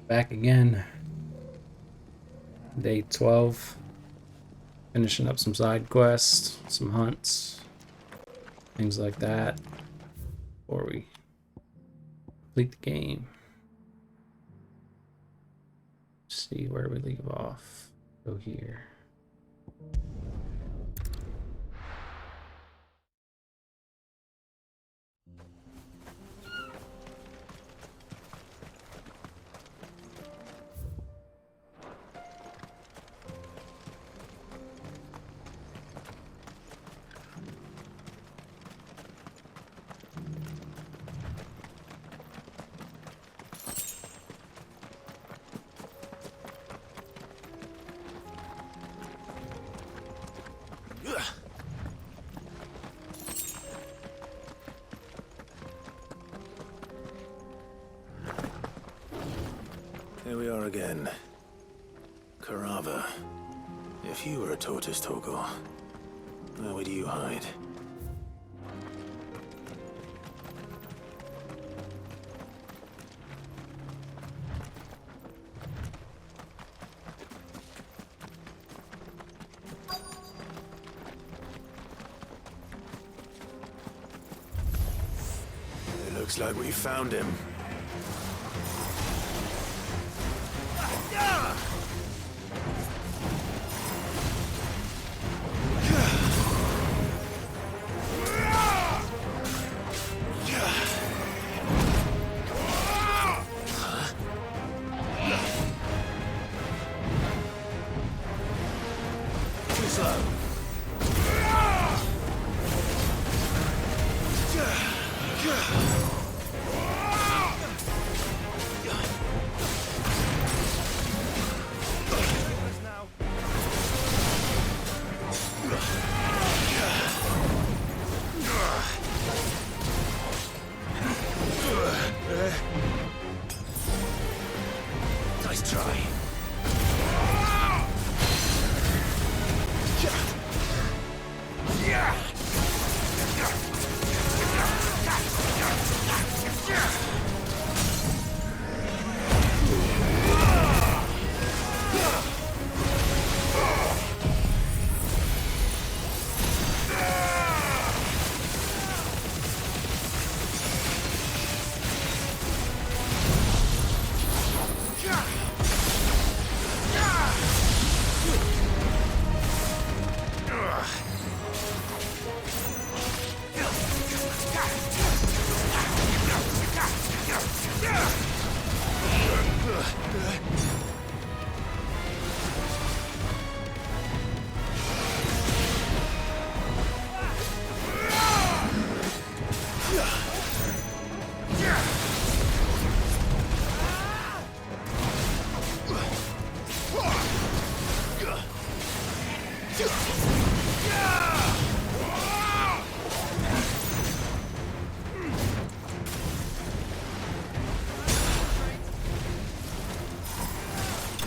Back again. Day 12. Finishing up some side quests, some hunts, things like that before we complete the game. See where we leave off. Go here. Here we are again. Carava. If you were a tortoise, Togo, where would you hide? It looks like we found him. Nice try.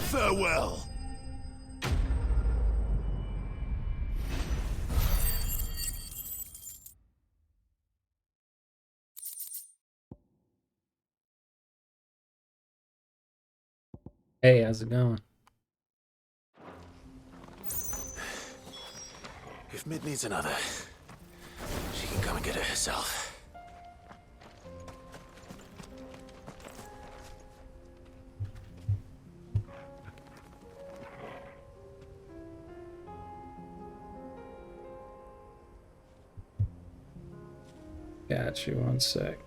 Farewell. Hey, how's it going? If Mid needs another, she can come and get it herself. Got you, 1 sec.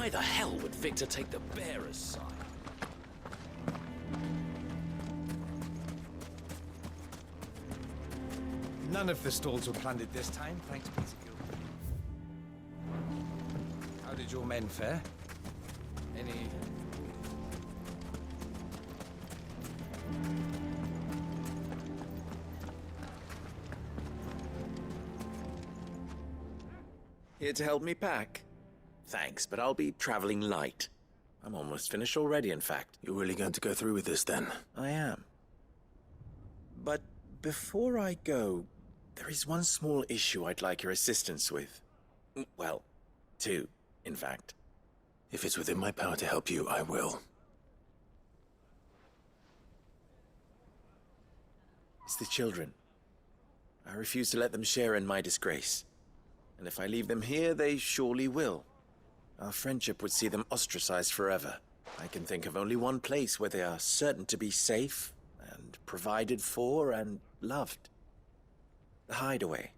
Why the hell would Victor take the bearer's side? None of the stalls were plundered this time, thanks be to Gilbert. How did your men fare? Any... Here to help me pack? Thanks, but I'll be traveling light. I'm almost finished already, in fact. You're really going to go through with this then? I am. But before I go, there is one small issue I'd like your assistance with. Well, two, in fact. If it's within my power to help you, I will. It's the children. I refuse to let them share in my disgrace. And if I leave them here, they surely will. Our friendship would see them ostracized forever. I can think of only one place where they are certain to be safe, and provided for, and loved. The Hideaway.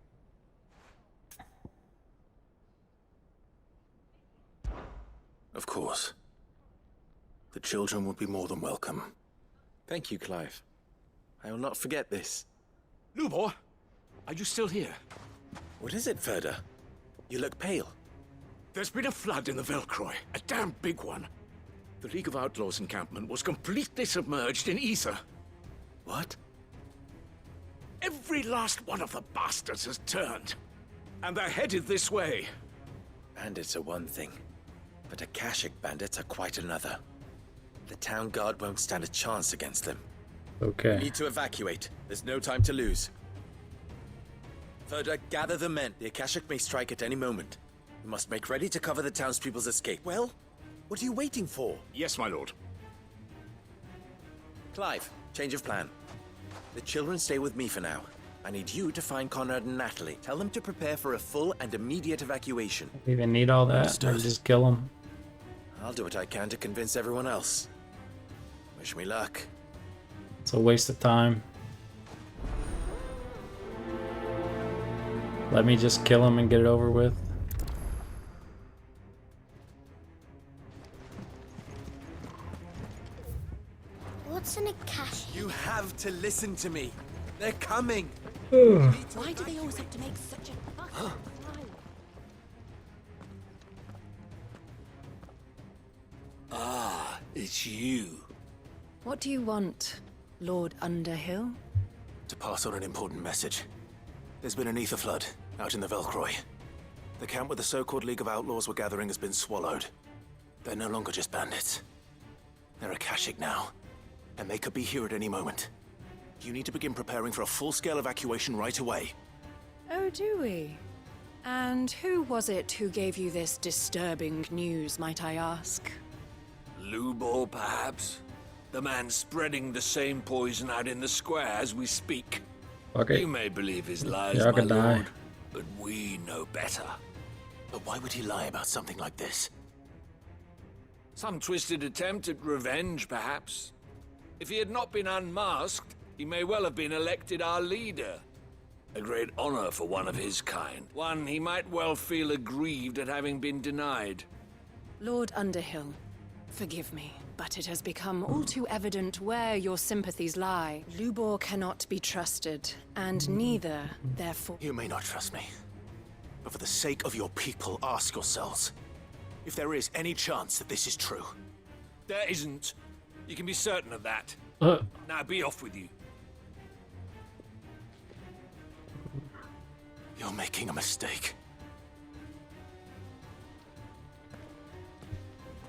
Of course. The children would be more than welcome. Thank you, Clive. I will not forget this. Lubor, are you still here? What is it, Ferda? You look pale. There's been a flood in the Velcroy, a damn big one. The League of Outlaws encampment was completely submerged in ether. What? Every last one of the bastards has turned, and they're headed this way. Bandits are one thing, but Akashic bandits are quite another. The town guard won't stand a chance against them. Okay. We need to evacuate. There's no time to lose. Ferda, gather the men. The Akashic may strike at any moment. We must make ready to cover the townspeople's escape. Well, what are you waiting for? Yes, my lord. Clive, change of plan. The children stay with me for now. I need you to find Conrad and Natalie. Tell them to prepare for a full and immediate evacuation. We even need all that. Understood. Or just kill them. I'll do what I can to convince everyone else. Wish me luck. It's a waste of time. Let me just kill him and get it over with. What's an Akashi? You have to listen to me. They're coming. Why do they always have to make such a fuss? Ah, it's you. What do you want, Lord Underhill? To pass on an important message. There's been an ether flood out in the Velcroy. The camp where the so-called League of Outlaws were gathering has been swallowed. They're no longer just bandits. They're Akashic now, and they could be here at any moment. You need to begin preparing for a full-scale evacuation right away. Oh, do we? And who was it who gave you this disturbing news, might I ask? Lubor, perhaps? The man spreading the same poison out in the square as we speak. Okay. You may believe his lies, Yeah, I my could die. lord, but we know better. But why would he lie about something like this? Some twisted attempt at revenge, perhaps. If he had not been unmasked, he may well have been elected our leader. A great honor for one of his kind. One he might well feel aggrieved at having been denied. Lord Underhill, forgive me, but it has become all too evident where your sympathies lie. Lubor cannot be trusted, and neither, therefore... You may not trust me, but for the sake of your people, ask yourselves if there is any chance that this is true. There isn't. You can be certain of that. Now be off with you. You're making a mistake.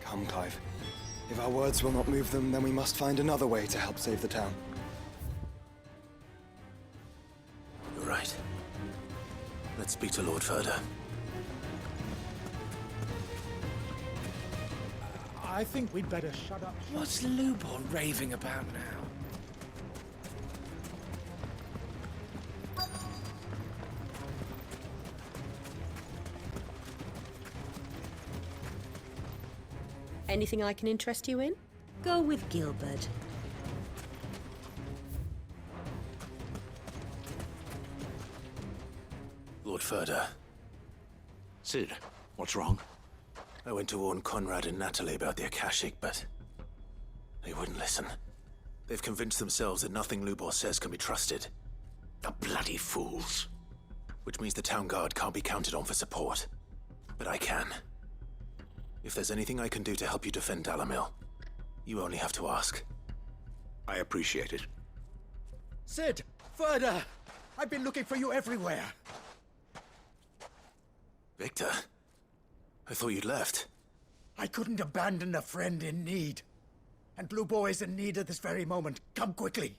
Come, Clive. If our words will not move them, then we must find another way to help save the town. You're right. Let's speak to Lord Ferda. I think we'd better shut up. What's Lubor raving about now? Anything I can interest you in? Go with Gilbert. Lord Ferda, Sid, what's wrong? I went to warn Conrad and Natalie about the Akashic, but they wouldn't listen. They've convinced themselves that nothing Lubor says can be trusted. The bloody fools. Which means the town guard can't be counted on for support. But I can. If there's anything I can do to help you defend Dalamil, you only have to ask. I appreciate it. Sid! Further! I've been looking for you everywhere. Victor? I thought you'd left. I couldn't abandon a friend in need. And Lubor is in need at this very moment. Come quickly.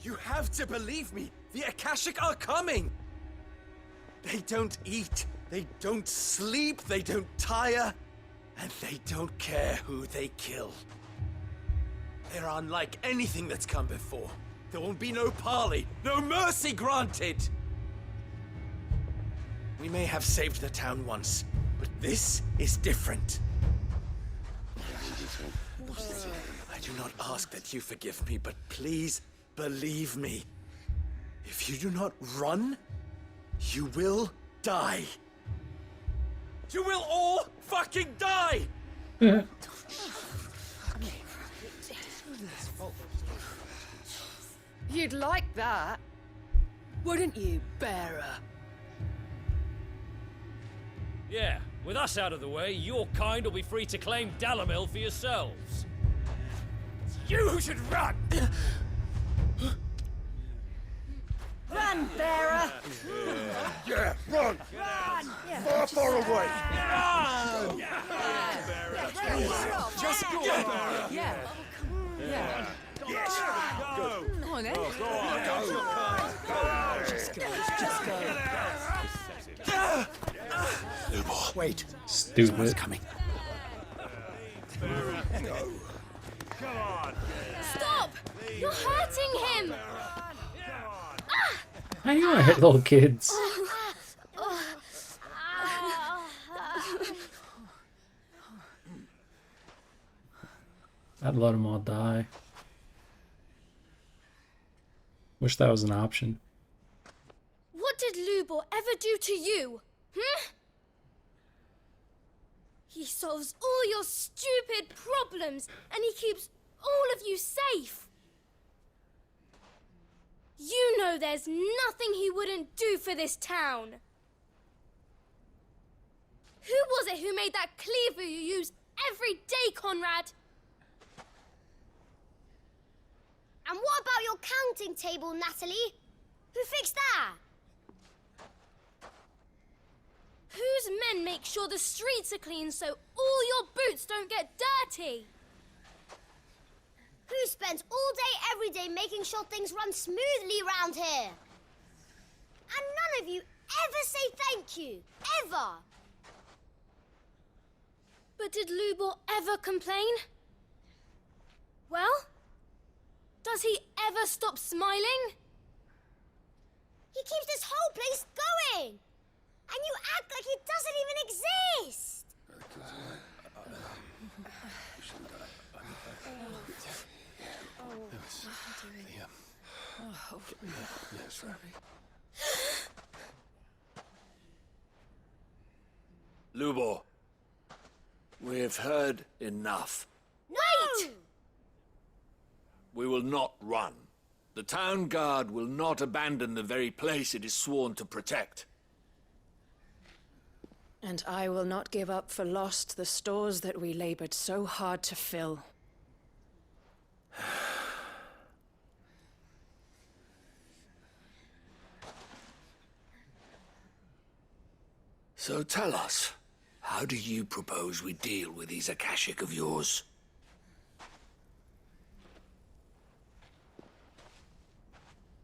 You have to believe me! The Akashic are coming! They don't eat, they don't sleep, they don't tire, and they don't care who they kill. They're unlike anything that's come before. There won't be no parley, no mercy granted! We may have saved the town once, but this is different. I do not ask that you forgive me, but please believe me. If you do not run, you will die. You will all fucking die! You'd like that, wouldn't you, bearer? Yeah, with us out of the way, your kind will be free to claim Dalamil for yourselves. You who should run! Run, bearer! Yeah, run! Far, far away! Just go. Yeah. Yeah. Yes! Go! Come on, then. Just go. Lubor. Wait. Stupid. Coming. Stop! You're hurting him! How you gonna hit little kids? I'd let them all die. Wish that was an option. What did Lubor ever do to you? He solves all your stupid problems and he keeps all of you safe. You know there's nothing he wouldn't do for this town. Who was it who made that cleaver you use every day, Conrad? And what about your counting table, Natalie? Who fixed that? Whose men make sure the streets are clean so all your boots don't get dirty? Who spends all day, every day making sure things run smoothly round here? And none of you ever say thank you. Ever. But did Lubor ever complain? Well, does he ever stop smiling? He keeps this whole place going. And you act like it doesn't even exist. Lubor, we've heard enough. Wait! We will not run. The town guard will not abandon the very place it is sworn to protect. And I will not give up for lost the stores that we labored so hard to fill. So tell us, how do you propose we deal with these Akashic of yours?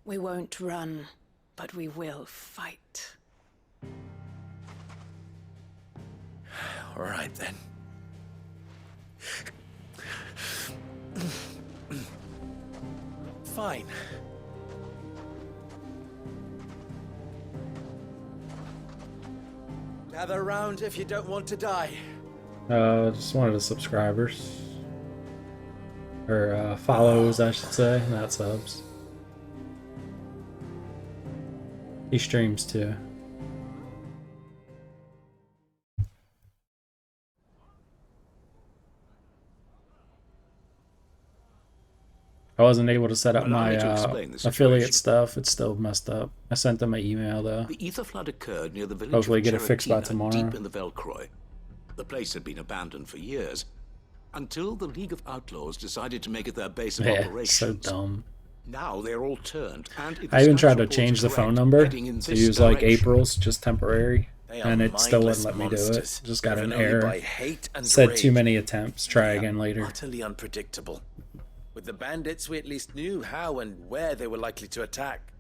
We won't run, but we will fight. All right, then. Fine. Gather round if you don't want to die. Just one of the subscribers. Or follows, I should say, not subs. He streams too. I wasn't able to set up Allow my me to explain the affiliate situation. stuff. It's still messed up. I sent them an email though. The ether flood occurred near the village Hopefully of get it fixed by Cheratina, tomorrow. deep in the Velcroy. The place had been abandoned for years, until the League of Outlaws decided to make it their base of Yeah, operations. so dumb. Now they're all turned, and if I even the tried to reports change the are phone correct, number heading in to this use like direction. April's, just temporary, They are and it still wouldn't mindless let me do it. monsters, Just got an driven only by error. hate and Said too rage. many attempts. Try They are again later. Utterly unpredictable. With the bandits, we at least knew how and where they were likely to attack.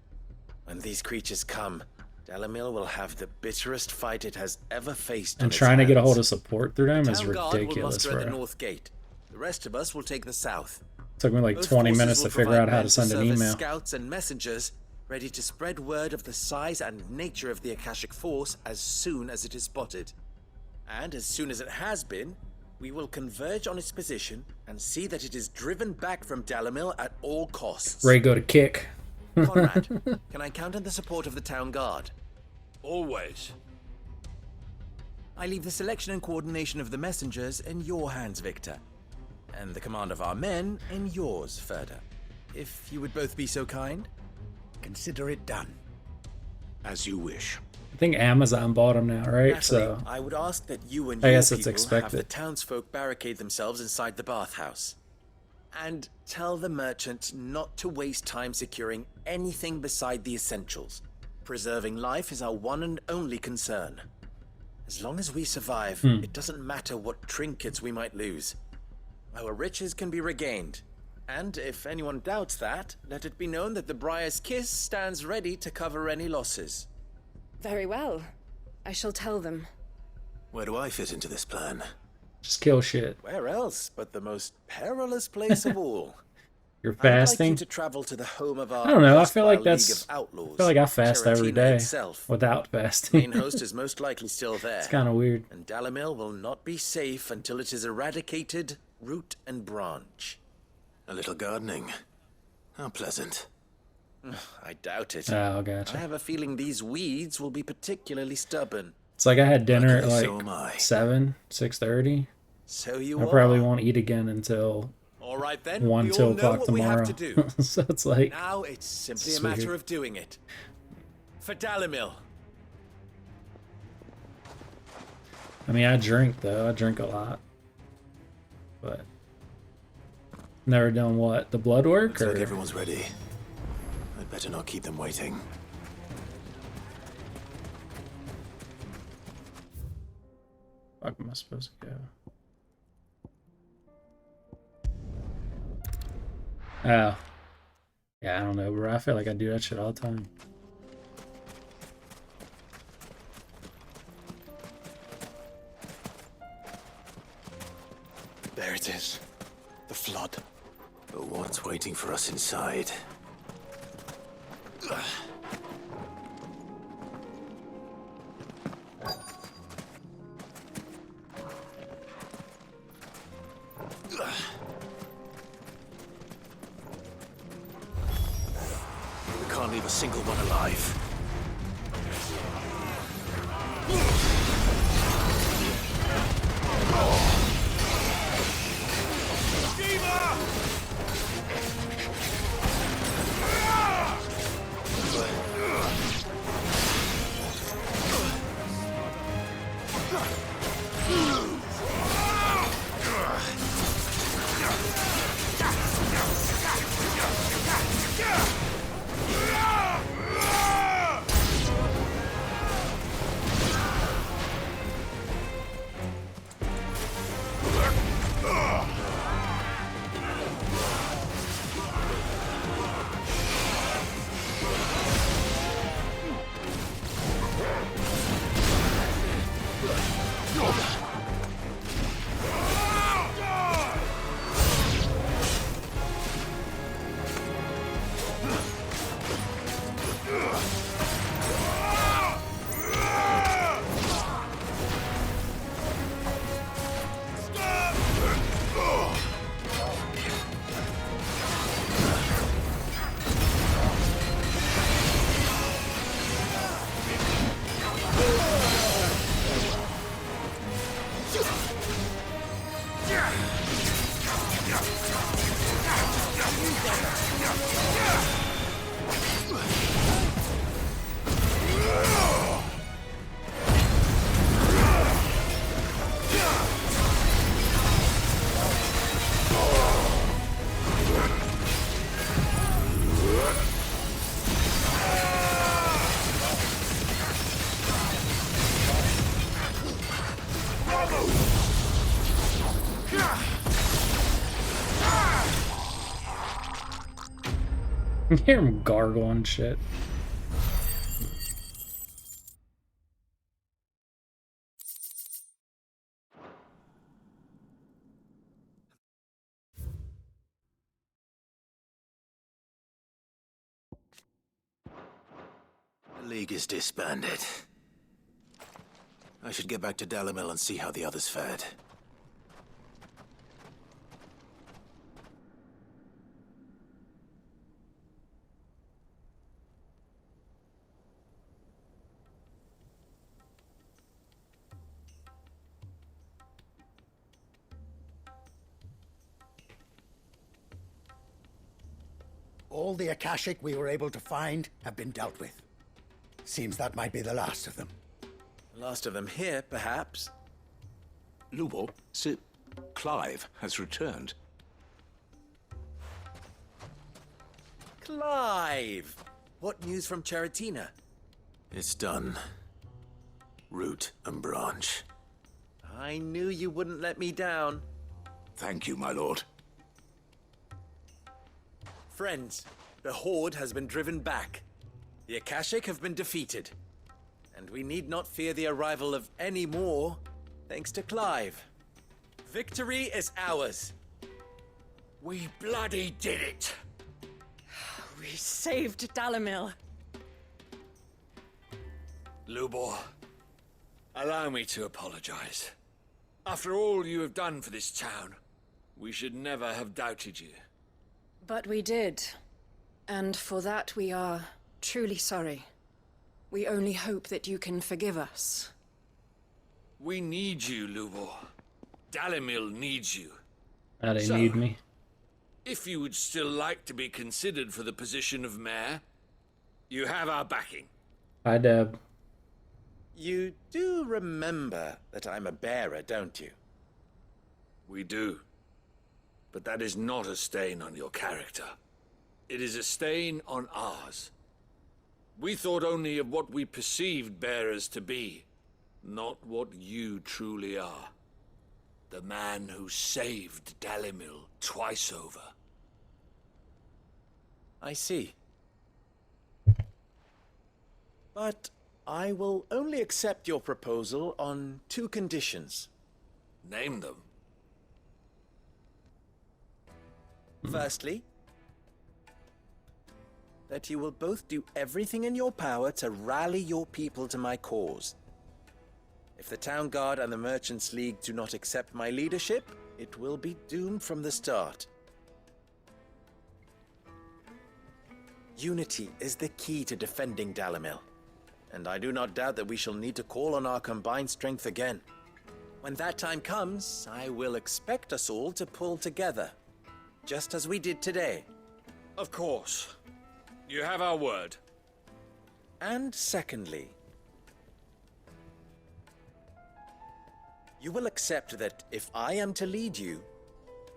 When these creatures come, Dalamil will have the bitterest fight it has ever faced. And on its trying to get a hold of hands. support through them The is town guard will ridiculous, muster at the bro. north gate. The rest of us will take the south. Took me like Both 20 forces minutes will to figure provide out how men to send an serve as email. Scouts and messengers ready to spread word of the size and nature of the Akashic Force as soon as it is spotted. And as soon as it has been, we will converge on its position and see that it is driven back from Dalamil at all costs. Ready to go to kick. Conrad, can I count on the support of the town guard? Always. I leave the selection and coordination of the messengers in your hands, Victor. And the command of our men in yours, Ferda. If you would both be so kind. Consider it done. As you wish. I think Amazon bought them now, right? Natalie, So I would ask that you and I your guess it's people have the expected. townsfolk barricade themselves inside the bathhouse. And tell the merchant not to waste time securing anything beside the essentials. Preserving life is our one and only concern. As long as we survive, it doesn't matter what trinkets we might lose. Our riches can be regained. And if anyone doubts that, let it be known that the Briar's Kiss stands ready to cover any losses. Very well. I shall tell them. Where do I fit into this plan? just kill shit. Where else but the most perilous place of all? You're I'd like fasting? you to travel to the home of our I don't know. I feel like erstwhile League that's. of Outlaws, I feel like I fast every Cheratina day itself. without Main fasting. host is most likely still there. It's kind of weird. And Dalamil will not be safe until it is eradicated, root and branch. A little gardening. How pleasant. I doubt it. Oh, gotcha. I have a feeling these weeds will be particularly stubborn. It's like I had dinner at Luckily, so am I. like 6:30. So you I are. probably won't eat again until All right then. 1, we 2 all know o'clock what we have tomorrow. to do. So it's like Now it's simply a Sweet. matter of doing it. For Dalamil. I mean, I drink though. I drink a lot, but never done what the blood work Looks or like everyone's ready. I'd better not keep them waiting. fuck am I supposed to go? Oh, yeah. I don't know, bro. I feel like I do that shit all the time. There it is. The flood. But what's waiting for us inside? We can't leave a single one alive. You hear him gargle and shit. The League is disbanded. I should get back to Dalimil and see how the others fared. All the Akashic we were able to find have been dealt with. Seems that might be the last of them. Last of them here, perhaps. Lubor, Sir Clive has returned. Clive! What news from Charatina? It's done. Root and branch. I knew you wouldn't let me down. Thank you, my lord. Friends, the Horde has been driven back. The Akashic have been defeated. And we need not fear the arrival of any more, thanks to Clive. Victory is ours. We bloody did it! We saved Dalimil. Lubor, allow me to apologize. After all you have done for this town, we should never have doubted you. But we did. And for that we are truly sorry. We only hope that you can forgive us. We need you, Lubor. Dalimil needs you. They need me. If you would still like to be considered for the position of mayor, you have our backing. Hi, Deb. You do remember that I'm a bearer, don't you? We do. But that is not a stain on your character. It is a stain on ours. We thought only of what we perceived bearers to be, not what you truly are. The man who saved Dalimil twice over. I see. But I will only accept your proposal on 2 conditions. Name them. Firstly, that you will both do everything in your power to rally your people to my cause. If the Town Guard and the Merchants League do not accept my leadership, it will be doomed from the start. Unity is the key to defending Dalimil, and I do not doubt that we shall need to call on our combined strength again. When that time comes, I will expect us all to pull together, just as we did today. Of course. You have our word. And secondly, you will accept that if I am to lead you,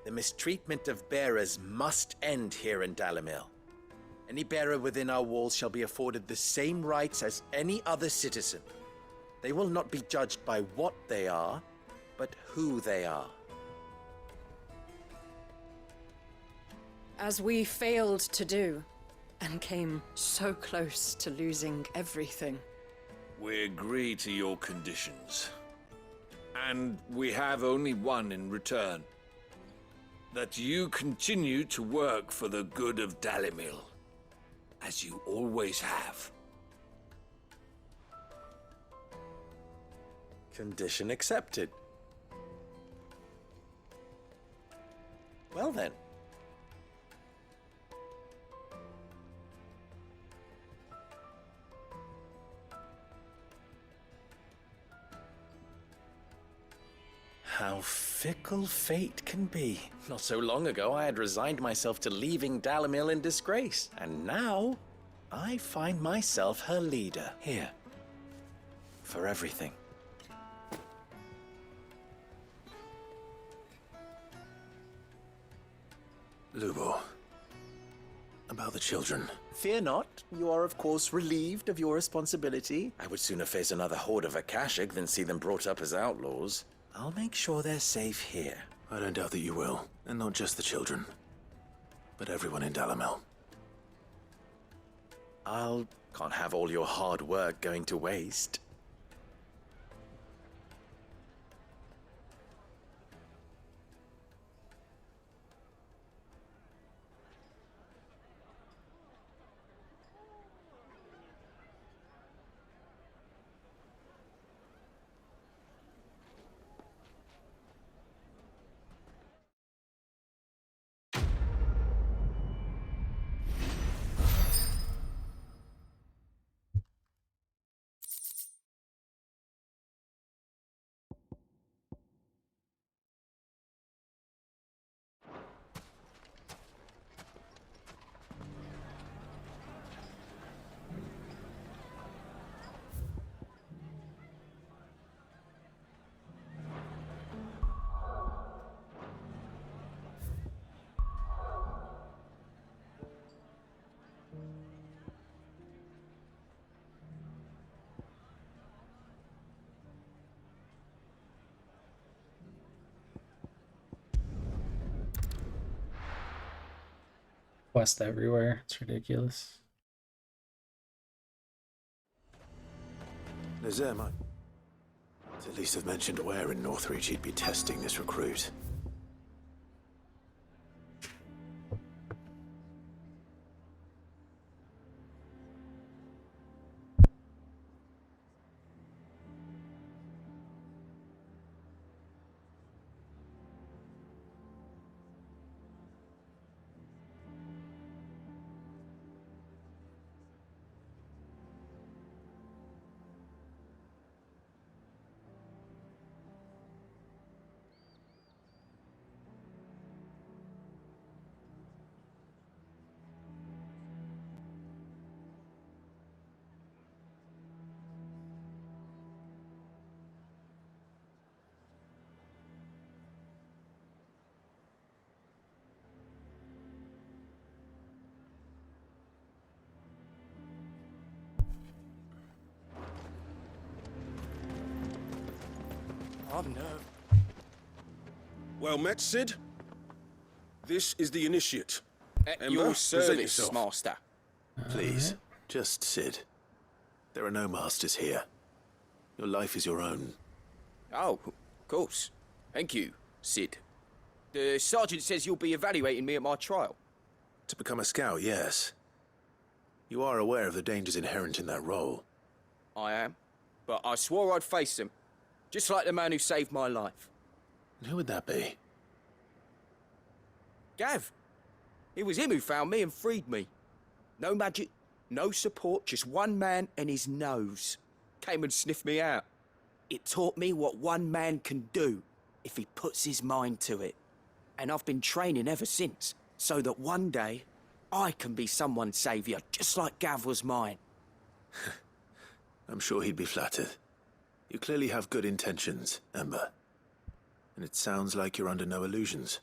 the mistreatment of bearers must end here in Dalimil. Any bearer within our walls shall be afforded the same rights as any other citizen. They will not be judged by what they are, but who they are. As we failed to do, and came so close to losing everything. We agree to your conditions. And we have only one in return. That you continue to work for the good of Dalimil, as you always have. Condition accepted. Well then. How fickle fate can be. Not so long ago, I had resigned myself to leaving Dalimil in disgrace. And now, I find myself her leader here. For everything. Lubor, about the children. Fear not. You are, of course, relieved of your responsibility. I would sooner face another horde of Akashic than see them brought up as outlaws. I'll make sure they're safe here. I don't doubt that you will. And not just the children, but everyone in Dalimil. Can't have all your hard work going to waste. Quest everywhere. It's ridiculous. Nazir might at least have mentioned where in Northreach he'd be testing this recruit. Well met, Sid. This is the initiate. At Ember, your present service, yourself. Master. Please, just Sid. There are no masters here. Your life is your own. Oh, of course. Thank you, Sid. The sergeant says you'll be evaluating me at my trial. To become a scout, yes. You are aware of the dangers inherent in that role. I am. But I swore I'd face them. Just like the man who saved my life. And who would that be? Gav. It was him who found me and freed me. No magic, no support, just one man and his nose. Came and sniffed me out. It taught me what one man can do if he puts his mind to it. And I've been training ever since, so that one day I can be someone's saviour, just like Gav was mine. I'm sure he'd be flattered. You clearly have good intentions, Ember. And it sounds like you're under no illusions.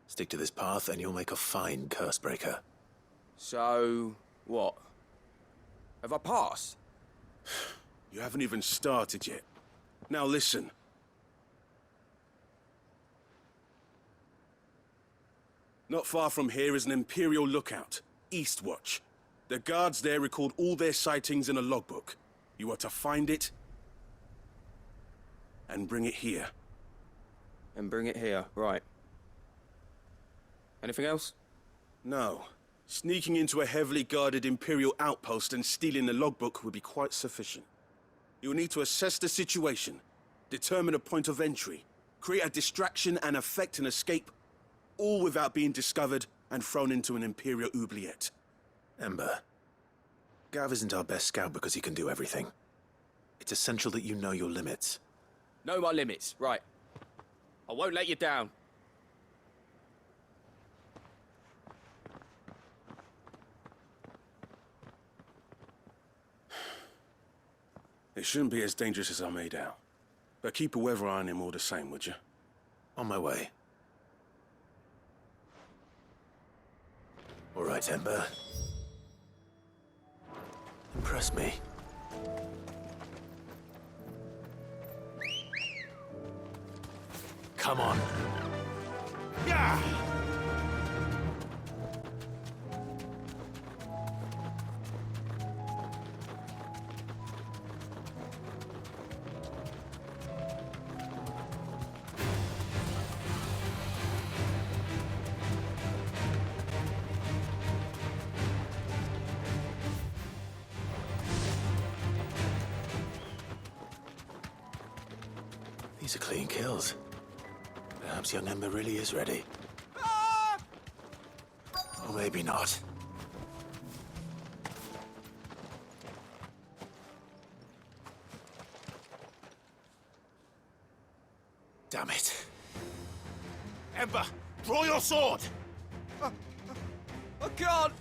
Stick to this path and you'll make a fine cursebreaker. So, what? Have I passed? You haven't even started yet. Now listen. Not far from here is an Imperial lookout, Eastwatch. The guards there record all their sightings in a logbook. You are to find it and bring it here. And bring it here, right. Anything else? No. Sneaking into a heavily guarded Imperial outpost and stealing the logbook would be quite sufficient. You'll need to assess the situation, determine a point of entry, create a distraction and effect an escape, all without being discovered and thrown into an Imperial oubliette. Ember, Gav isn't our best scout because he can do everything. It's essential that you know your limits. Know my limits, right. I won't let you down. It shouldn't be as dangerous as I made out. But keep a weather eye on him all the same, would you? On my way. All right, Ember. Impress me. Come on. These are clean kills. Perhaps young Ember really is ready. Or maybe not. Damn it. Ember, draw your sword! I can't!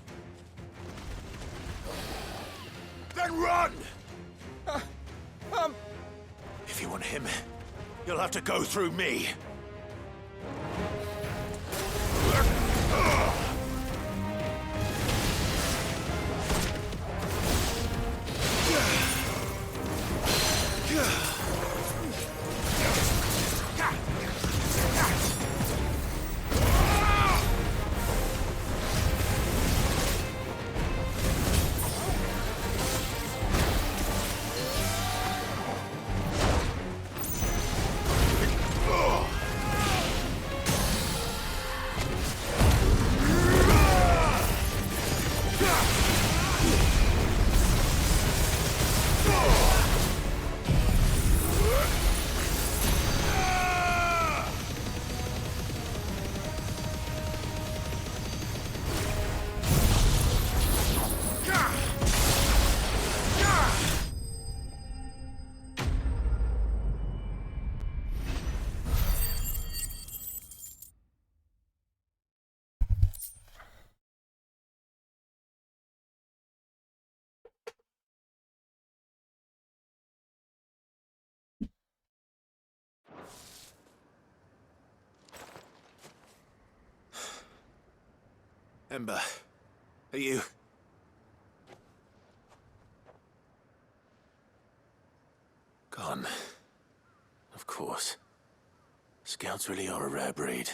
Then run! If you want him, you'll have to go through me. Ember, are you... Gone. Of course. Scouts really are a rare breed.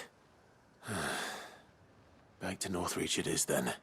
Back to Northreach it is then.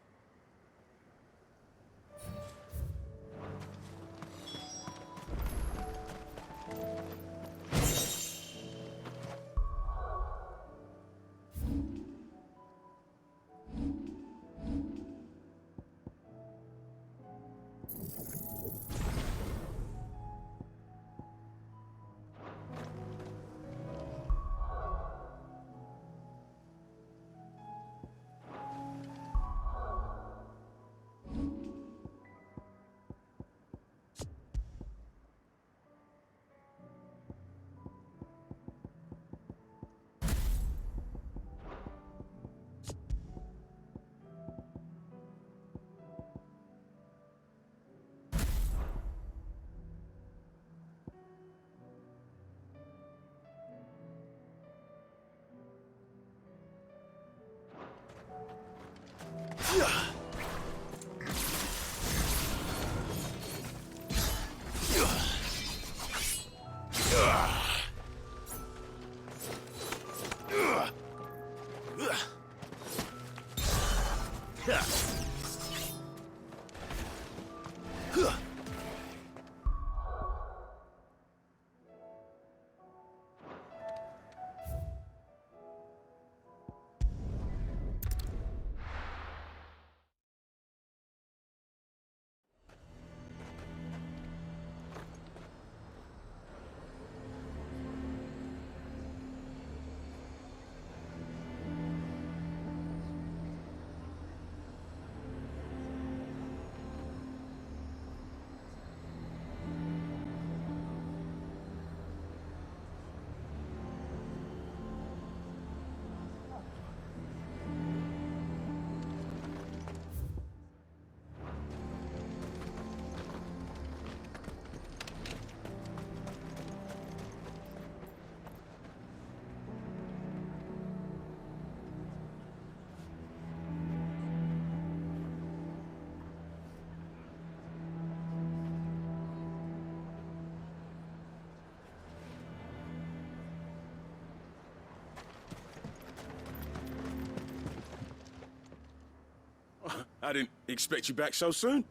I didn't expect you back so soon.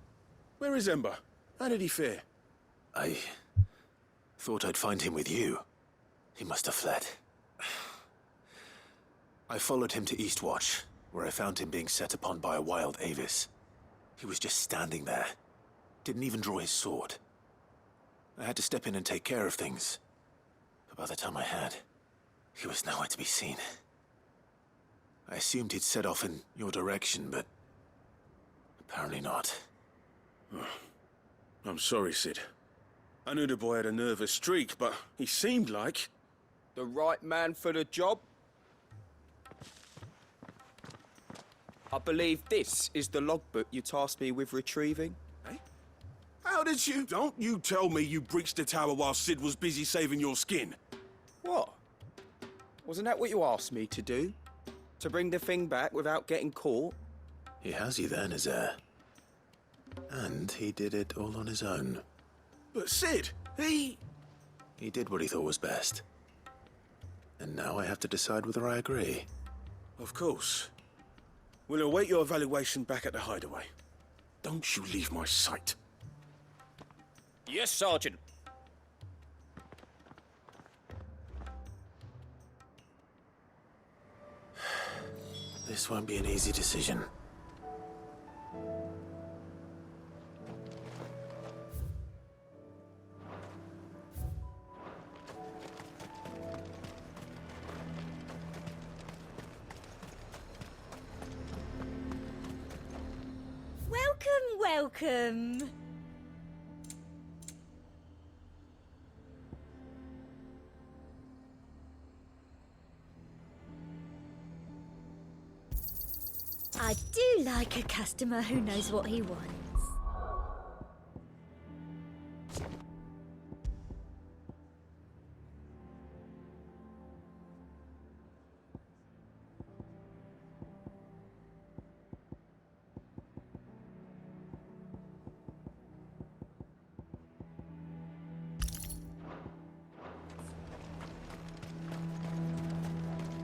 Where is Ember? How did he fare? I thought I'd find him with you. He must have fled. I followed him to Eastwatch, where I found him being set upon by a wild Avis. He was just standing there. Didn't even draw his sword. I had to step in and take care of things. But By the time I had, he was nowhere to be seen. I assumed he'd set off in your direction, but apparently not. I'm sorry, Sid. I knew the boy had a nervous streak, but he seemed like... The right man for the job? I believe this is the logbook you tasked me with retrieving. Eh? How did you... Don't you tell me you breached the tower while Sid was busy saving your skin. What? Wasn't that what you asked me to do? To bring the thing back without getting caught? He has you then, his heir. And he did it all on his own. But Sid, he did what he thought was best. And now I have to decide whether I agree. Of course. We'll await your evaluation back at the hideaway. Don't you leave my sight. Yes, Sergeant. This won't be an easy decision. Welcome. I do like a customer who knows what he wants.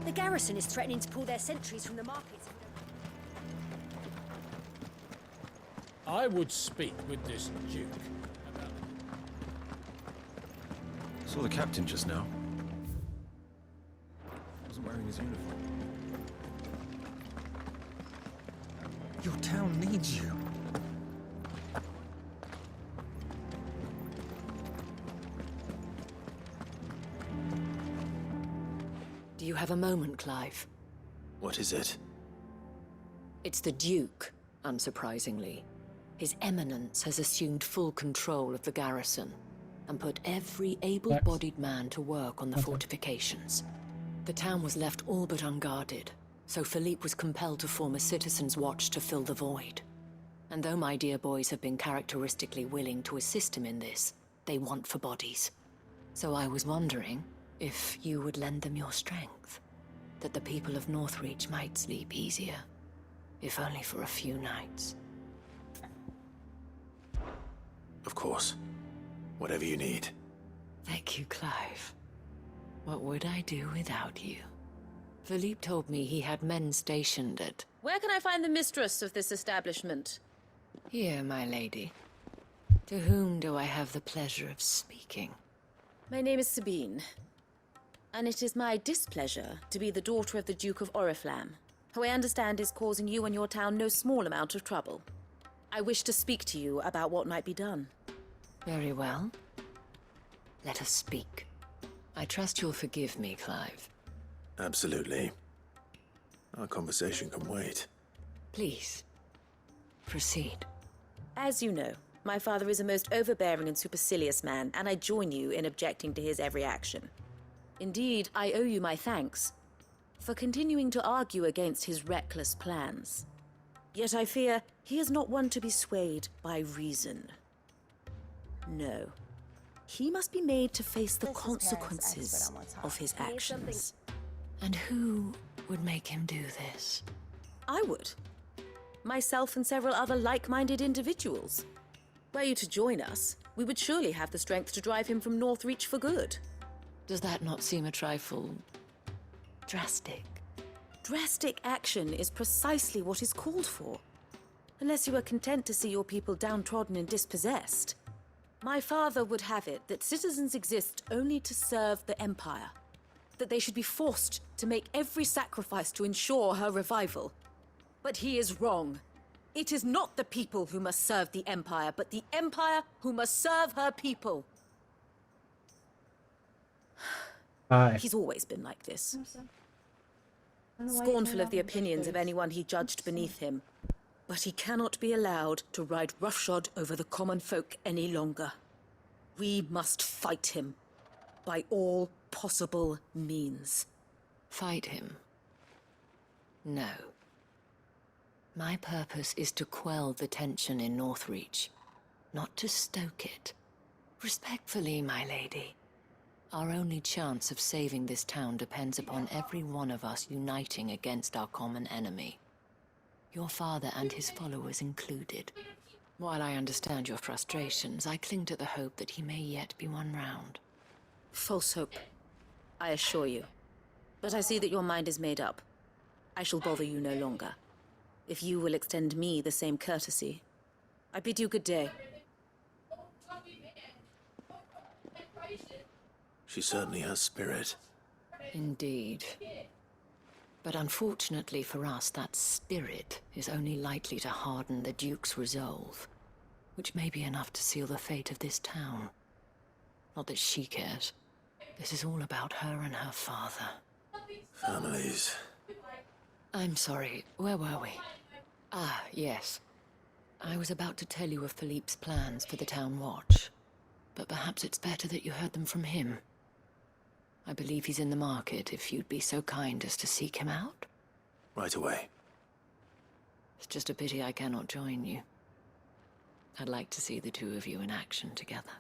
The garrison is threatening to pull their sentries from the markets. I would speak with this Duke about... Saw the captain just now. Wasn't wearing his uniform. Your town needs you. Do you have a moment, Clive? What is it? It's the Duke, unsurprisingly. His Eminence has assumed full control of the garrison and put every able-bodied man to work on the fortifications. The town was left all but unguarded, so Philippe was compelled to form a citizens' watch to fill the void. And though my dear boys have been characteristically willing to assist him in this, they want for bodies. So I was wondering if you would lend them your strength, that the people of Northreach might sleep easier, if only for a few nights. Of course. Whatever you need. Thank you, Clive. What would I do without you? Philippe told me he had men stationed at... Where can I find the mistress of this establishment? Here, my lady. To whom do I have the pleasure of speaking? My name is Sabine, and it is my displeasure to be the daughter of the Duke of Oriflamme, who I understand is causing you and your town no small amount of trouble. I wish to speak to you about what might be done. Very well. Let us speak. I trust you'll forgive me, Clive. Absolutely. Our conversation can wait. Please, proceed. As you know, my father is a most overbearing and supercilious man, and I join you in objecting to his every action. Indeed, I owe you my thanks for continuing to argue against his reckless plans. Yet I fear he is not one to be swayed by reason. No. He must be made to face the consequences of his actions. And who would make him do this? I would. Myself and several other like-minded individuals. Were you to join us, we would surely have the strength to drive him from Northreach for good. Does that not seem a trifle... drastic? Drastic action is precisely what is called for. Unless you are content to see your people downtrodden and dispossessed. My father would have it that citizens exist only to serve the Empire. That they should be forced to make every sacrifice to ensure her revival. But he is wrong. It is not the people who must serve the Empire, but the Empire who must serve her people. Hi. He's always been like this. Scornful of the opinions of anyone he judged beneath him. But he cannot be allowed to ride roughshod over the common folk any longer. We must fight him by all possible means. Fight him? No. My purpose is to quell the tension in Northreach, not to stoke it. Respectfully, my lady. Our only chance of saving this town depends upon every one of us uniting against our common enemy. Your father and his followers included. While I understand your frustrations, I cling to the hope that he may yet be won round. False hope, I assure you. But I see that your mind is made up. I shall bother you no longer. If you will extend me the same courtesy, I bid you good day. She certainly has spirit. Indeed. But unfortunately for us, that spirit is only likely to harden the Duke's resolve, which may be enough to seal the fate of this town. Not that she cares. This is all about her and her father. Families. I'm sorry, where were we? Ah, yes. I was about to tell you of Philippe's plans for the town watch, but perhaps it's better that you heard them from him. I believe he's in the market, if you'd be so kind as to seek him out. Right away. It's just a pity I cannot join you. I'd like to see the two of you in action together.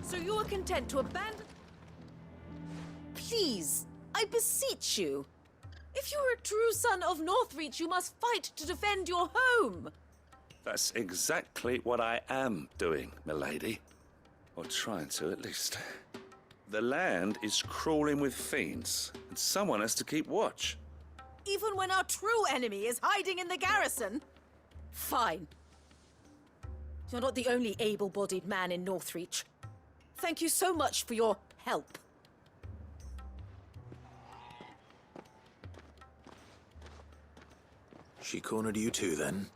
So you are content to abandon... Please, I beseech you. If you are a true son of Northreach, you must fight to defend your home. That's exactly what I am doing, milady. Or trying to, at least. The land is crawling with fiends, and someone has to keep watch. Even when our true enemy is hiding in the garrison? Fine. You're not the only able-bodied man in Northreach. Thank you so much for your help. She cornered you too, then?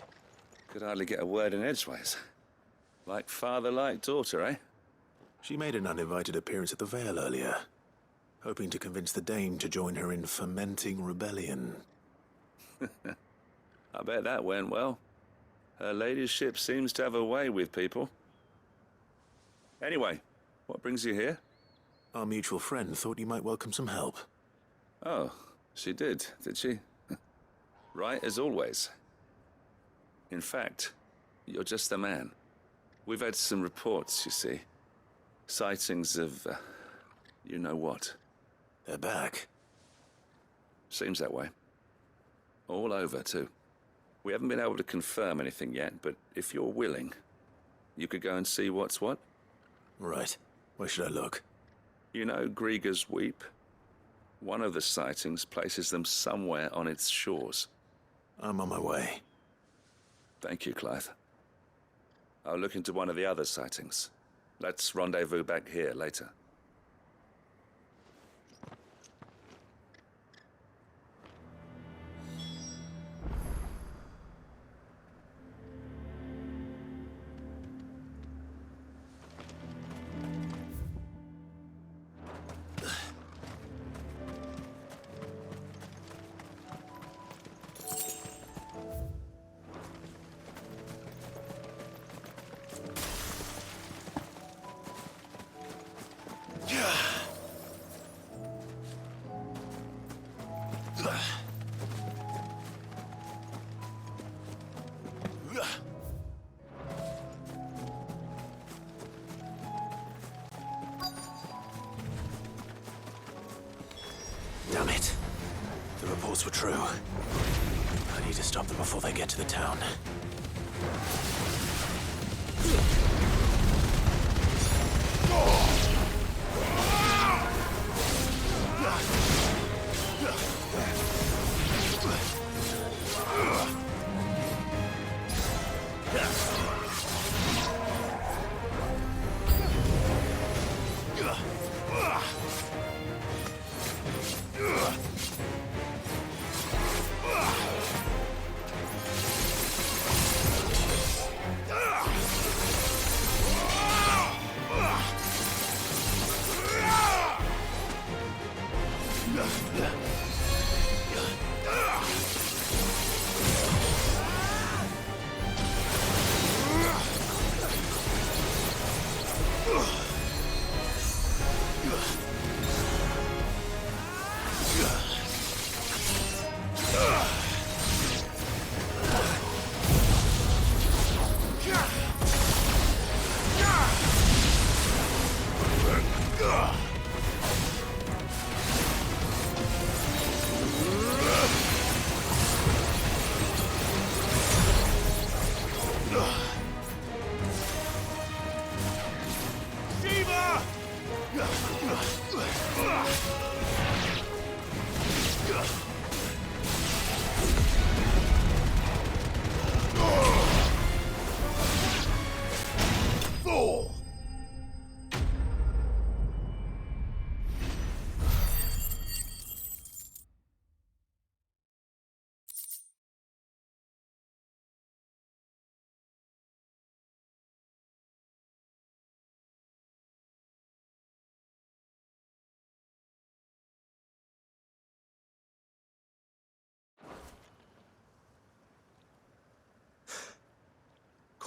Could hardly get a word in edgeways. Like father, like daughter, eh? She made an uninvited appearance at the Vale earlier, hoping to convince the Dame to join her in fomenting rebellion. I bet that went well. Her ladyship seems to have a way with people. Anyway, what brings you here? Our mutual friend thought you might welcome some help. Oh, she did she? Right as always. In fact, you're just the man. We've had some reports, you see. Sightings of, you know what. They're back. Seems that way. All over, too. We haven't been able to confirm anything yet, but if you're willing, you could go and see what's what. Right. Where should I look? You know Grieger's Weep? One of the sightings places them somewhere on its shores. I'm on my way. Thank you, Clive. I'll look into one of the other sightings. Let's rendezvous back here later. reports were true. I need to stop them before they get to the town.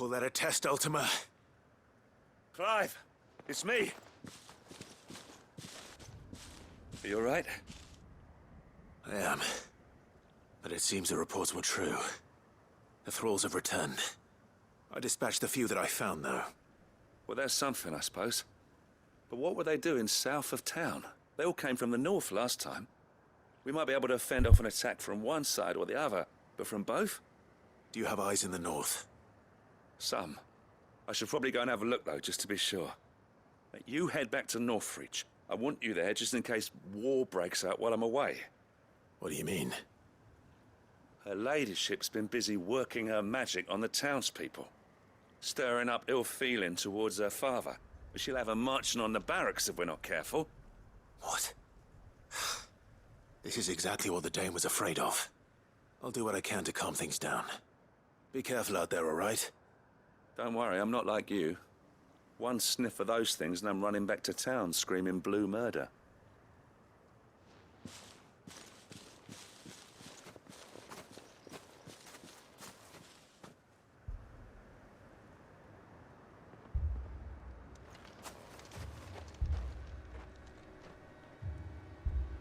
Call that a test, Ultima? Clive, it's me. Are you all right? I am. But it seems the reports were true. The thralls have returned. I dispatched the few that I found, though. Well, that's something, I suppose. But what were they doing south of town? They all came from the north last time. We might be able to fend off an attack from one side or the other, but from both? Do you have eyes in the north? Some. I should probably go and have a look, though, just to be sure. You head back to Northreach. I want you there just in case war breaks out while I'm away. What do you mean? Her ladyship's been busy working her magic on the townspeople, stirring up ill feeling towards her father. But she'll have her marching on the barracks if we're not careful. What? This is exactly what the Dane was afraid of. I'll do what I can to calm things down. Be careful out there, all right? Don't worry, I'm not like you. One sniff of those things and I'm running back to town screaming blue murder.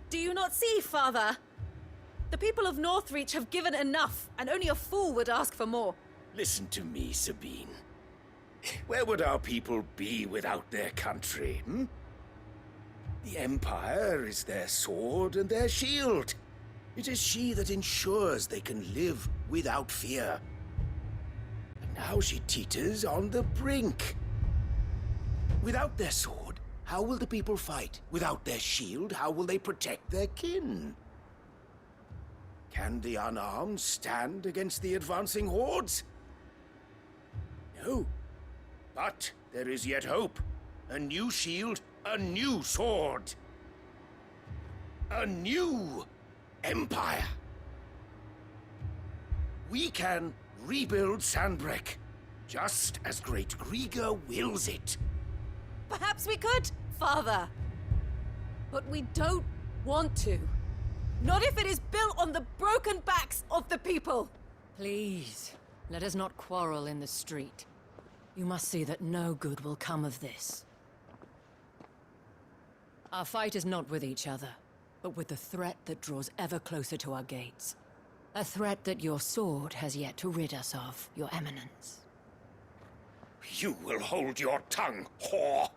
Do you not see, Father? The people of Northreach have given enough, and only a fool would ask for more. Listen to me, Sabine. Where would our people be without their country, hmm? The Empire is their sword and their shield. It is she that ensures they can live without fear. And now she teeters on the brink. Without their sword, how will the people fight? Without their shield, how will they protect their kin? Can the unarmed stand against the advancing hordes? No. But there is yet hope. A new shield, a new sword. A new empire. We can rebuild Sandbreck, just as Great Grieger wills it. Perhaps we could, Father. But we don't want to. Not if it is built on the broken backs of the people. Please, let us not quarrel in the street. You must see that no good will come of this. Our fight is not with each other, but with the threat that draws ever closer to our gates. A threat that your sword has yet to rid us of, Your Eminence. You will hold your tongue, whore!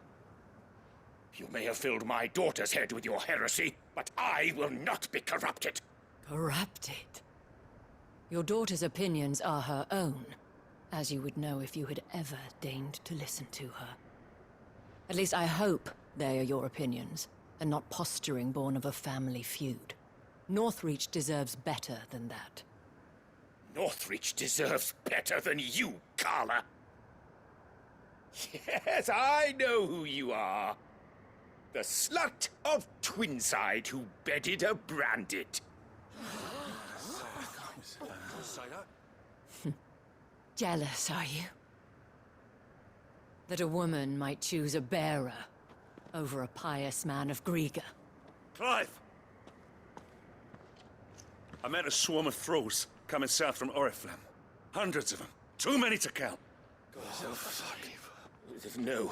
You may have filled my daughter's head with your heresy, but I will not be corrupted. Corrupted. Your daughter's opinions are her own, as you would know if you had ever deigned to listen to her. At least I hope they are your opinions, and not posturing born of a family feud. Northreach deserves better than that. Northreach deserves better than you, Carla. Yes, I know who you are. The slut of Twinside who bedded a Brandit. Jealous, are you? That a woman might choose a bearer over a pious man of Griega. Clive! I met a swarm of thralls coming south from Oriflamme. Hundreds of them. Too many to count. No.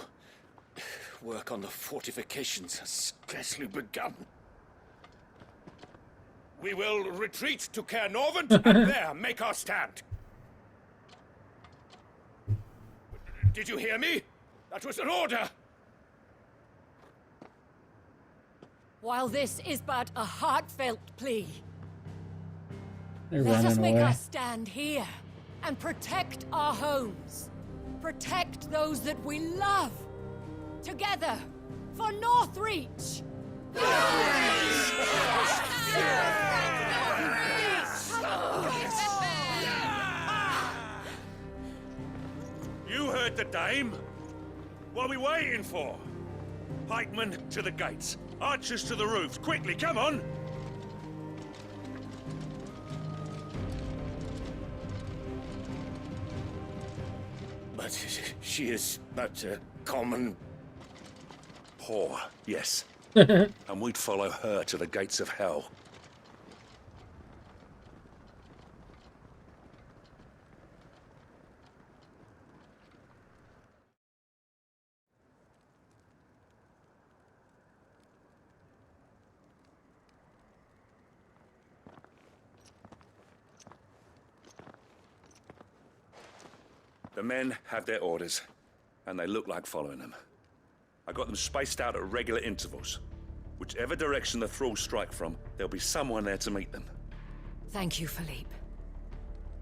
Work on the fortifications has scarcely begun. We will retreat to Caer Norvent and there make our stand. Did you hear me? That was an order! While this is but a heartfelt plea, They're let us running make away. our stand here and protect our homes. Protect those that we love. Together, for Northreach! You heard the dame. What are we waiting for? Pikemen to the gates. Archers to the roofs. Quickly, come on! But she is but a common... Whore, yes. And we'd follow her to the gates of hell. The men have their orders, and they look like following them. I got them spaced out at regular intervals. Whichever direction the thralls strike from, there'll be someone there to meet them. Thank you, Philippe.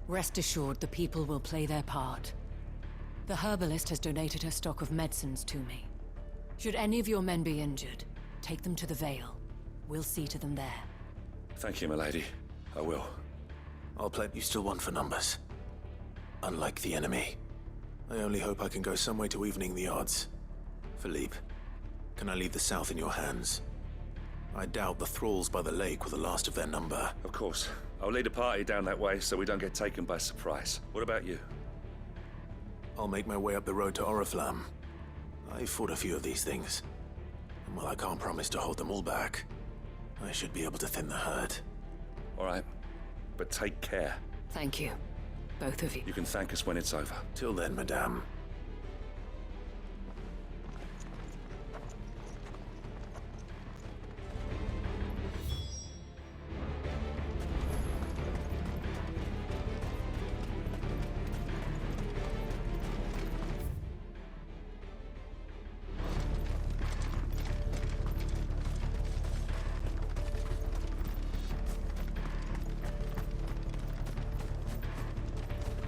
Rest assured the people will play their part. The herbalist has donated her stock of medicines to me. Should any of your men be injured, take them to the Vale. We'll see to them there. Thank you, milady. I will. I'll play you still one for numbers. Unlike the enemy. I only hope I can go some way to evening the odds. Philippe, can I leave the south in your hands? I doubt the thralls by the lake were the last of their number. Of course. I'll lead a party down that way so we don't get taken by surprise. What about you? I'll make my way up the road to Oriflamme. I've fought a few of these things. And while I can't promise to hold them all back, I should be able to thin the herd. All right. But take care. Thank you. Both of you. You can thank us when it's over. Till then, madame.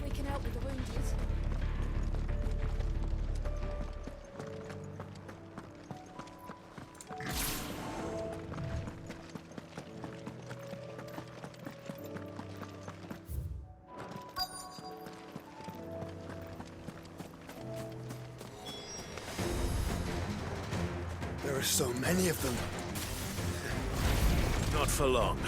We can help with the wounded. There are so many of them. Not for long.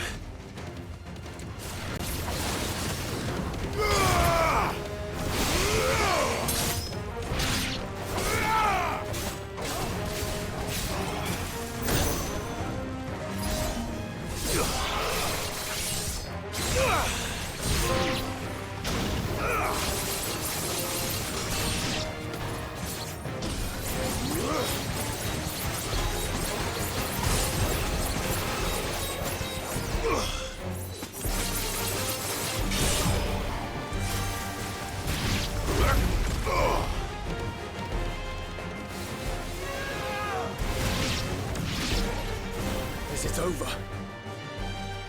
Is it over?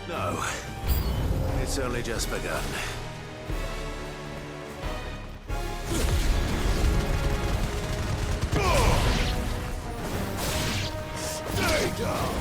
No. It's only just begun. Stay down!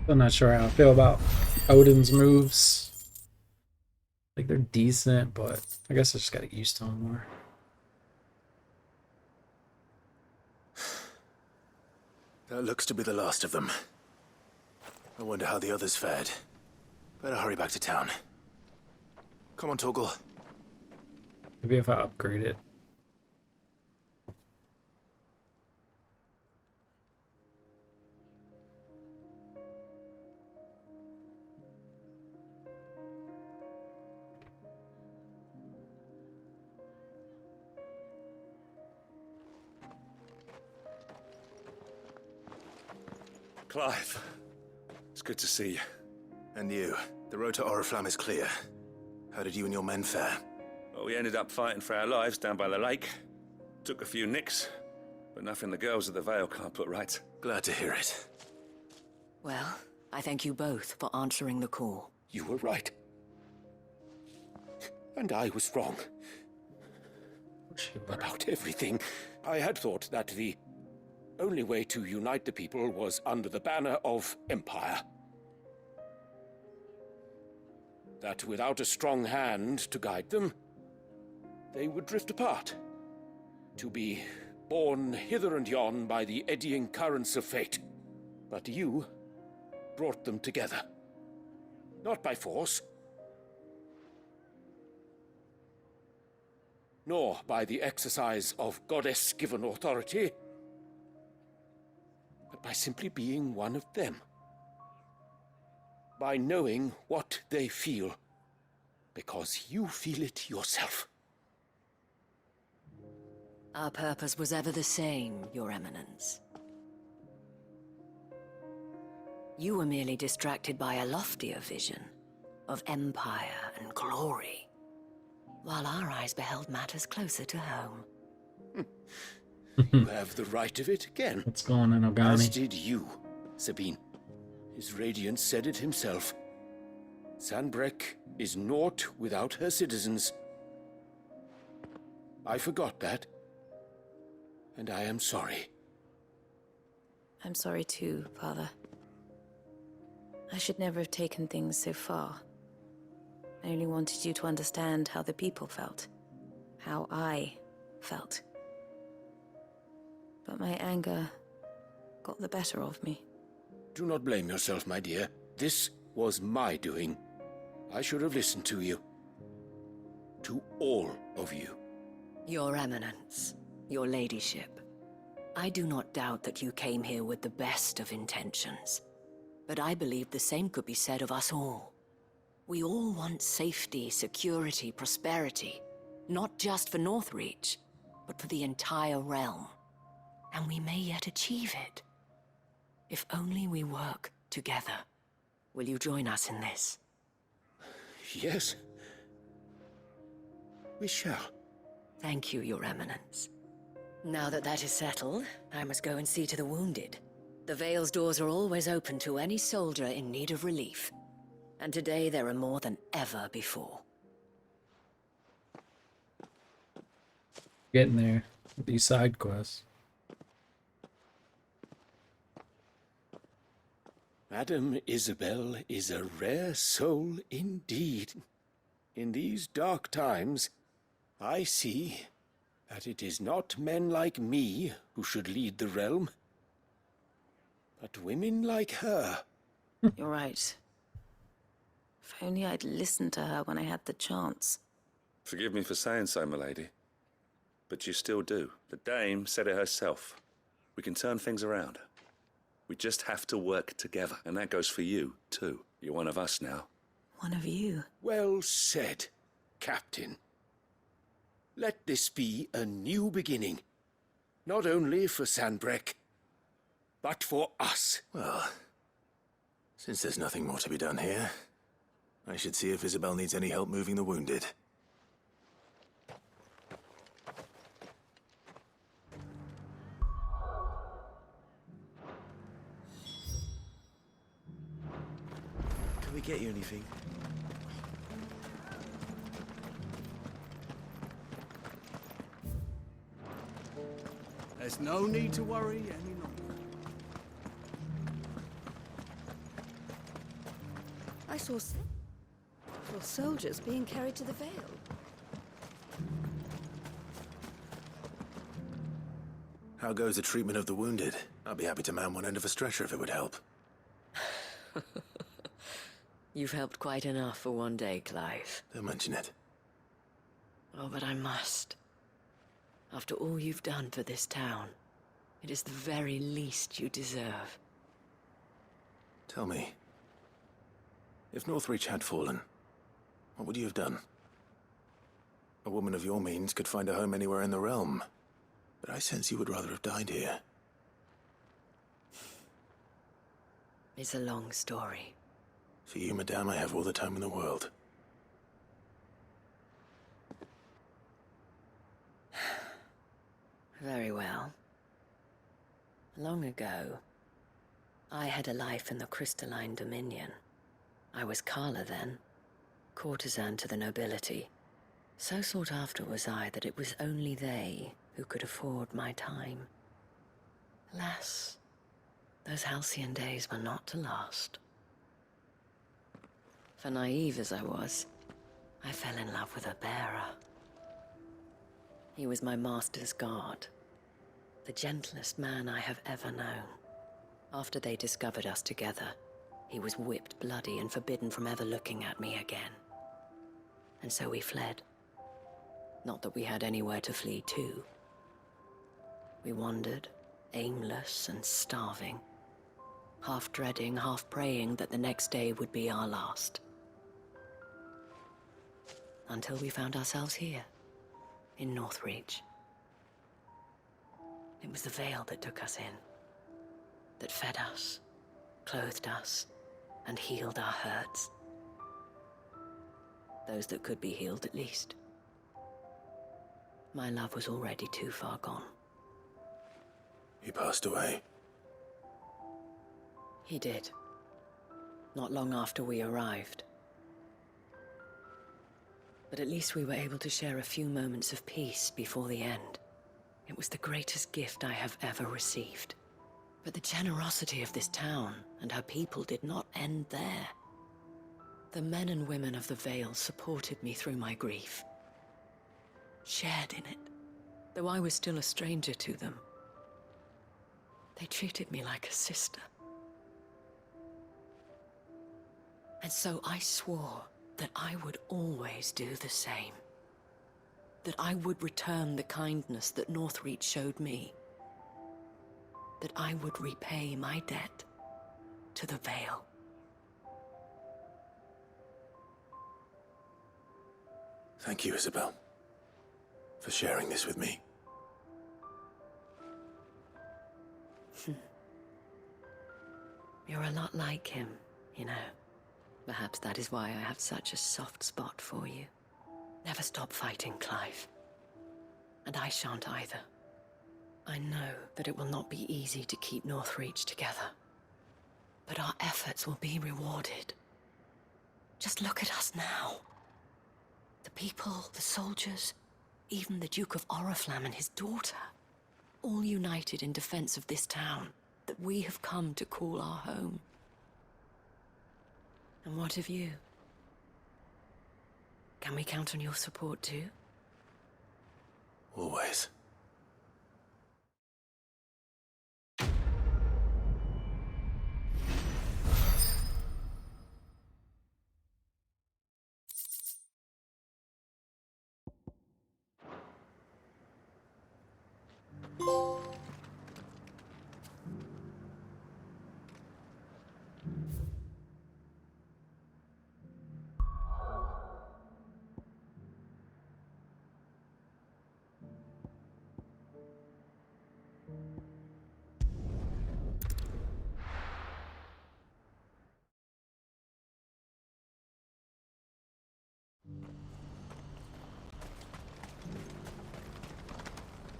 I'm not sure how I feel about Odin's moves. Like, they're decent, but I guess I just gotta get used to them more. That looks to be the last of them. I wonder how the others fared. Better hurry back to town. Come on, Torgal. Maybe if I upgrade it. Clive, it's good to see you. And you. The road to Oriflamme is clear. How did you and your men fare? Well, we ended up fighting for our lives down by the lake. Took a few nicks, but nothing the girls of the Vale can't put right. Glad to hear it. Well, I thank you both for answering the call. You were right. And I was wrong. About everything. I had thought that the only way to unite the people was under the banner of Empire. That without a strong hand to guide them, they would drift apart. To be borne hither and yon by the eddying currents of fate. But you brought them together. Not by force, nor by the exercise of goddess-given authority, but by simply being one of them. By knowing what they feel, because you feel it yourself. Our purpose was ever the same, Your Eminence. You were merely distracted by a loftier vision of empire and glory, while our eyes beheld matters closer to home. You have the right of it again. What's going on, Ogani? As did you, Sabine. His radiance said it himself. Sanbreque is naught without her citizens. I forgot that, and I am sorry. I'm sorry too, Father. I should never have taken things so far. I only wanted you to understand how the people felt. How I felt. But my anger got the better of me. Do not blame yourself, my dear. This was my doing. I should have listened to you. To all of you. Your Eminence, your ladyship. I do not doubt that you came here with the best of intentions. But I believe the same could be said of us all. We all want safety, security, prosperity. Not just for Northreach, but for the entire realm. And we may yet achieve it. If only we work together. Will you join us in this? Yes. We shall. Thank you, Your Eminence. Now that that is settled, I must go and see to the wounded. The Vale's doors are always open to any soldier in need of relief. And today there are more than ever before. Getting there with these side quests. Madame Isabel is a rare soul indeed. In these dark times, I see that it is not men like me who should lead the realm, but women like her. You're right. If only I'd listened to her when I had the chance. Forgive me for saying so, milady. But you still do. The dame said it herself. We can turn things around. We just have to work together. And that goes for you, too. You're one of us now. One of you. Well said, Captain. Let this be a new beginning. Not only for Sanbreque, but for us. Well, since there's nothing more to be done here, I should see if Isabel needs any help moving the wounded. Can we get you anything? There's no need to worry any longer. I saw soldiers being carried to the Vale. How goes the treatment of the wounded? I'd be happy to man one end of a stretcher if it would help. You've helped quite enough for one day, Clive. Don't mention it. Oh, but I must. After all you've done for this town, it is the very least you deserve. Tell me, if Northreach had fallen, what would you have done? A woman of your means could find a home anywhere in the realm, but I sense you would rather have died here. It's a long story. For you, madame, I have all the time in the world. Very well. Long ago, I had a life in the Crystalline Dominion. I was Carla then, courtesan to the nobility. So sought after was I that it was only they who could afford my time. Alas, those halcyon days were not to last. For naive as I was, I fell in love with a bearer. He was my master's guard, the gentlest man I have ever known. After they discovered us together, he was whipped bloody and forbidden from ever looking at me again. And so we fled. Not that we had anywhere to flee to. We wandered, aimless and starving, half dreading, half praying that the next day would be our last. Until we found ourselves here, in Northreach. It was the Vale that took us in, that fed us, clothed us, and healed our hurts. Those that could be healed, at least. My love was already too far gone. He passed away. He did. Not long after we arrived. But at least we were able to share a few moments of peace before the end. It was the greatest gift I have ever received. But the generosity of this town and her people did not end there. The men and women of the Vale supported me through my grief. Shared in it, though I was still a stranger to them. They treated me like a sister. And so I swore that I would always do the same. That I would return the kindness that Northreach showed me. that I would repay my debt to the Vale. Thank you, Isabel, for sharing this with me. You're a lot like him, you know. Perhaps that is why I have such a soft spot for you. Never stop fighting, Clive. And I shan't either. I know that it will not be easy to keep Northreach together. But our efforts will be rewarded. Just look at us now. The people, the soldiers, even the Duke of Oriflamme and his daughter, all united in defense of this town that we have come to call our home. And what of you? Can we count on your support too? Always.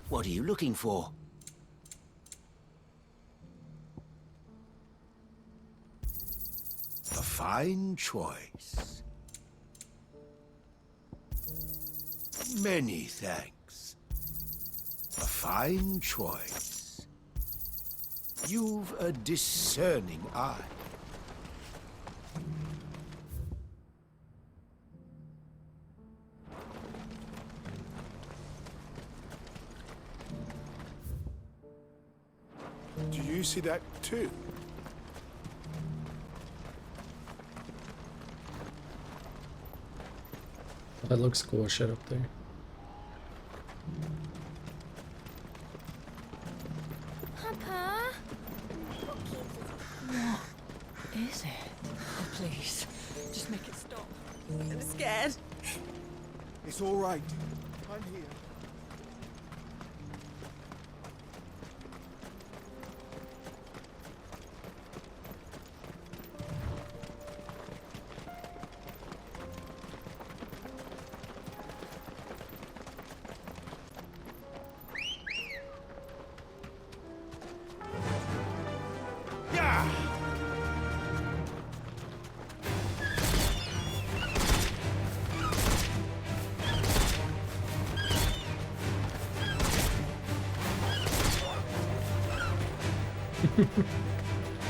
What are you looking for? A fine choice. Many thanks. A fine choice. You've a discerning eye. Do you see that too? That looks cool shit up there. Papa? What is it? Oh, please, just make it stop. I'm scared. It's all right. I'm here.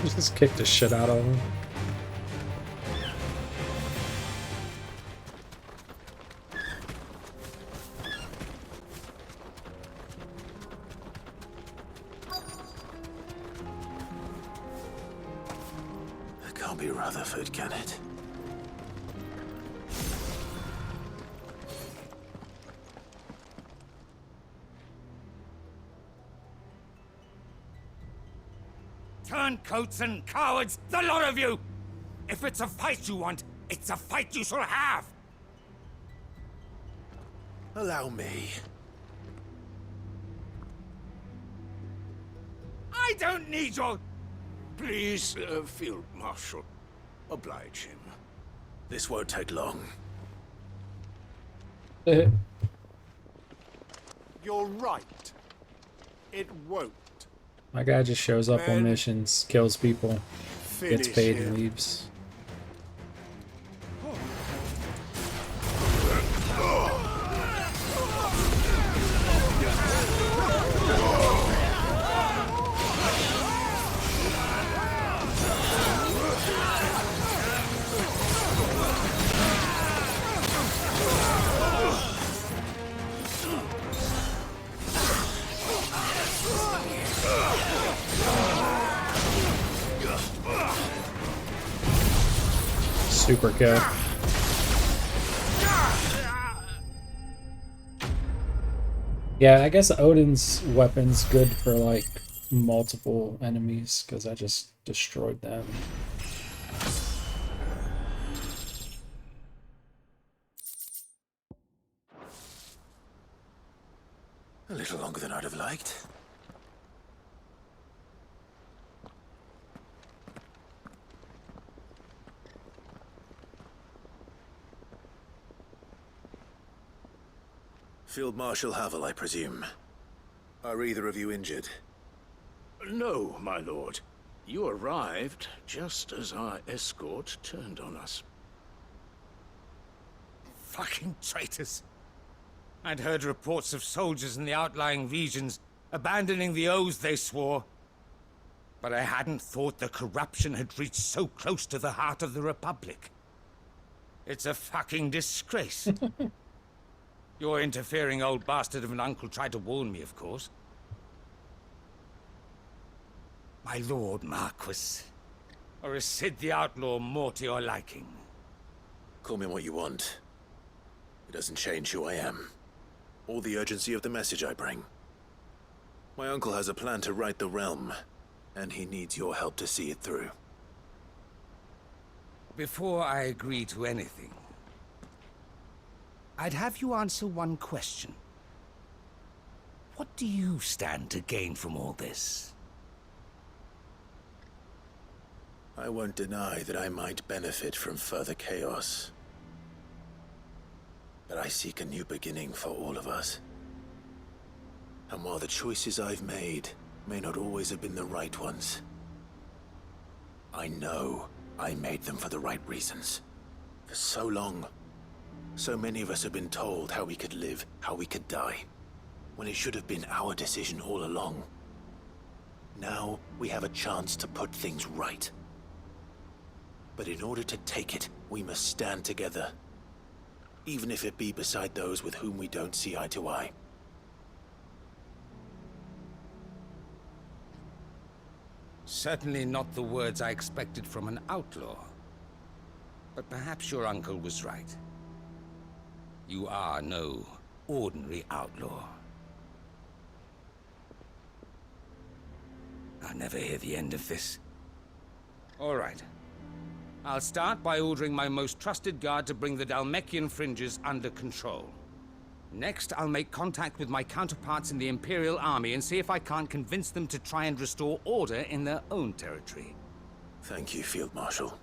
Just kick the shit out of him. That can't be Rutherford, can it? Turncoats and cowards, the lot of you! If it's a fight you want, it's a fight you shall have! Allow me. I don't need your... Please, Field Marshal, oblige him. This won't take long. You're right. It won't. My guy just shows up on missions, kills people, gets paid and leaves. Super kill. Yeah, I guess Odin's weapon's good for like multiple enemies because I just destroyed them. A little longer than I'd have liked. Field Marshal Havel, I presume. Are either of you injured? No, my lord. You arrived just as our escort turned on us. Fucking traitors. I'd heard reports of soldiers in the outlying regions abandoning the oaths they swore. But I hadn't thought the corruption had reached so close to the heart of the Republic. It's a fucking disgrace. Your interfering old bastard of an uncle tried to warn me, of course. My lord Marquis. Or is Sid the Outlaw more to your liking? Call me what you want. It doesn't change who I am, or the urgency of the message I bring. My uncle has a plan to right the realm, and he needs your help to see it through. Before I agree to anything, I'd have you answer one question. What do you stand to gain from all this? I won't deny that I might benefit from further chaos. But I seek a new beginning for all of us. And while the choices I've made may not always have been the right ones, I know I made them for the right reasons. For so long, so many of us have been told how we could live, how we could die, when it should have been our decision all along. Now we have a chance to put things right. But in order to take it, we must stand together, even if it be beside those with whom we don't see eye to eye. Certainly not the words I expected from an outlaw. But perhaps your uncle was right. You are no ordinary outlaw. I'll never hear the end of this. All right. I'll start by ordering my most trusted guard to bring the Dalmekian fringes under control. Next, I'll make contact with my counterparts in the Imperial Army and see if I can't convince them to try and restore order in their own territory. Thank you, Field Marshal.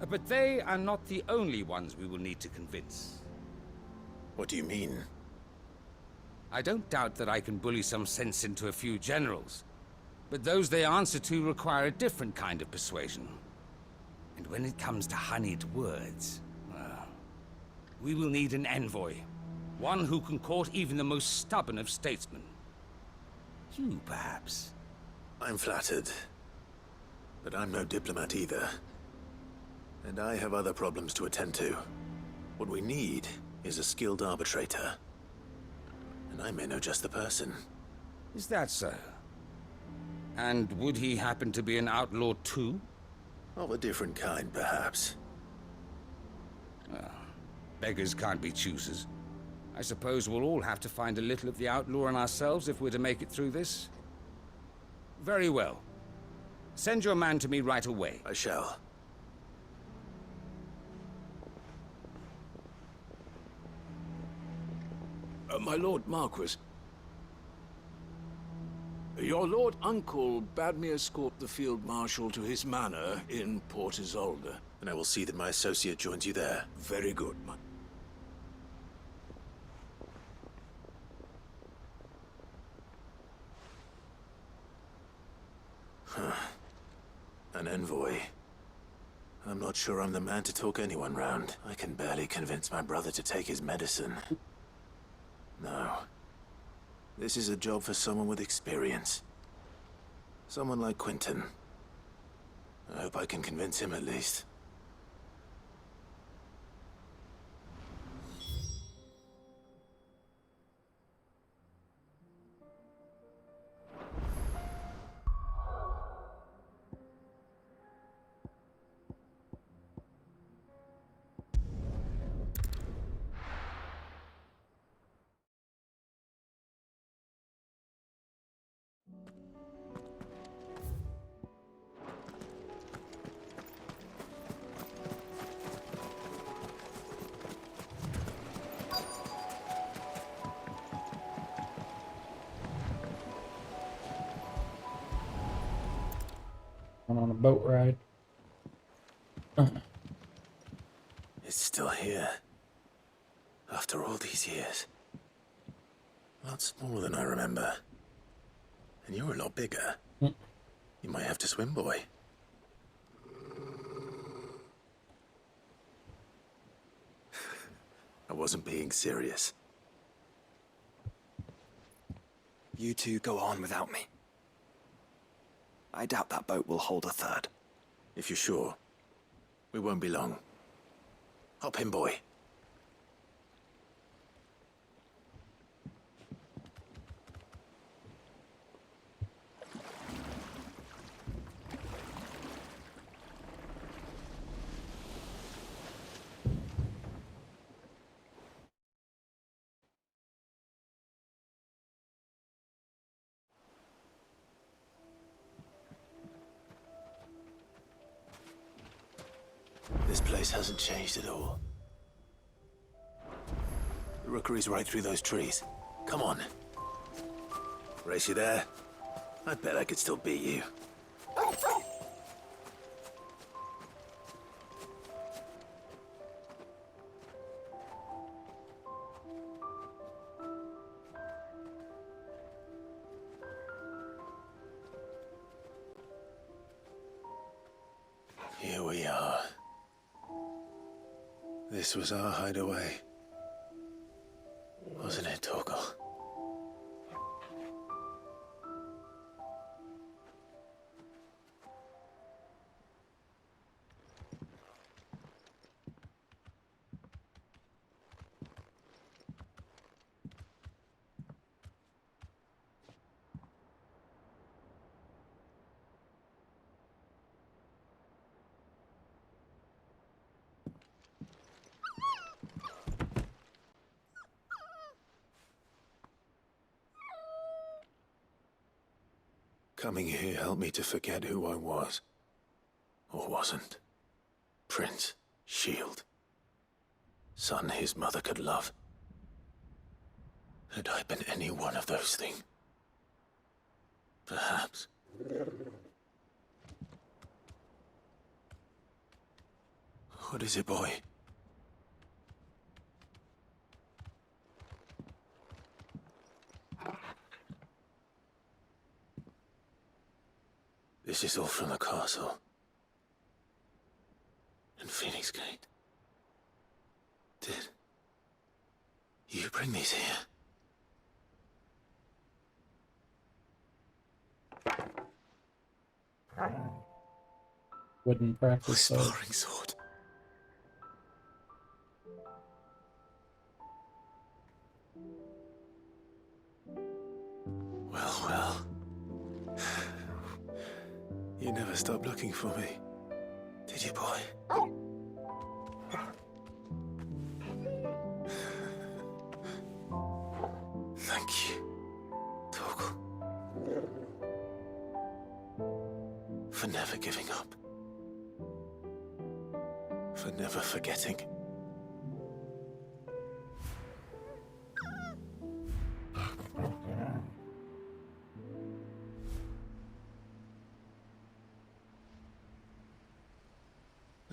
But they are not the only ones we will need to convince. What do you mean? I don't doubt that I can bully some sense into a few generals, but those they answer to require a different kind of persuasion. And when it comes to honeyed words, well, we will need an envoy. One who can court even the most stubborn of statesmen. You, perhaps. I'm flattered. But I'm no diplomat either. And I have other problems to attend to. What we need is a skilled arbitrator. And I may know just the person. Is that so? And would he happen to be an outlaw too? Of a different kind, perhaps. Well, beggars can't be choosers. I suppose we'll all have to find a little of the outlaw in ourselves if we're to make it through this. Very well. Send your man to me right away. I shall. My Lord Marquis. Your Lord Uncle bade me escort the Field Marshal to his manor in Port Isolde. And I will see that my associate joins you there. Very good, my... An envoy. I'm not sure I'm the man to talk anyone round. I can barely convince my brother to take his medicine. No. This is a job for someone with experience. Someone like Quentin. I hope I can convince him at least. Going on a boat ride. It's still here. After all these years. A lot smaller than I remember. And you're a lot bigger. You might have to swim, boy. I wasn't being serious. You two go on without me. I doubt that boat will hold a third. If you're sure, we won't be long. Hop in, boy. This place hasn't changed at all. The rookery's right through those trees. Come on. Race you there? I bet I could still beat you. Here we are. This was our hideaway. Wasn't it, Torgal? Coming here helped me to forget who I was. Or wasn't. Prince, Shield. Son his mother could love. Had I been any one of those things? Perhaps. What is it, boy? This is all from the castle. And Phoenix Gate. Did you bring these here? Wooden practice sword. Sparring sword. Well, well. You never stopped looking for me, did you, boy? Thank you, Torgal. For never giving up. For never forgetting.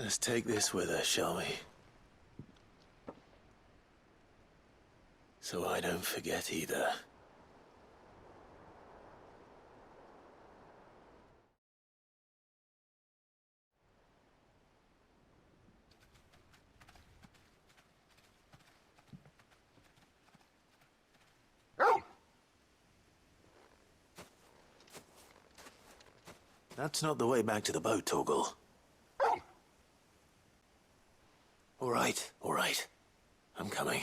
Let's take this with us, shall we? So I don't forget either. That's not the way back to the boat, Torgal. All right. I'm coming.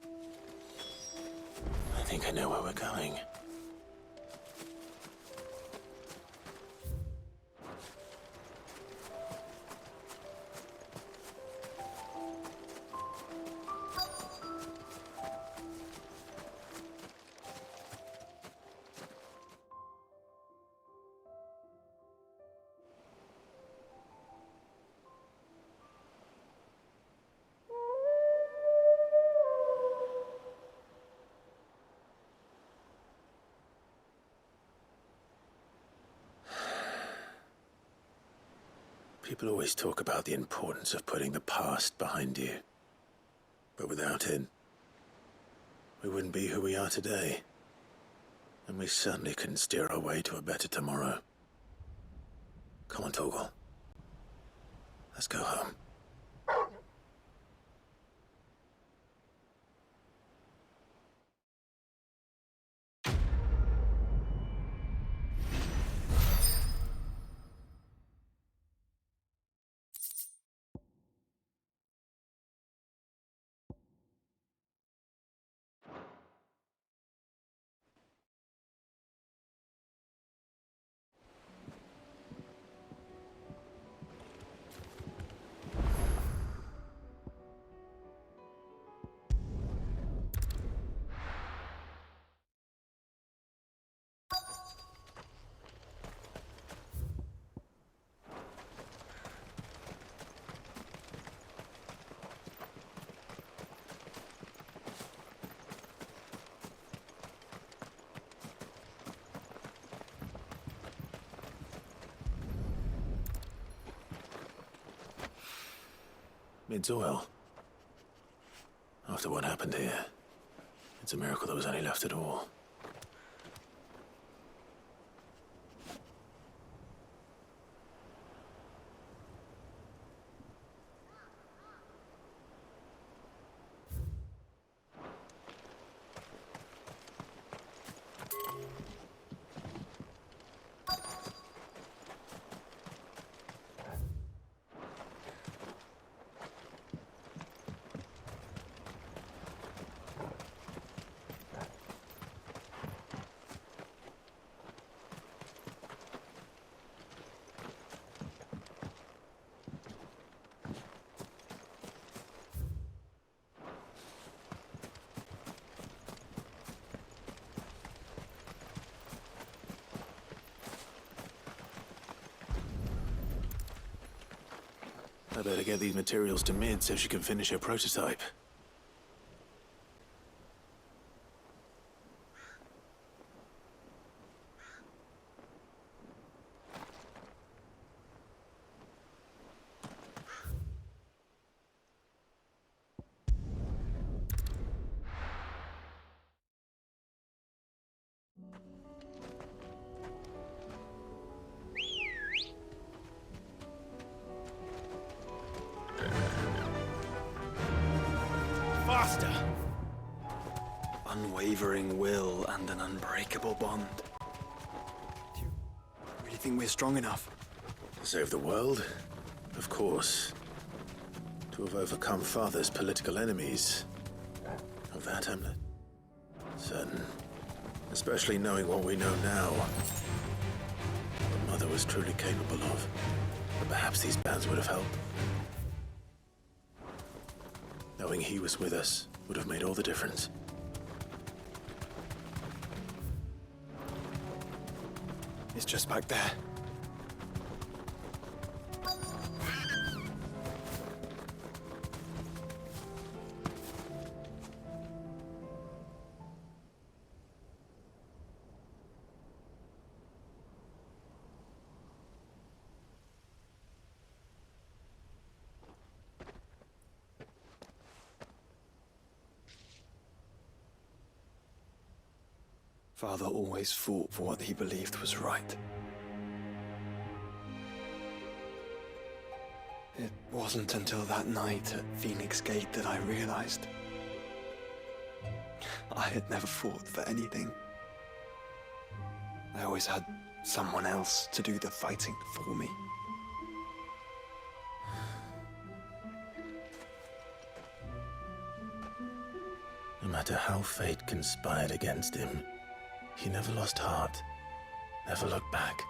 I think I know where we're going. People always talk about the importance of putting the past behind you. But without it, we wouldn't be who we are today. And we certainly couldn't steer our way to a better tomorrow. Come on, Torgal. Let's go home. It's oil. After what happened here, it's a miracle there was any left at all. I better get these materials to Mid so she can finish her prototype. Faster! Unwavering will and an unbreakable bond. Do you really think we're strong enough? To save the world? Of course. To have overcome Father's political enemies? Of that, Hamlet? Certain. Especially knowing what we know now. What Mother was truly capable of. But perhaps these bands would have helped. Knowing he was with us would have made all the difference. It's just back there. Father always fought for what he believed was right. It wasn't until that night at Phoenix Gate that I realized I had never fought for anything. I always had someone else to do the fighting for me. No matter how fate conspired against him, he never lost heart, never looked back,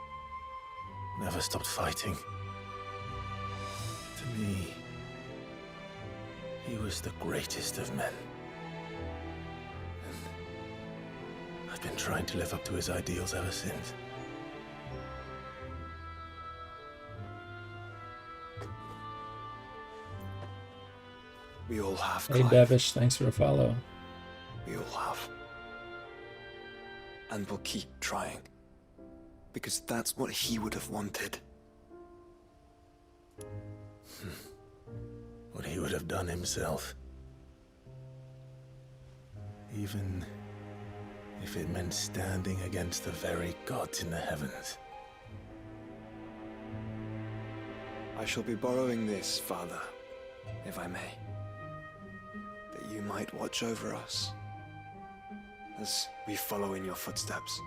never stopped fighting. To me, he was the greatest of men. And I've been trying to live up to his ideals ever since. We all have, Hey, Clive. Devish, thanks for a follow. We all have. And we'll keep trying. Because that's what he would have wanted. What he would have done himself. Even if it meant standing against the very gods in the heavens. I shall be borrowing this, Father, if I may. That you might watch over us as we follow in your footsteps.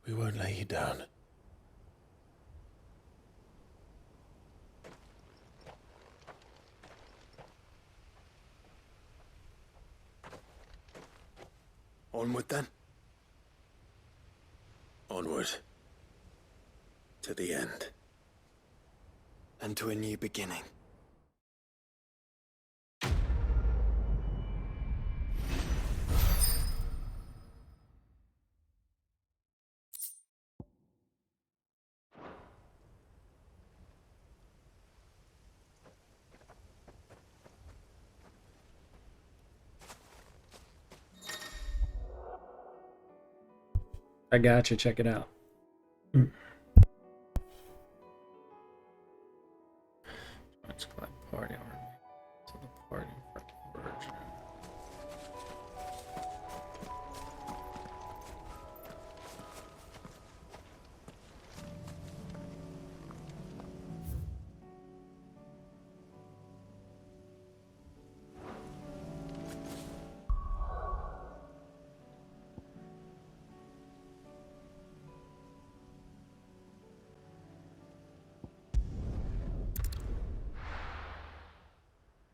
We won't lay you down. Onward then. Onward. To the end. And to a new beginning. I got you. Check it out. Let's collect party army to the party version.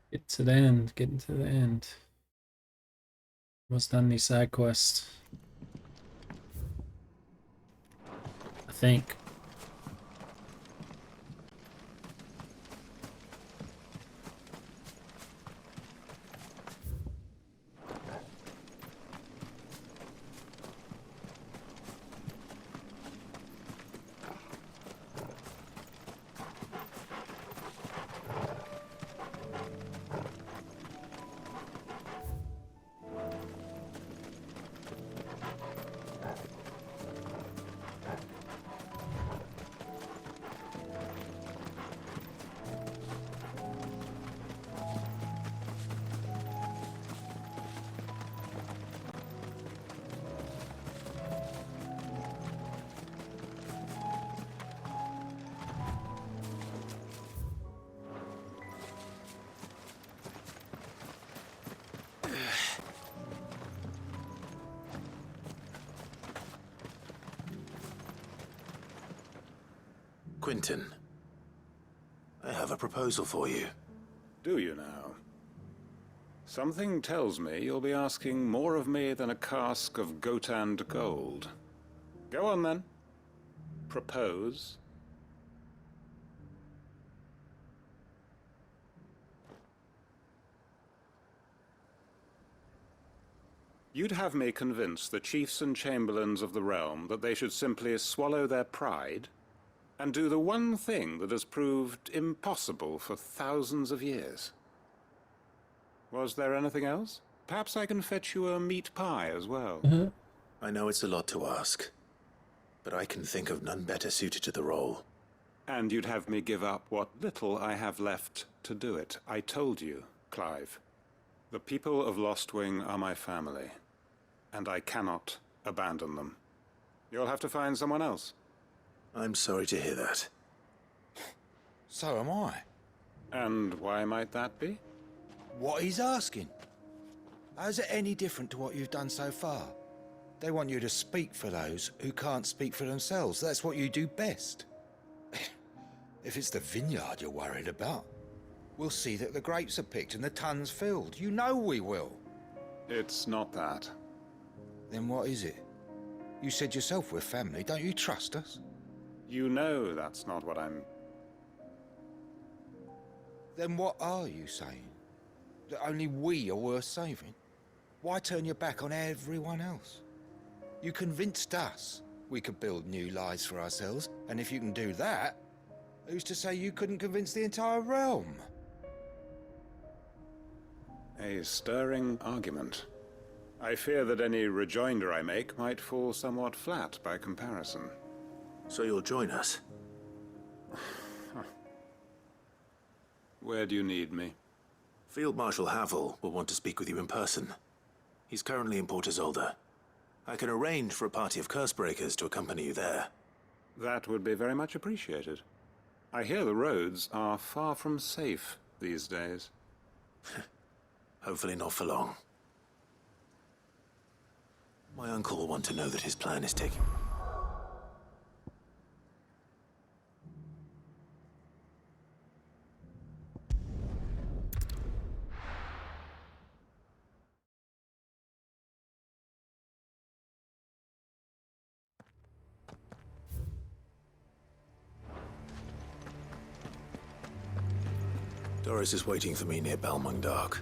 Get to the end. Getting to the end. Almost done these side quests. I think. Quentin, I have a proposal for you. Do you now? Something tells me you'll be asking more of me than a cask of Gotand gold. Go on then. Propose. You'd have me convince the chiefs and chamberlains of the realm that they should simply swallow their pride and do the one thing that has proved impossible for thousands of years. Was there anything else? Perhaps I can fetch you a meat pie as well. I know it's a lot to ask, but I can think of none better suited to the role. And you'd have me give up what little I have left to do it. I told you, Clive. The people of Lostwing are my family, and I cannot abandon them. You'll have to find someone else. I'm sorry to hear that. So am I. And why might that be? What he's asking. How's it any different to what you've done so far? They want you to speak for those who can't speak for themselves. That's what you do best. If it's the vineyard you're worried about, we'll see that the grapes are picked and the tons filled. You know we will. It's not that. Then what is it? You said yourself we're family. Don't you trust us? You know that's not what I'm... Then what are you saying? That only we are worth saving? Why turn your back on everyone else? You convinced us we could build new lives for ourselves, and if you can do that, who's to say you couldn't convince the entire realm? A stirring argument. I fear that any rejoinder I make might fall somewhat flat by comparison. So you'll join us? Where do you need me? Field Marshal Havel will want to speak with you in person. He's currently in Port Isolde. I can arrange for a party of Cursebreakers to accompany you there. That would be very much appreciated. I hear the roads are far from safe these days. Hopefully not for long. My uncle will want to know that his plan is taking... Doris is waiting for me near Balmung Dark.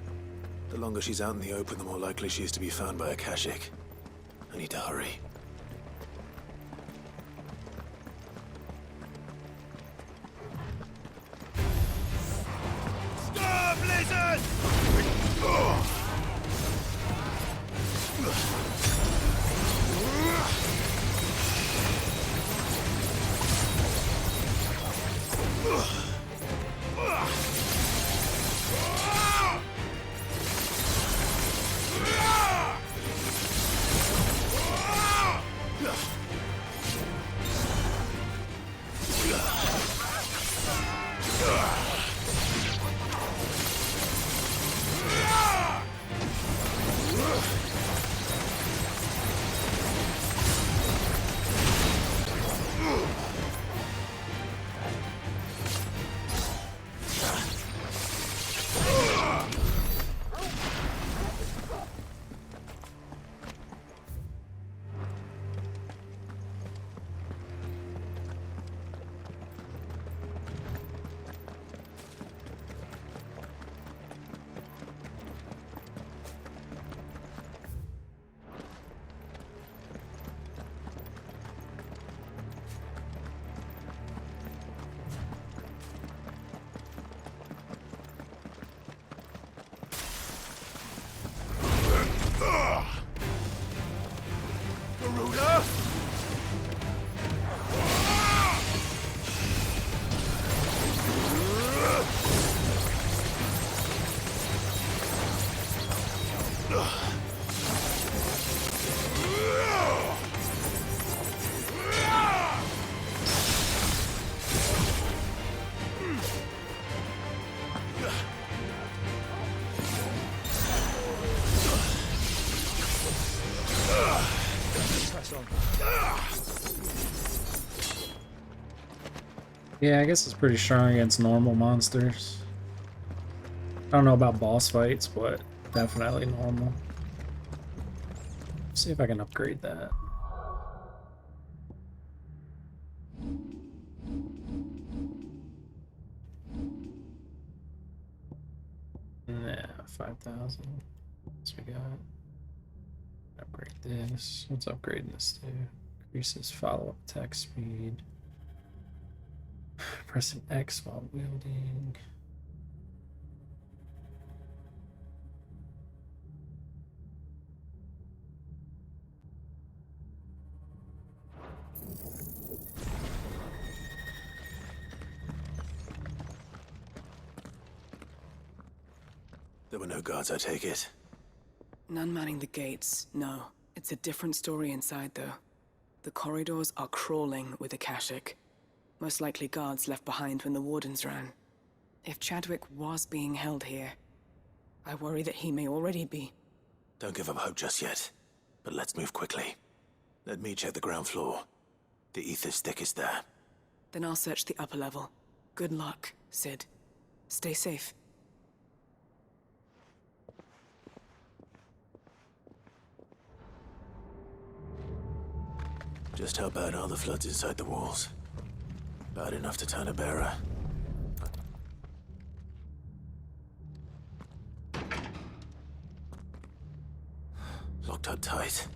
The longer she's out in the open, the more likely she is to be found by a Kashik. I need to hurry. Stop, lizard! Yeah, I guess it's pretty strong against normal monsters. I don't know about boss fights, but definitely normal. See if I can upgrade that. Yeah, 5,000. What's we got? Upgrade this. Let's upgrade this too. Increases follow-up attack speed. Pressing X while wielding. There were no guards, I take it. None manning the gates, no. It's a different story inside, though. The corridors are crawling with Akashic. Most likely guards left behind when the Wardens ran. If Chadwick was being held here, I worry that he may already be. Don't give up hope just yet, but let's move quickly. Let me check the ground floor. The ether stick is there. Then I'll search the upper level. Good luck, Sid. Stay safe. Just how bad are the floods inside the walls? Bad enough to turn a bearer. Locked up tight.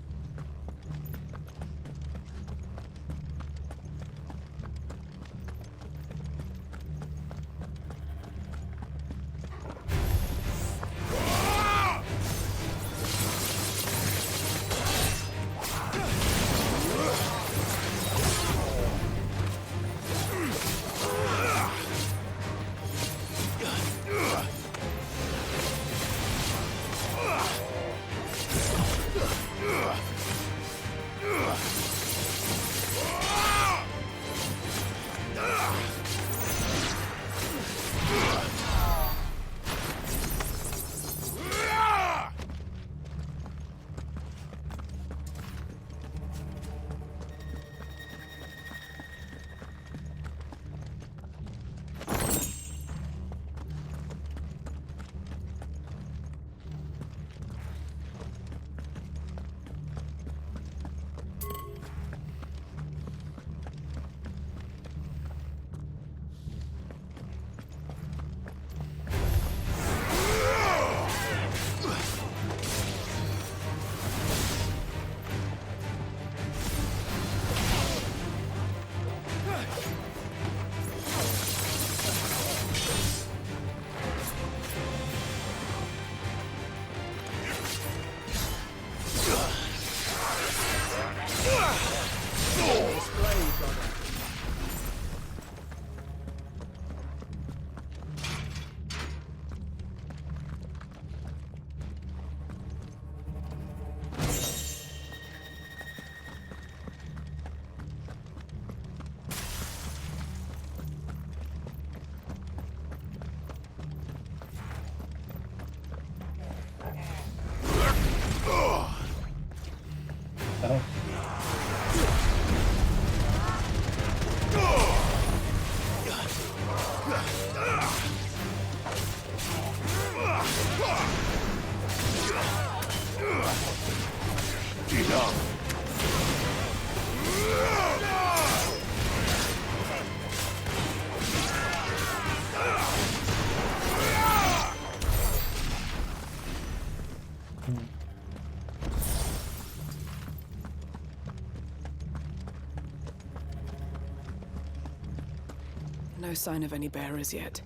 No sign of any bearers yet.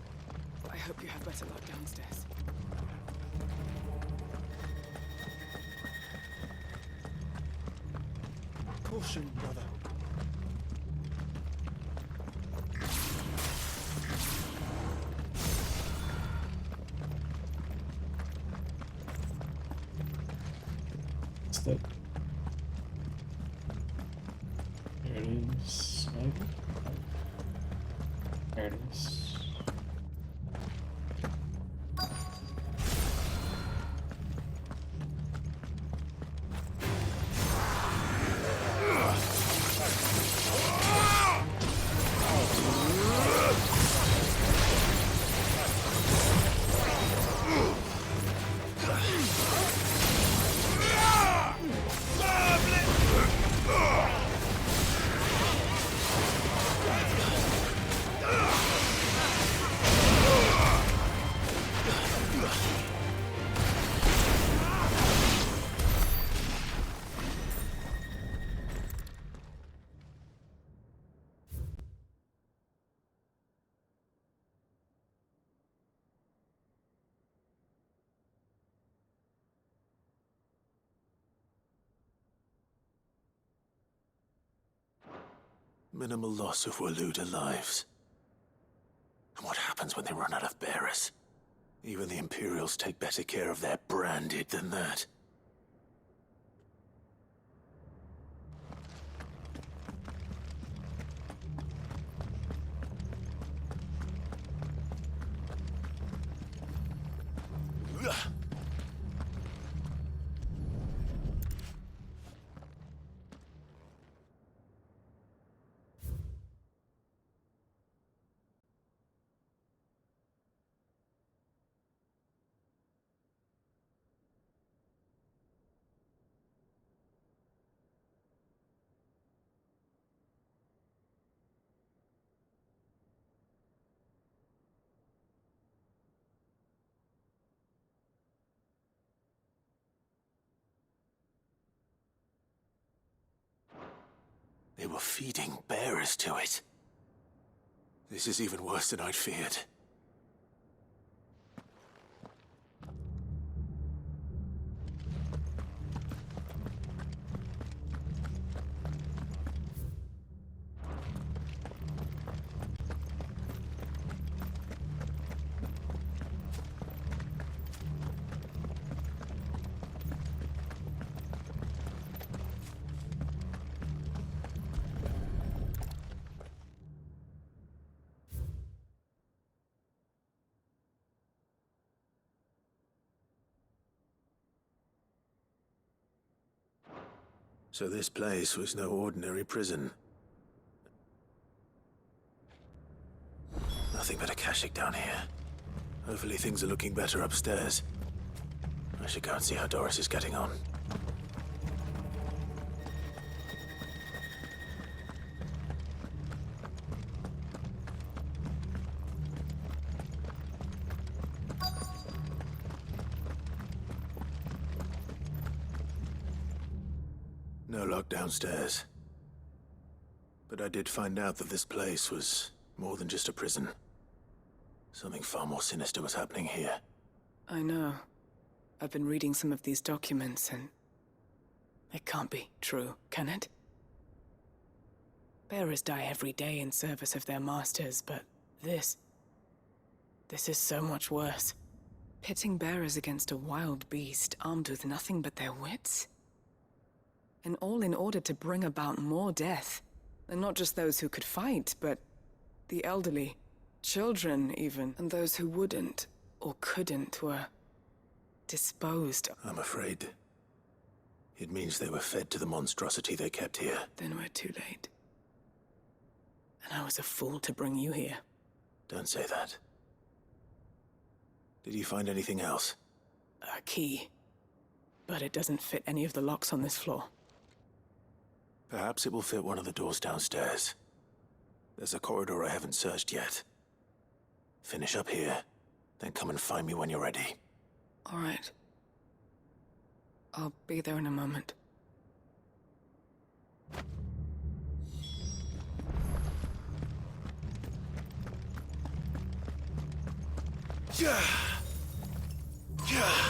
I hope you have better luck downstairs. Caution, brother. There it is, maybe? There it is. Minimal loss of Waluda lives. And what happens when they run out of bearers? Even the Imperials take better care of their branded than that. They were feeding bearers to it. This is even worse than I'd feared. So this place was no ordinary prison. Nothing but a Kashyyyk down here. Hopefully things are looking better upstairs. I should go and see how Doris is getting on. No lock downstairs. But I did find out that this place was more than just a prison. Something far more sinister was happening here. I know. I've been reading some of these documents and... it can't be true, can it? Bearers die every day in service of their masters, but this is so much worse. Pitting bearers against a wild beast armed with nothing but their wits? And all in order to bring about more death. And not just those who could fight, but the elderly, children even, and those who wouldn't or couldn't were disposed. I'm afraid it means they were fed to the monstrosity they kept here. Then we're too late. And I was a fool to bring you here. Don't say that. Did you find anything else? A key. But it doesn't fit any of the locks on this floor. Perhaps it will fit one of the doors downstairs. There's a corridor I haven't searched yet. Finish up here, then come and find me when you're ready. All right. I'll be there in a moment. Yeah. Yeah.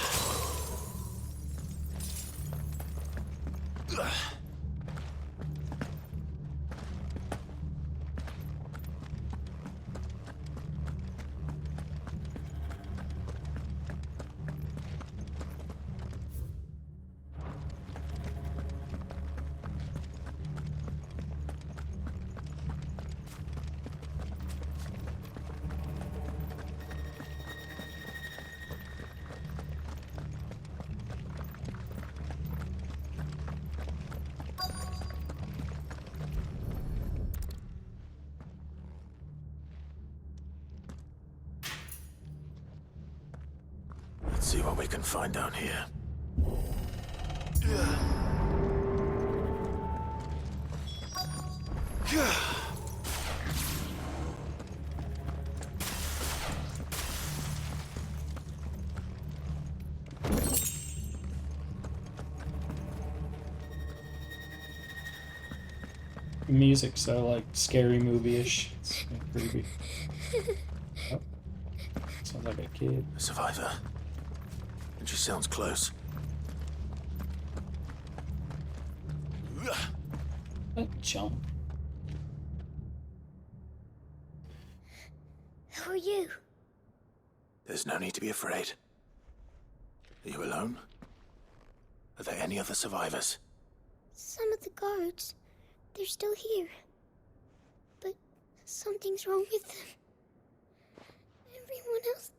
Let's see what we can find down here. Music so like scary movie-ish. Creepy. Oh. Sounds like a kid. A survivor. And she sounds close. Jump. Who are you? There's no need to be afraid. Are you alone? Are there any other survivors? Some of the guards. They're still here. But something's wrong with them. Everyone else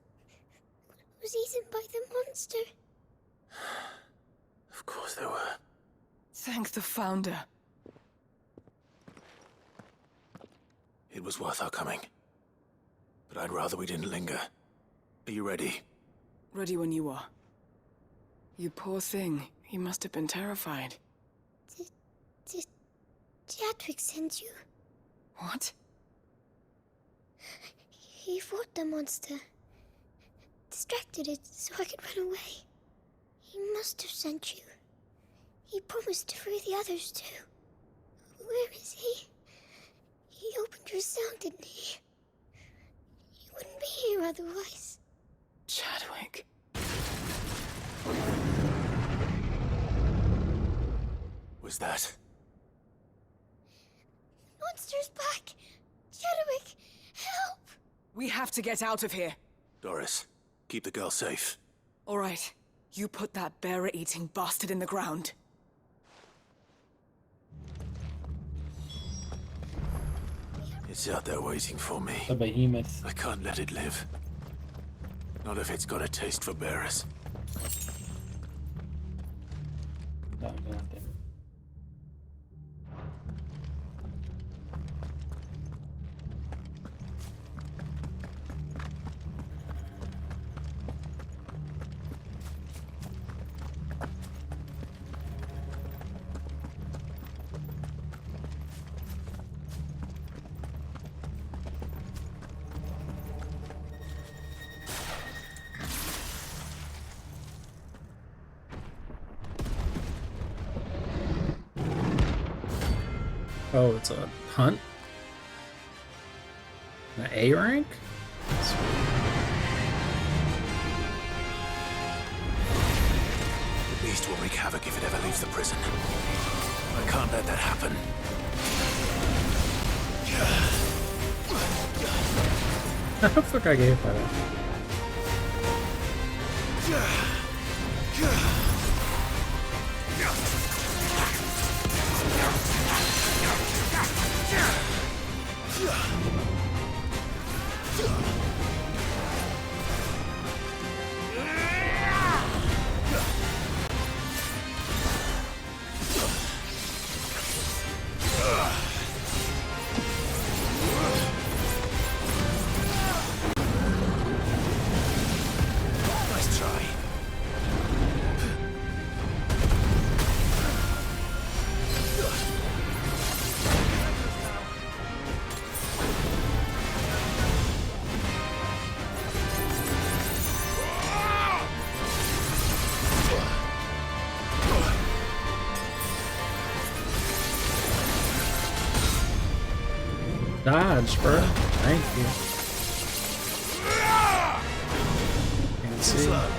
was eaten by the monster. Of course there were. Thank the Founder. It was worth our coming. But I'd rather we didn't linger. Are you ready? Ready when you are. You poor thing. He must have been terrified. Did Jadwick send you? What? He fought the monster. Distracted it so I could run away. He must have sent you. He promised to free the others too. Where is he? He opened your cell, didn't he? He wouldn't be here otherwise. Chadwick. Was that? Monster's back! Chadwick, help! We have to get out of here. Doris, keep the girl safe. All right. You put that bearer-eating bastard in the ground. It's out there waiting for me. The behemoth. I can't let it live. Not if it's got a taste for bearers. No, God damn it. Oh, it's a hunt? An A rank? The beast will wreak havoc if it ever leaves the prison. I can't let that happen. How the fuck I get hit by that? Nice try. Dodge, bro. Thank you. Can't see. Nice try.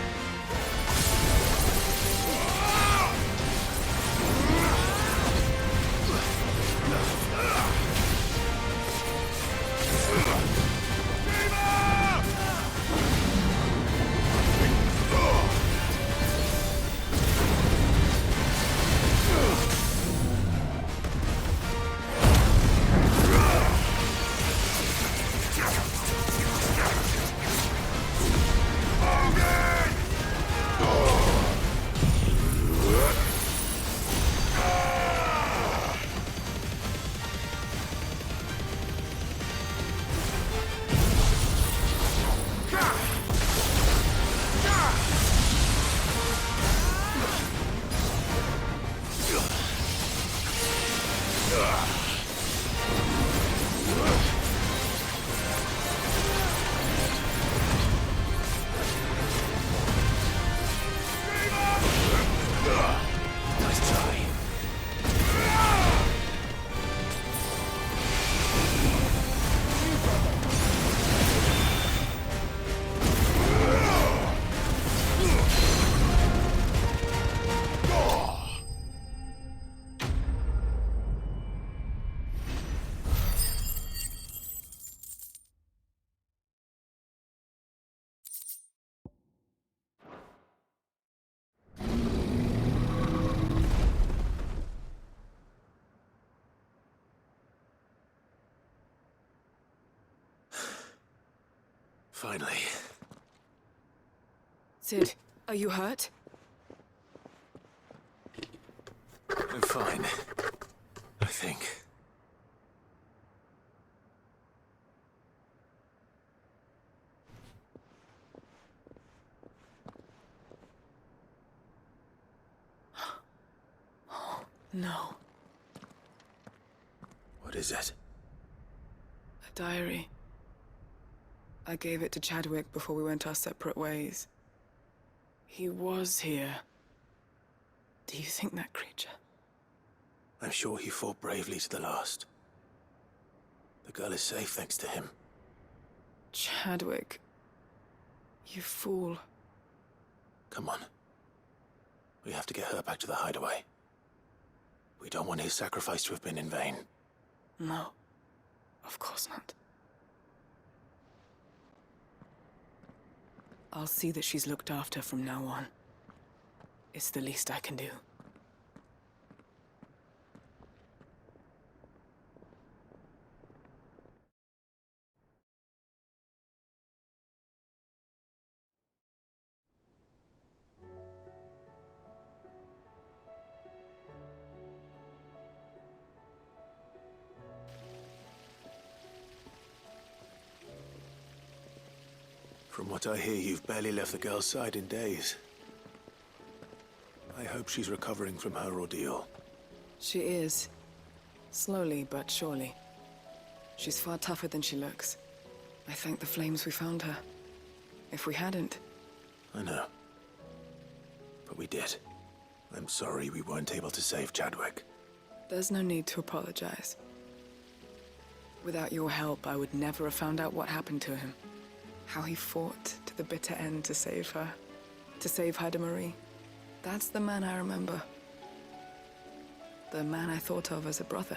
Finally. Sid, are you hurt? I'm fine. I think. No. What is it? A diary. I gave it to Chadwick before we went our separate ways. He was here. Do you think that creature? I'm sure he fought bravely to the last. The girl is safe thanks to him. Chadwick. You fool. Come on. We have to get her back to the hideaway. We don't want his sacrifice to have been in vain. No. Of course not. I'll see that she's looked after from now on. It's the least I can do. From what I hear, you've barely left the girl's side in days. I hope she's recovering from her ordeal. She is. Slowly but surely. She's far tougher than she looks. I thank the flames we found her. If we hadn't... I know. But we did. I'm sorry we weren't able to save Chadwick. There's no need to apologize. Without your help, I would never have found out what happened to him. How he fought to the bitter end to save her. To save Haida Marie. That's the man I remember. The man I thought of as a brother.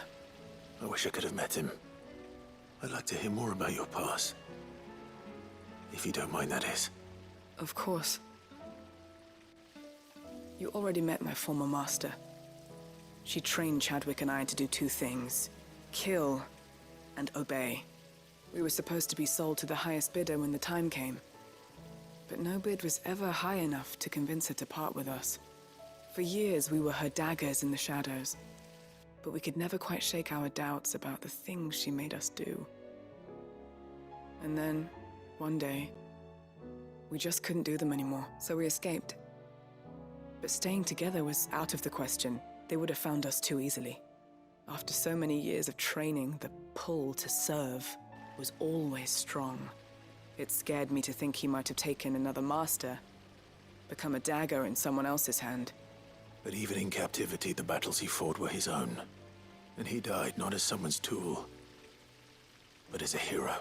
I wish I could have met him. I'd like to hear more about your past. If you don't mind, that is. Of course. You already met my former master. She trained Chadwick and I to do two things. Kill and obey. We were supposed to be sold to the highest bidder when the time came. But no bid was ever high enough to convince her to part with us. For years, we were her daggers in the shadows. But we could never quite shake our doubts about the things she made us do. And then, one day, we just couldn't do them anymore, so we escaped. But staying together was out of the question. They would have found us too easily. After so many years of training, the pull to serve was always strong. It scared me to think he might have taken another master, become a dagger in someone else's hand. But even in captivity, the battles he fought were his own. And he died not as someone's tool, but as a hero.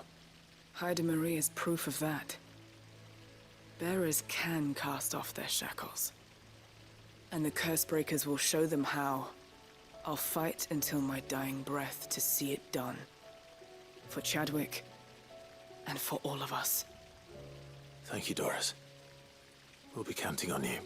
Haida Marie is proof of that. Bearers can cast off their shackles. And the Cursebreakers will show them how. I'll fight until my dying breath to see it done. For Chadwick, and for all of us. Thank you, Doris. We'll be counting on you.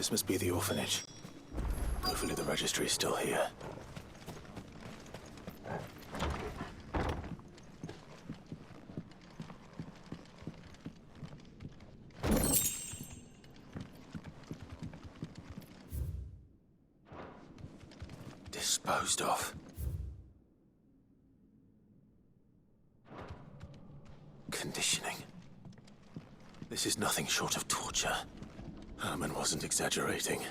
This must be the orphanage. Hopefully the registry is still here. Disposed of. Conditioning. This is nothing short of torture. Herman wasn't exaggerating.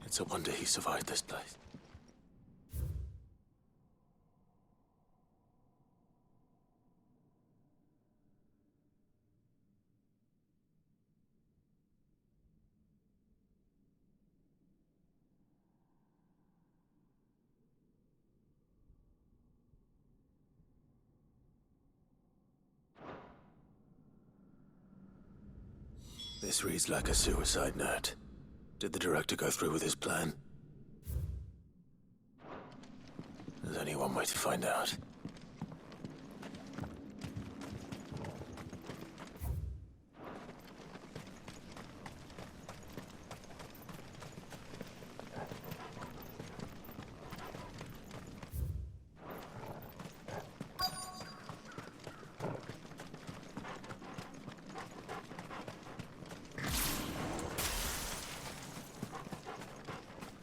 It's a wonder he survived this place. This reads like a suicide note. Did the director go through with his plan? There's only one way to find out.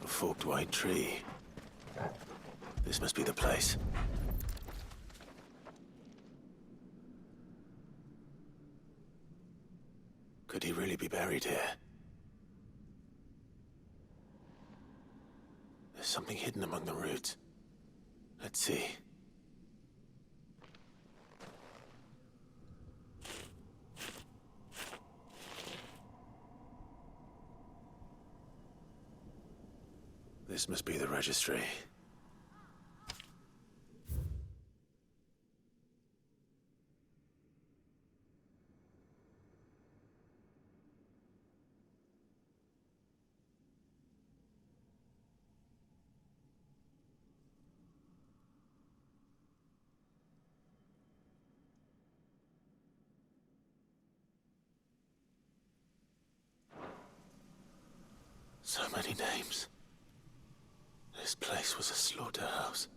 Forked white tree. This must be the place. Could he really be buried here? There's something hidden among the roots. Let's see. This must be the registry. So many names. This place was a slaughterhouse.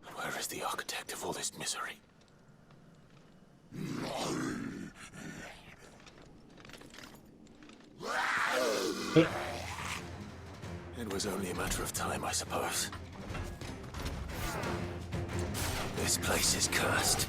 And where is the architect of all this misery? It was only a matter of time, I suppose. This place is cursed.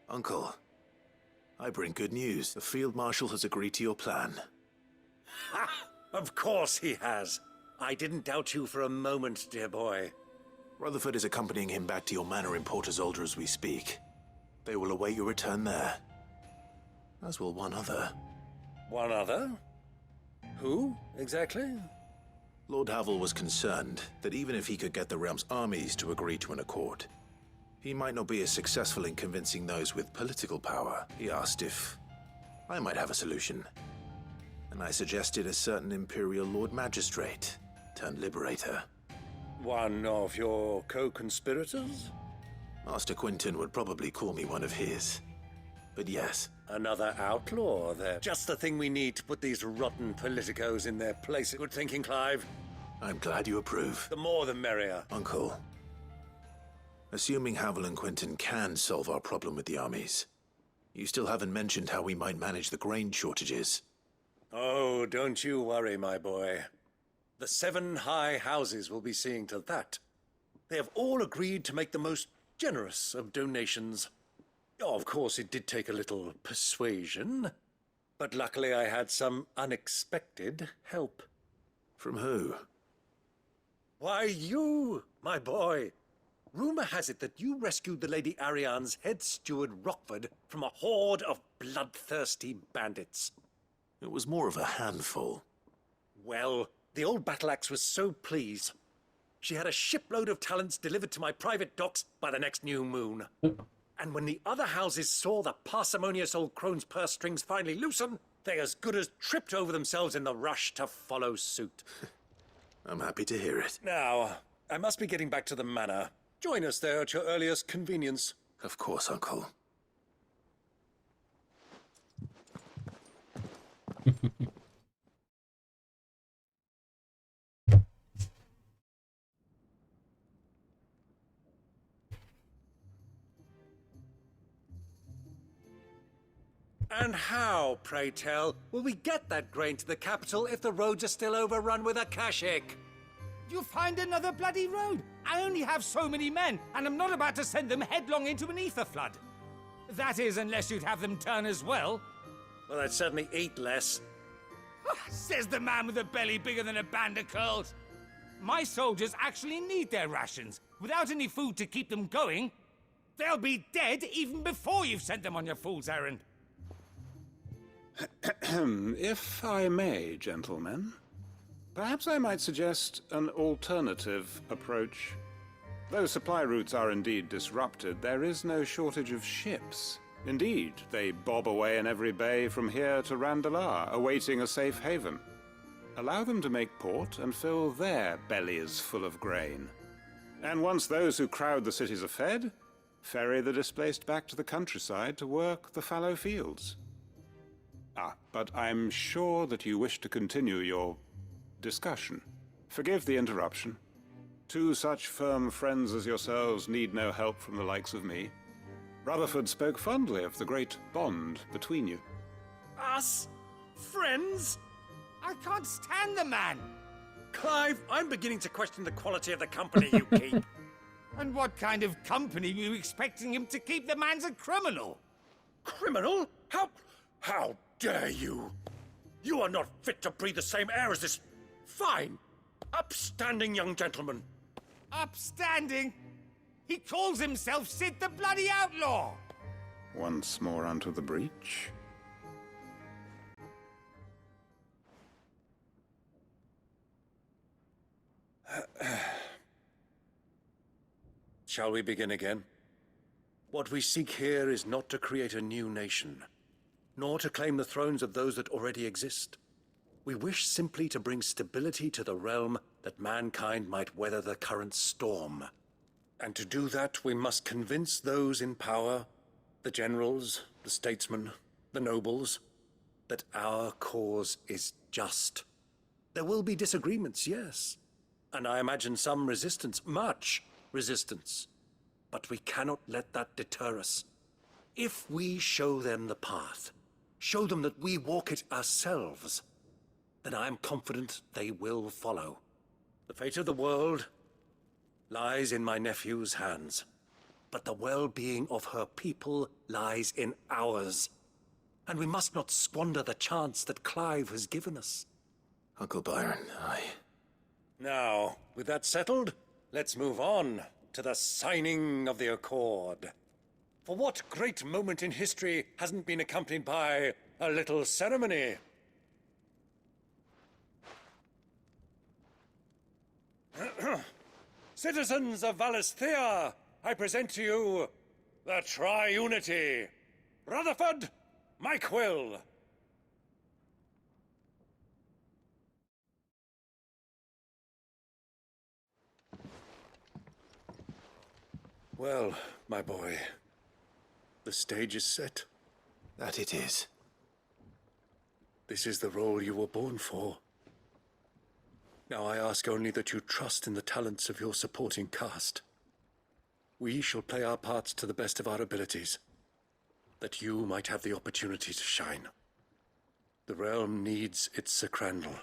Uncle, I bring good news. The Field Marshal has agreed to your plan. Ha! Of course he has. I didn't doubt you for a moment, dear boy. Rutherford is accompanying him back to your manor in Port Isolde as we speak. They will await your return there. As will one other. One other? Who, exactly? Lord Havel was concerned that even if he could get the realm's armies to agree to an accord, he might not be as successful in convincing those with political power. He asked if I might have a solution. And I suggested a certain Imperial Lord Magistrate turned Liberator. One of your co-conspirators? Master Quinton would probably call me one of his. But yes. Another outlaw there. Just the thing we need to put these rotten politicos in their place. Good thinking, Clive. I'm glad you approve. The more the merrier. Uncle, assuming Havel and Quinton can solve our problem with the armies, you still haven't mentioned how we might manage the grain shortages. Oh, don't you worry, my boy. The 7 high houses will be seeing to that. They have all agreed to make the most generous of donations. Oh, of course, it did take a little persuasion, but luckily I had some unexpected help. From who? Why, you, my boy. Rumor has it that you rescued the Lady Ariane's head steward Rockford from a horde of bloodthirsty bandits. It was more of a handful. Well, the old battle axe was so pleased. She had a shipload of talents delivered to my private docks by the next new moon. And when the other houses saw the parsimonious old crone's purse strings finally loosen, they as good as tripped over themselves in the rush to follow suit. I'm happy to hear it. Now, I must be getting back to the manor. Join us there at your earliest convenience. Of course, Uncle. And how, pray tell, will we get that grain to the capital if the roads are still overrun with Akashic? You'll find another bloody road. I only have so many men, and I'm not about to send them headlong into an ether flood. That is, unless you'd have them turn as well. Well, I'd certainly eat less. Says the man with a belly bigger than a band of curls. My soldiers actually need their rations. Without any food to keep them going, they'll be dead even before you've sent them on your fool's errand. If I may, gentlemen, perhaps I might suggest an alternative approach. Though supply routes are indeed disrupted, there is no shortage of ships. Indeed, they bob away in every bay from here to Randalar, awaiting a safe haven. Allow them to make port and fill their bellies full of grain. And once those who crowd the cities are fed, ferry the displaced back to the countryside to work the fallow fields. But I'm sure that you wish to continue your discussion. Forgive the interruption. 2 such firm friends as yourselves need no help from the likes of me. Rutherford spoke fondly of the great bond between you. Us? Friends? I can't stand the man! Clive, I'm beginning to question the quality of the company you keep. And what kind of company were you expecting him to keep? The man's a criminal! Criminal? How dare you? You are not fit to breathe the same air as this fine, upstanding young gentleman. Upstanding? He calls himself Sid the Bloody Outlaw! Once more onto the breach. Shall we begin again? What we seek here is not to create a new nation, nor to claim the thrones of those that already exist. We wish simply to bring stability to the realm that mankind might weather the current storm. And to do that, we must convince those in power, the generals, the statesmen, the nobles, that our cause is just. There will be disagreements, yes, and I imagine some resistance, much resistance. But we cannot let that deter us. If we show them the path, show them that we walk it ourselves, then I am confident they will follow. The fate of the world lies in my nephew's hands. but the well-being of her people lies in ours. And we must not squander the chance that Clive has given us. Uncle Byron, Now, with that settled, let's move on to the signing of the Accord. For what great moment in history hasn't been accompanied by a little ceremony? Citizens of Valisthea, I present to you the Triunity. Rutherford, Mike Will. Well, my boy, the stage is set. That it is. This is the role you were born for. Now I ask only that you trust in the talents of your supporting cast. We shall play our parts to the best of our abilities, that you might have the opportunity to shine. The realm needs its Sir Crandall.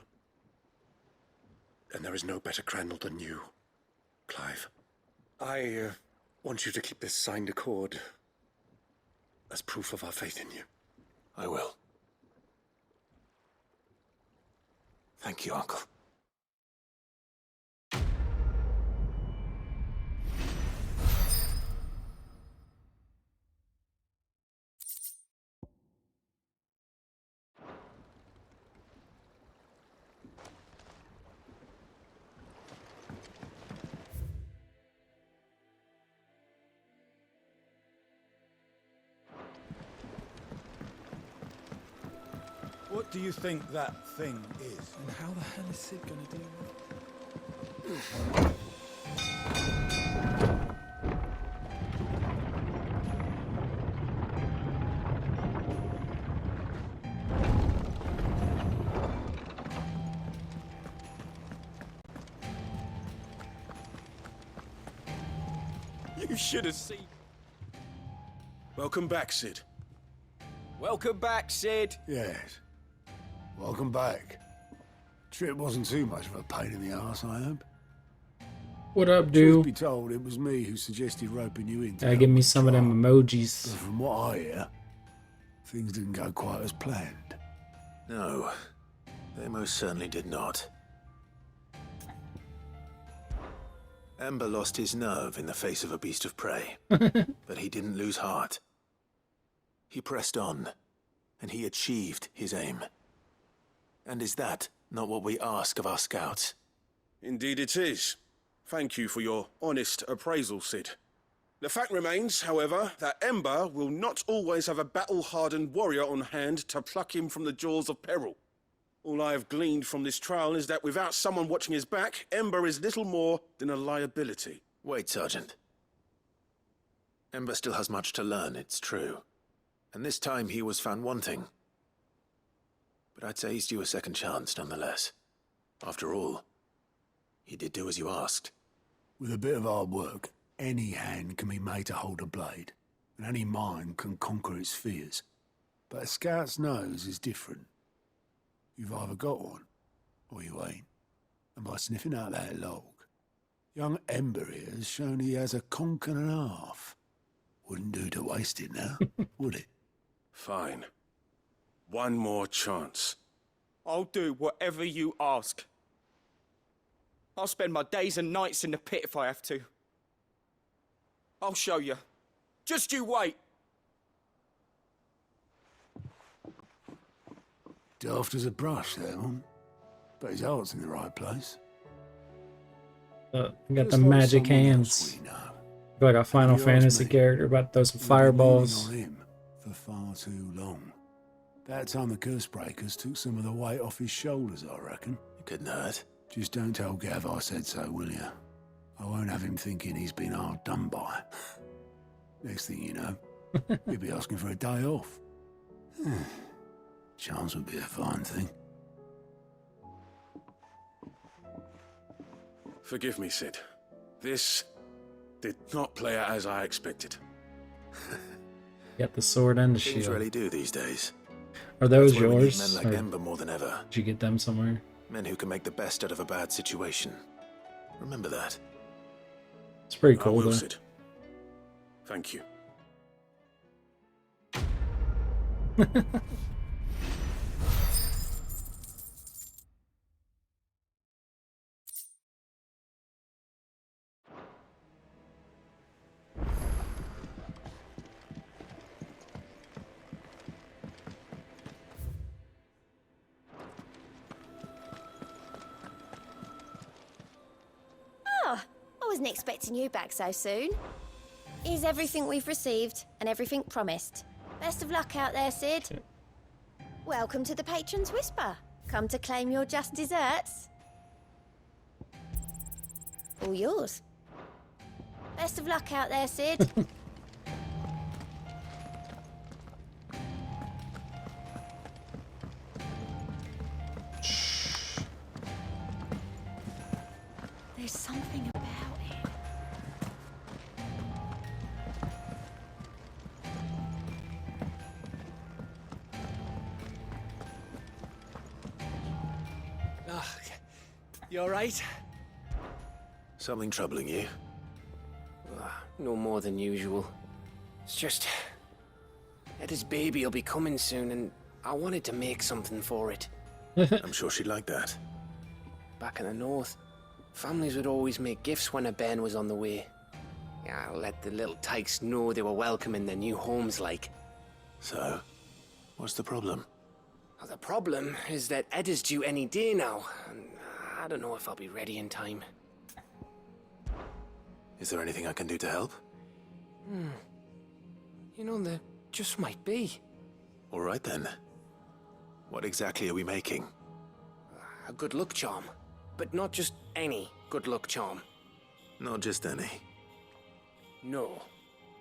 And there is no better Crandall than you, Clive. I want you to keep this signed accord as proof of our faith in you. I will. Thank you, Uncle. What do you think that thing is? And how the hell is Sid gonna deal with it? You should have seen. Welcome back, Sid. Welcome back, Sid. Yes. Welcome back. Trip wasn't too much of a pain in the arse, I hope. What up, Truth dude? be told, it was me who suggested roping you in. Gotta give me some of them emojis. But from what I hear, things didn't go quite as planned. No, they most certainly did not. Ember lost his nerve in the face of a beast of prey, but he didn't lose heart. He pressed on, and he achieved his aim. And is that not what we ask of our scouts? Indeed it is. Thank you for your honest appraisal, Sid. The fact remains, however, that Ember will not always have a battle-hardened warrior on hand to pluck him from the jaws of peril. All I have gleaned from this trial is that without someone watching his back, Ember is little more than a liability. Wait, Sergeant. Ember still has much to learn, it's true. And this time he was found wanting. But I'd say he's due a second chance, nonetheless. After all, he did do as you asked. With a bit of hard work, any hand can be made to hold a blade, and any mind can conquer its fears. But a scout's nose is different. You've either got one, or you ain't. And by sniffing out that log, young Ember here has shown he has a conk and a half. Wouldn't do to waste it now, would it? Fine. One more chance. I'll do whatever you ask. I'll spend my days and nights in the pit if I have to. I'll show you. Just you wait. Daft as a brush, that one. But his heart's in the right place. You got the magic hands. I feel like a Final Fantasy character about to throw some fireballs. On him for far too long. That time the curse breakers took some of the weight off his shoulders, I reckon. It couldn't hurt. Just don't tell Gav I said so, will you? I won't have him thinking he's been hard done by. Next thing you know, he'll be asking for a day off. Chance would be a fine thing. Forgive me, Sid. This did not play out as I expected. Got the sword and the Things shield. really do these days. Are those That's why we need yours? men like Or Ember more than ever. did you get them somewhere? Men who can make the best out of a bad situation. Remember that. It's pretty I cool will, though. Sid. Thank you. Oh, I wasn't expecting you back so soon. Here's everything we've received and everything promised. Best of luck out there, Sid. Welcome to the Patron's Whisper. Come to claim your just desserts. All yours. Best of luck out there, Sid. There's something about it. You alright? Something troubling you? No more than usual. It's just... Eda's baby will be coming soon, and I wanted to make something for it. I'm sure she'd like that. Back in the north, families would always make gifts when a bairn was on the way. Yeah, let the little tykes know they were welcome in their new homes, like. So, what's the problem? Well, the problem is that Eda's due any day now, and I don't know if I'll be ready in time. Is there anything I can do to help? You know, there just might be. All right then. What exactly are we making? A good luck charm. But not just any good luck charm. Not just any. No.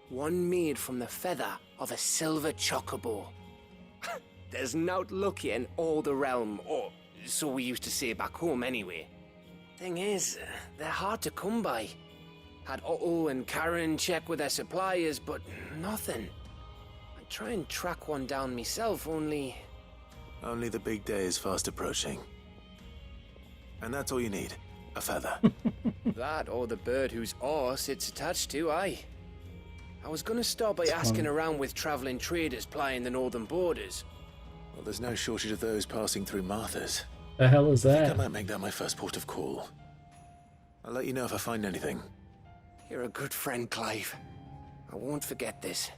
One made from the feather of a silver chocobo. There's naught lucky in all the realm, or so we used to say back home anyway. Thing is, they're hard to come by. Had Otto and Karen check with their suppliers, but nothing. I try and track one down myself, only... Only the big day is fast approaching. And that's all you need, a feather. That or the bird whose horse it's attached to, aye. I was gonna start by asking around with traveling traders plying the northern borders. Well, there's no shortage of those passing through Martha's. The hell is I think I that? might make that my first port of call. I'll let you know if I find anything. You're a good friend, Clive. I won't forget this.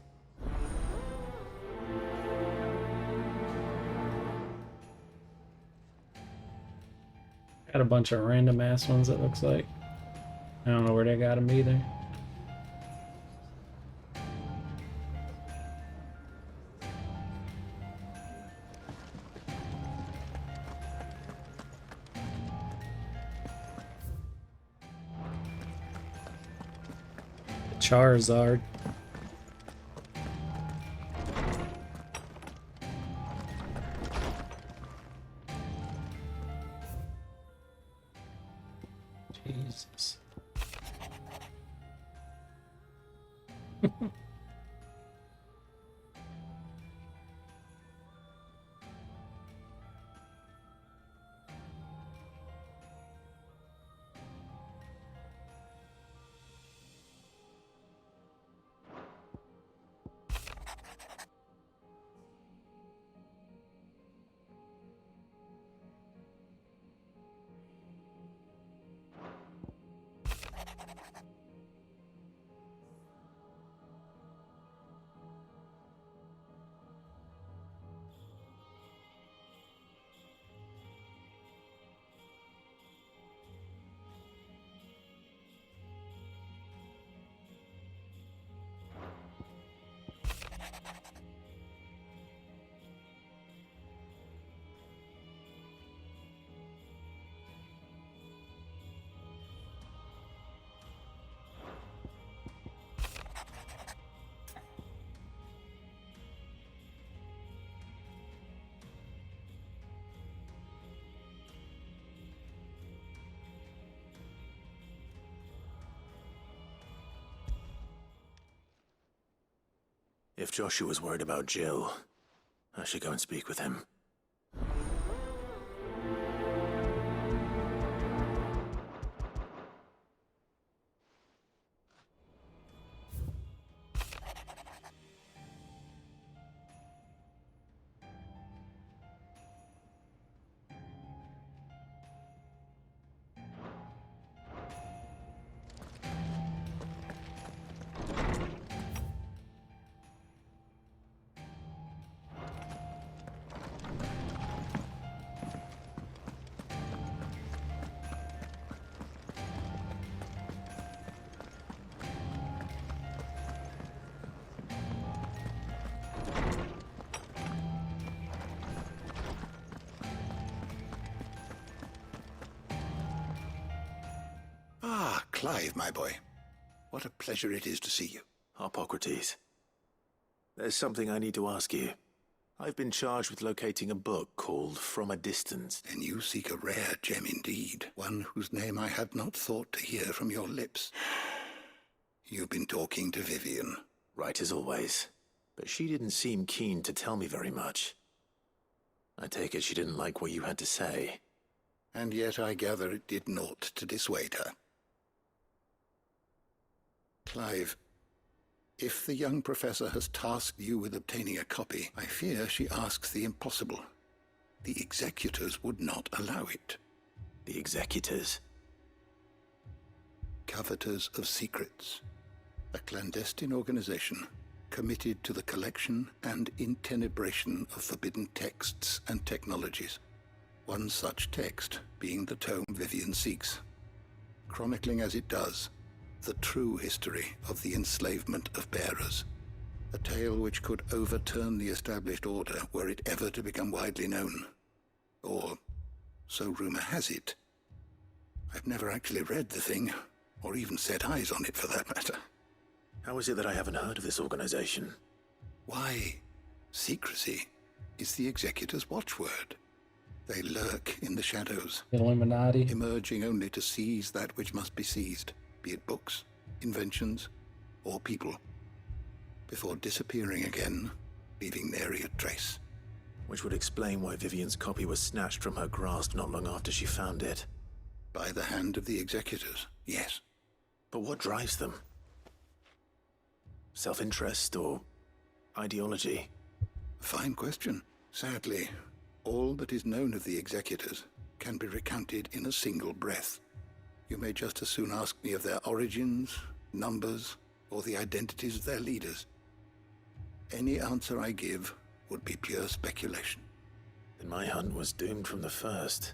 Got a bunch of random ass ones, it looks like. I don't know where they got them either. Charizard. Jesus. If Joshua's worried about Jill, I should go and speak with him. Clive, my boy. What a pleasure it is to see you. Harpocrates. There's something I need to ask you. I've been charged with locating a book called From a Distance. And you seek a rare gem indeed, one whose name I had not thought to hear from your lips. You've been talking to Vivian. Right as always. But she didn't seem keen to tell me very much. I take it she didn't like what you had to say. And yet I gather it did naught to dissuade her. Clive, if the young professor has tasked you with obtaining a copy, I fear she asks the impossible. The executors would not allow it. The executors? Coveters of secrets. A clandestine organization committed to the collection and intenebration of forbidden texts and technologies. One such text being the tome Vivian seeks, chronicling as it does the true history of the enslavement of bearers, a tale which could overturn the established order were it ever to become widely known. Or, so rumor has it. I've never actually read the thing, or even set eyes on it for that matter. How is it that I haven't heard of this organization? Why, secrecy is the executor's watchword. They lurk in the shadows, Illuminati, emerging only to seize that which must be seized, be it books, inventions, or people, before disappearing again, leaving nary a trace. Which would explain why Vivian's copy was snatched from her grasp not long after she found it. By the hand of the executors, yes. But what drives them? Self-interest or ideology? Fine question. Sadly, all that is known of the executors can be recounted in a single breath. You may just as soon ask me of their origins, numbers, or the identities of their leaders. Any answer I give would be pure speculation. Then my hunt was doomed from the first.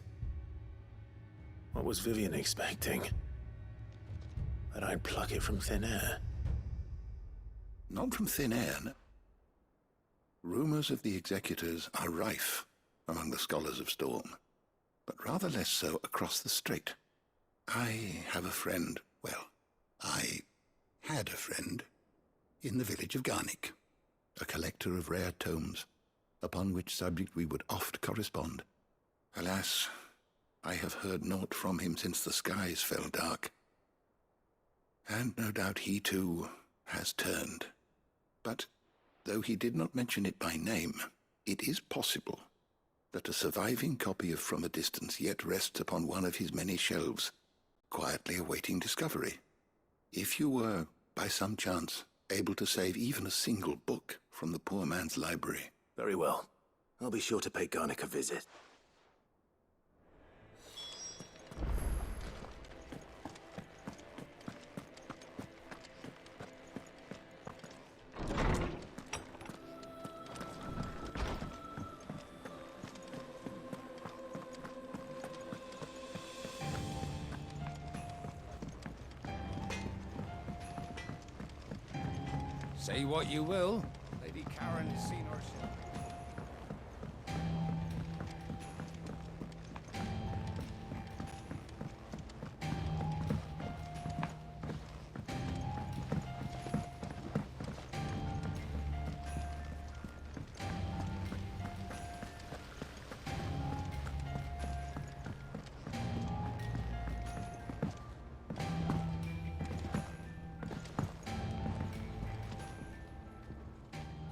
What was Vivian expecting? That I'd pluck it from thin air? Not from thin air. No. Rumors of the executors are rife among the scholars of Storm, but rather less so across the strait. I have a friend, well, I had a friend in the village of Garnick, a collector of rare tomes, upon which subject we would oft correspond. Alas, I have heard naught from him since the skies fell dark. And no doubt he too has turned. But, though he did not mention it by name, it is possible that a surviving copy of From a Distance yet rests upon one of his many shelves, quietly awaiting discovery. If you were, by some chance, able to save even a single book from the poor man's library. Very well. I'll be sure to pay Garnick a visit. Say what you will, Lady Karen has seen herself.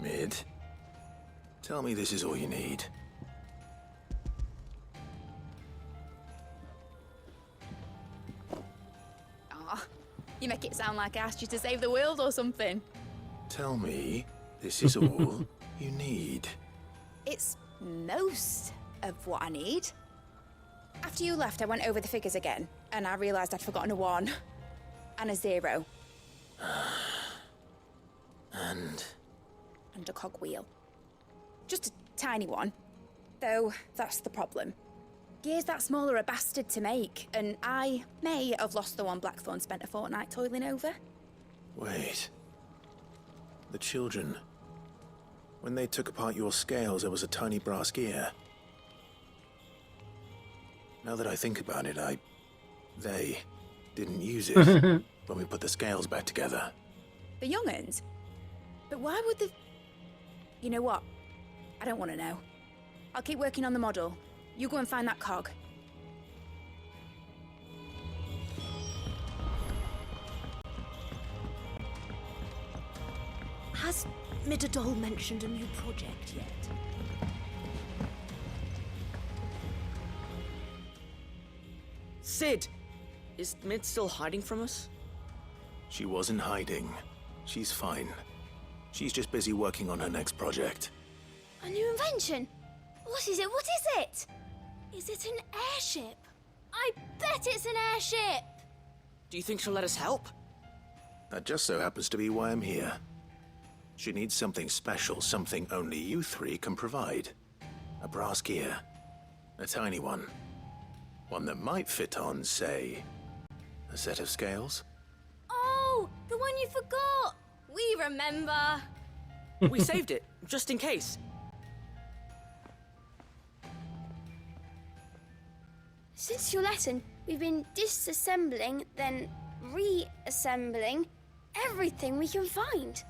Mid, tell me this is all you need. Ah, you make it sound like I asked you to save the world or something. Tell me this is all you need. It's most of what I need. After you left, I went over the figures again, and I realised I'd forgotten a 1 and a 0. And a cogwheel. Just a tiny one. Though, that's the problem. Gears that small are a bastard to make, and I may have lost the one Blackthorn spent a fortnight toiling over. Wait. The children. When they took apart your scales, there was a tiny brass gear. Now that I think about it, they Didn't use it when we put the scales back together. The young'uns? But why would the... You know what? I don't want to know. I'll keep working on the model. You go and find that cog. Has Midadol mentioned a new project yet? Sid! Is Mid still hiding from us? She wasn't hiding. She's fine. She's just busy working on her next project. A new invention? What is it? What is it? Is it an airship? I bet it's an airship! Do you think she'll let us help? That just so happens to be why I'm here. She needs something special, something only you three can provide. A brass gear. A tiny one. One that might fit on, say, a set of scales? Oh, the one you forgot! We remember! We saved it, just in case. Since your lesson, we've been disassembling, then reassembling everything we can find.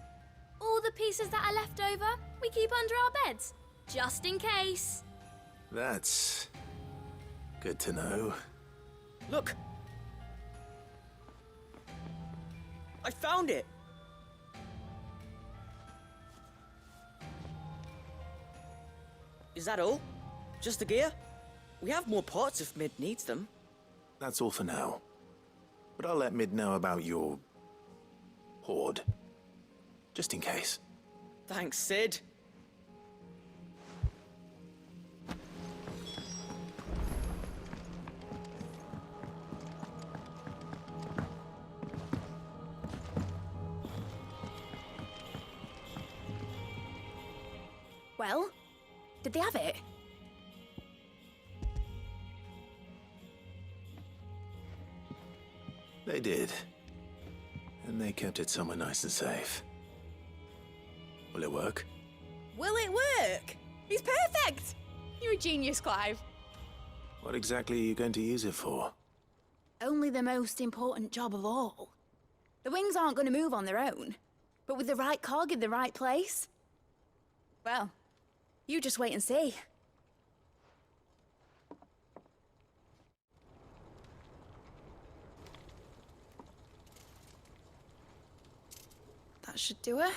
All the pieces that are left over, we keep under our beds, just in case. That's good to know. Look! I found it! Is that all? Just the gear? We have more parts if Mid needs them. That's all for now. But I'll let Mid know about your hoard. Just in case. Thanks, Sid. Well, did they have it? They did. And they kept it somewhere nice and safe. Will it work? Will it work? He's perfect! You're a genius, Clive. What exactly are you going to use it for? Only the most important job of all. The wings aren't going to move on their own. But with the right cog in the right place... Well, you just wait and see. That should do it.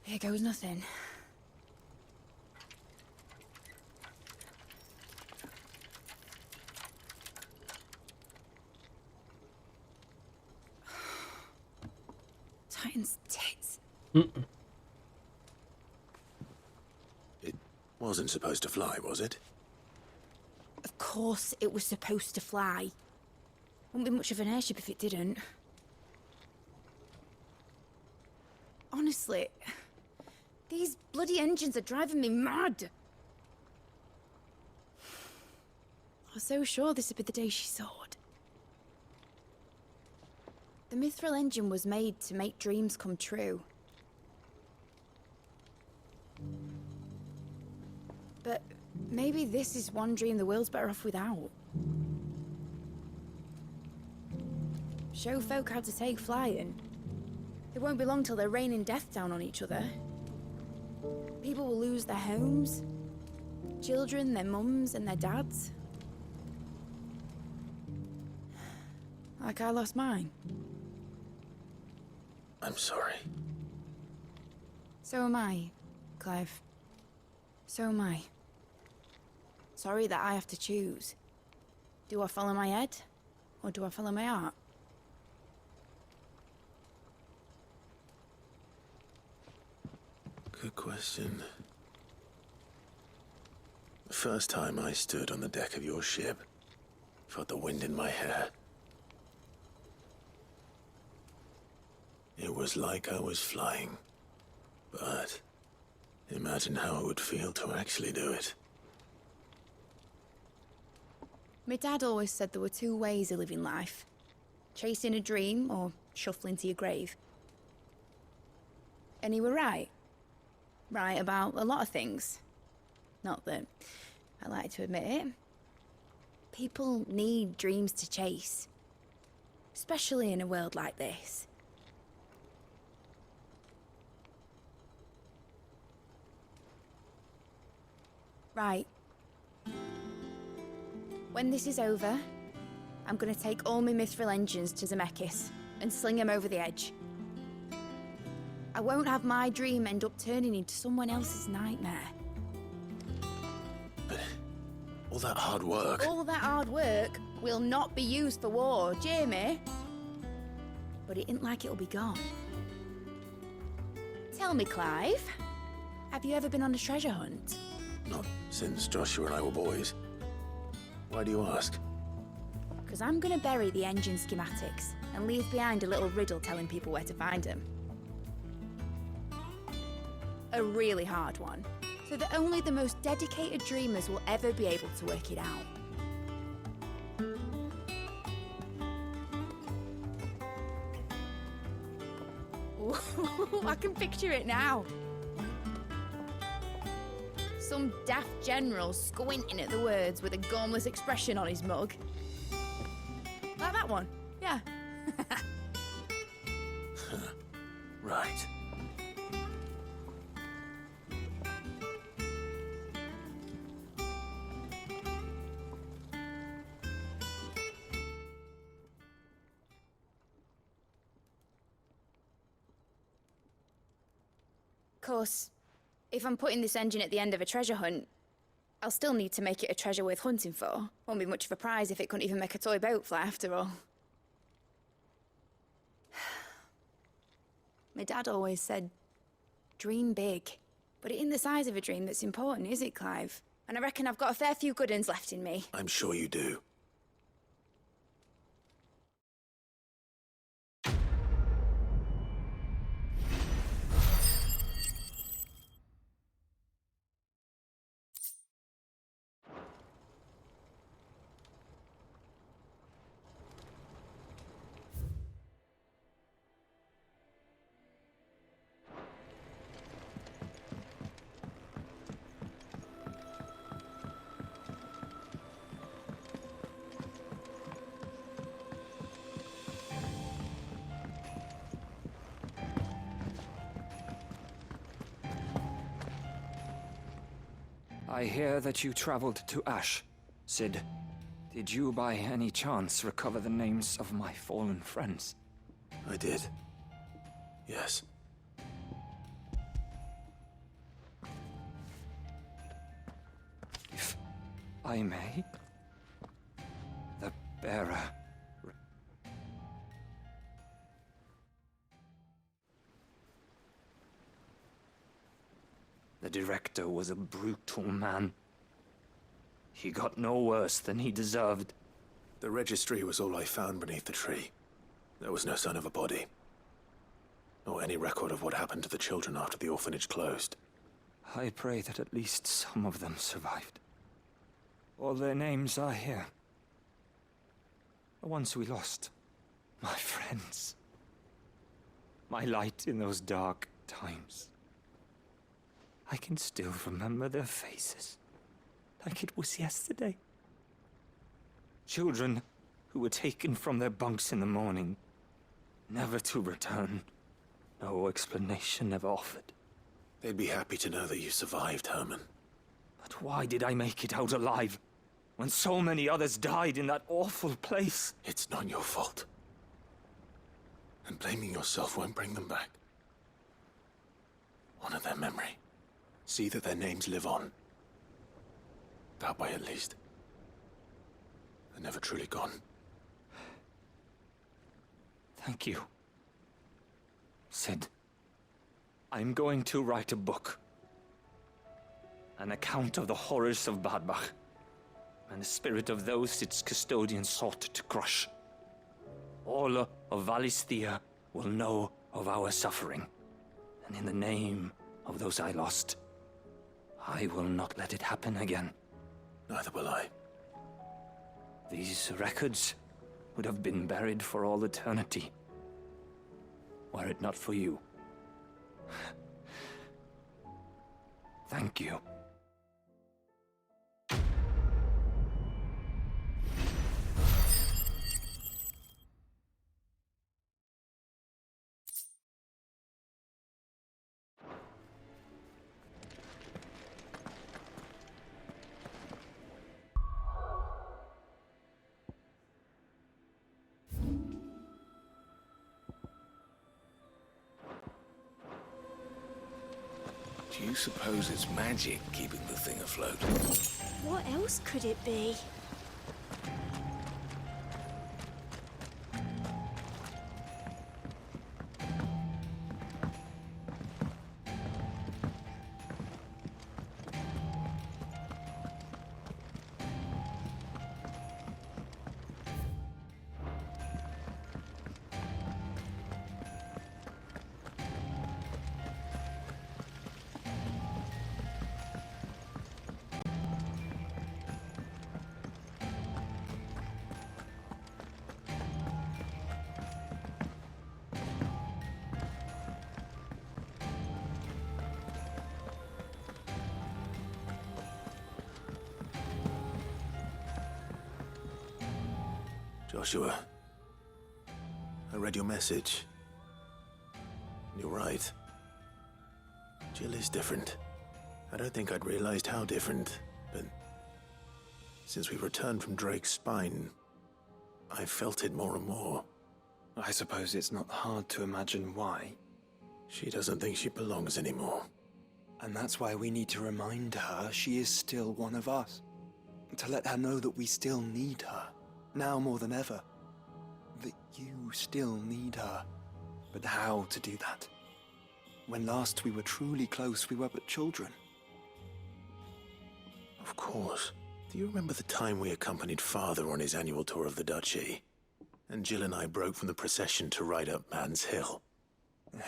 Here goes nothing. Titan's tits. It wasn't supposed to fly, was it? Of course it was supposed to fly. Wouldn't be much of an airship if it didn't. Honestly, these bloody engines are driving me mad. I was so sure this would be the day she soared. The Mithril engine was made to make dreams come true. But maybe this is one dream the world's better off without. Show folk how to take flying. It won't be long till they're raining death down on each other. People will lose their homes. Children, their mums and their dads. Like I lost mine. I'm sorry. So am I, Clive. So am I. Sorry that I have to choose. Do I follow my head, or do I follow my heart? Good question. The first time I stood on the deck of your ship, felt the wind in my hair. It was like I was flying. But imagine how it would feel to actually do it. My dad always said there were two ways of living life. Chasing a dream or shuffling to your grave. And he were right. right about a lot of things. Not that I like to admit it. People need dreams to chase. Especially in a world like this. Right. When this is over, I'm gonna take all my mithril engines to Zemeckis and sling them over the edge. I won't have my dream end up turning into someone else's nightmare. But all that hard work... All that hard work will not be used for war, Jamie. But it ain't like it'll be gone. Tell me, Clive, have you ever been on a treasure hunt? Not since Joshua and I were boys. Why do you ask? Because I'm gonna bury the engine schematics and leave behind a little riddle telling people where to find them. A really hard one, so that only the most dedicated dreamers will ever be able to work it out. Ooh, I can picture it now. Some daft general squinting at the words with a gormless expression on his mug. Like that one, yeah. Right. Of course, if I'm putting this engine at the end of a treasure hunt, I'll still need to make it a treasure worth hunting for. Won't be much of a prize if it couldn't even make a toy boat fly after all. My dad always said, dream big. But it ain't the size of a dream that's important, is it, Clive? And I reckon I've got a fair few good uns left in me. I'm sure you do. I hear that you traveled to Ash. Sid, did you by any chance recover the names of my fallen friends? I did. Yes. If I may, the bearer... The director was a brutal man. He got no worse than he deserved. The registry was all I found beneath the tree. There was no sign of a body. Or any record of what happened to the children after the orphanage closed. I pray that at least some of them survived. All their names are here. The ones we lost. My friends. My light in those dark times. I can still remember their faces, like it was yesterday. Children who were taken from their bunks in the morning, never to return. No explanation ever offered. They'd be happy to know that you survived, Herman. But why did I make it out alive, when so many others died in that awful place? It's not your fault. And blaming yourself won't bring them back. Honor their memory. See that their names live on. That way, at least. They're never truly gone. Thank you. Sid, I'm going to write a book. An account of the horrors of Badbach, and the spirit of those its custodians sought to crush. All of Valisthea will know of our suffering, and in the name of those I lost, I will not let it happen again. Neither will I. These records would have been buried for all eternity, were it not for you. Thank you. Do you suppose it's magic keeping the thing afloat? What else could it be? Joshua, I read your message. You're right. Jill is different. I don't think I'd realized how different, but since we returned from Drake's spine, I've felt it more and more. I suppose it's not hard to imagine why. She doesn't think she belongs anymore. And that's why we need to remind her she is still one of us. To let her know that we still need her. Now more than ever. That you still need her. But how to do that? When last we were truly close, we were but children. Of course. Do you remember the time we accompanied Father on his annual tour of the Duchy? And Jill and I broke from the procession to ride up Man's Hill.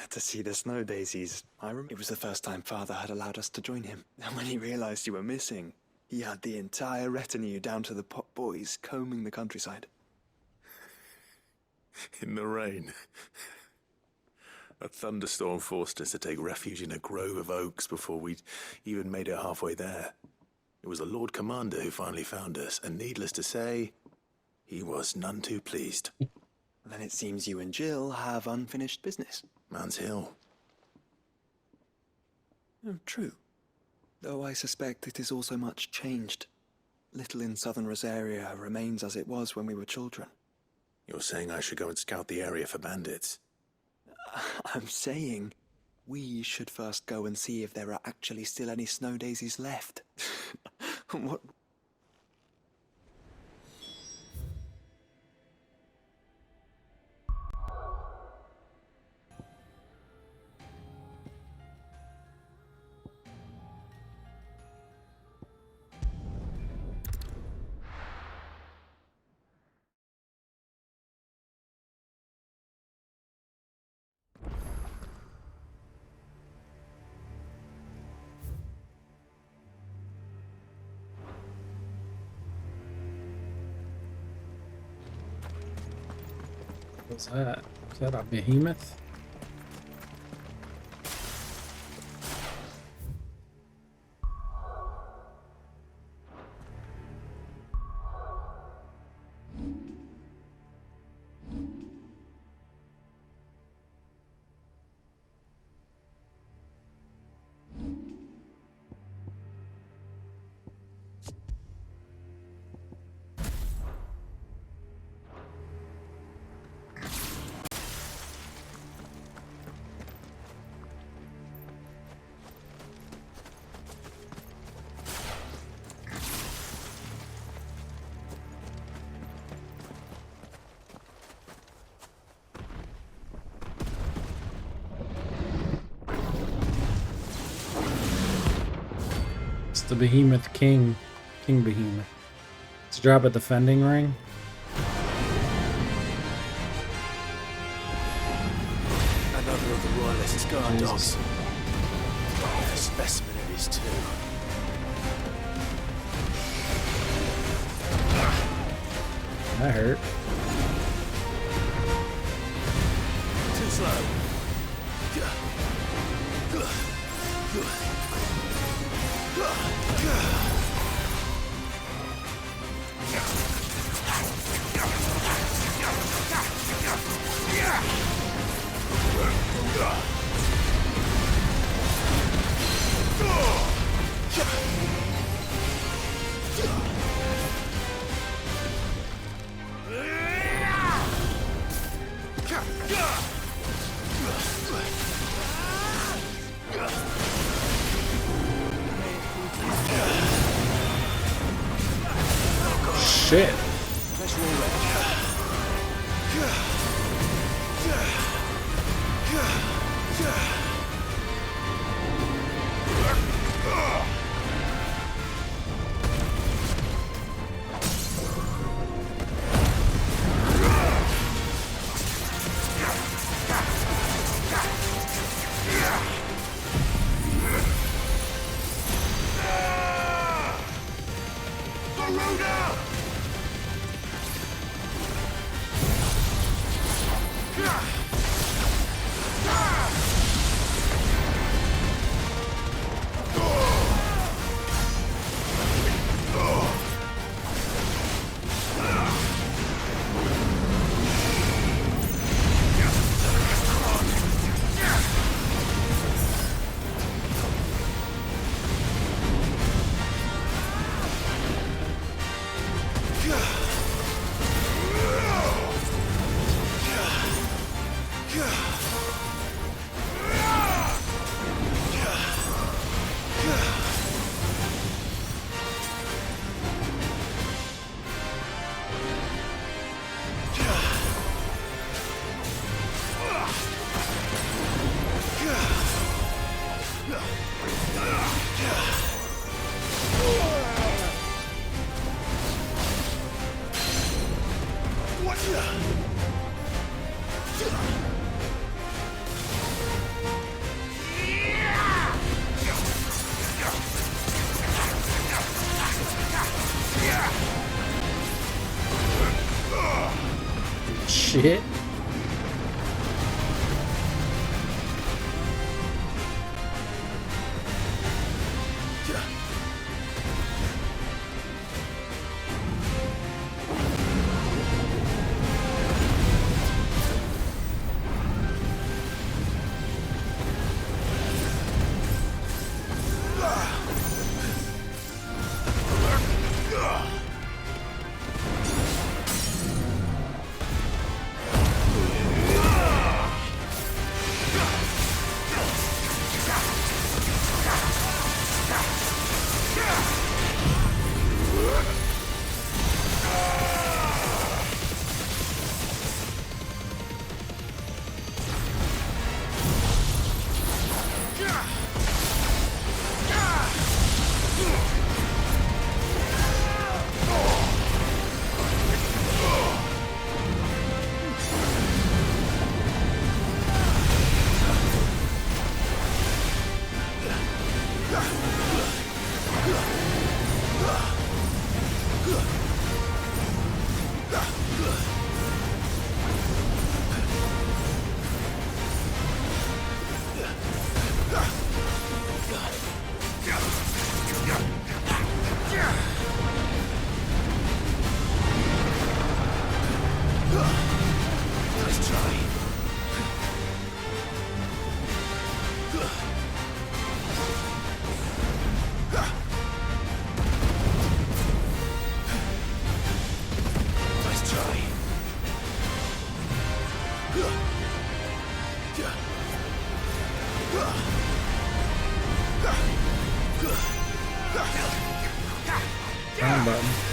To see the snow daisies, I remember it was the first time Father had allowed us to join him. And when he realized you were missing, he had the entire retinue down to the pot boys combing the countryside. In the rain. A thunderstorm forced us to take refuge in a grove of oaks before we'd even made it halfway there. It was the Lord Commander who finally found us, and needless to say, he was none too pleased. Then it seems you and Jill have unfinished business. Man's Hill. Oh, true. Though I suspect it is also much changed. Little in southern Rosaria remains as it was when we were children. You're saying I should go and scout the area for bandits? I'm saying we should first go and see if there are actually still any snow daisies left. What? What's that? Is that a behemoth? The Behemoth King. King Behemoth. Let's drop a defending ring. Another of the Royalists' guard dogs. A specimen it is too. That hurt. Too slow. shit. Let's roll that. Shit. Wrong button.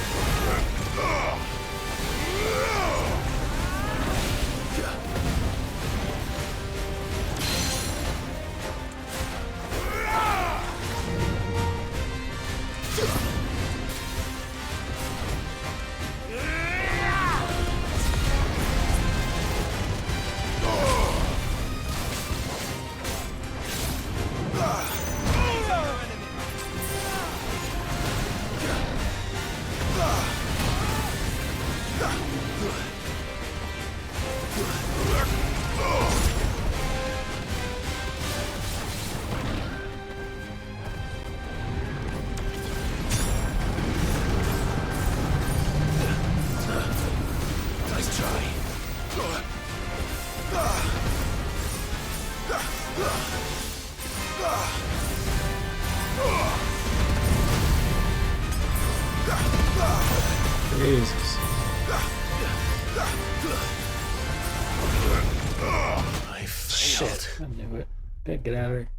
Jesus. Shit. I knew it. Gotta get out of here.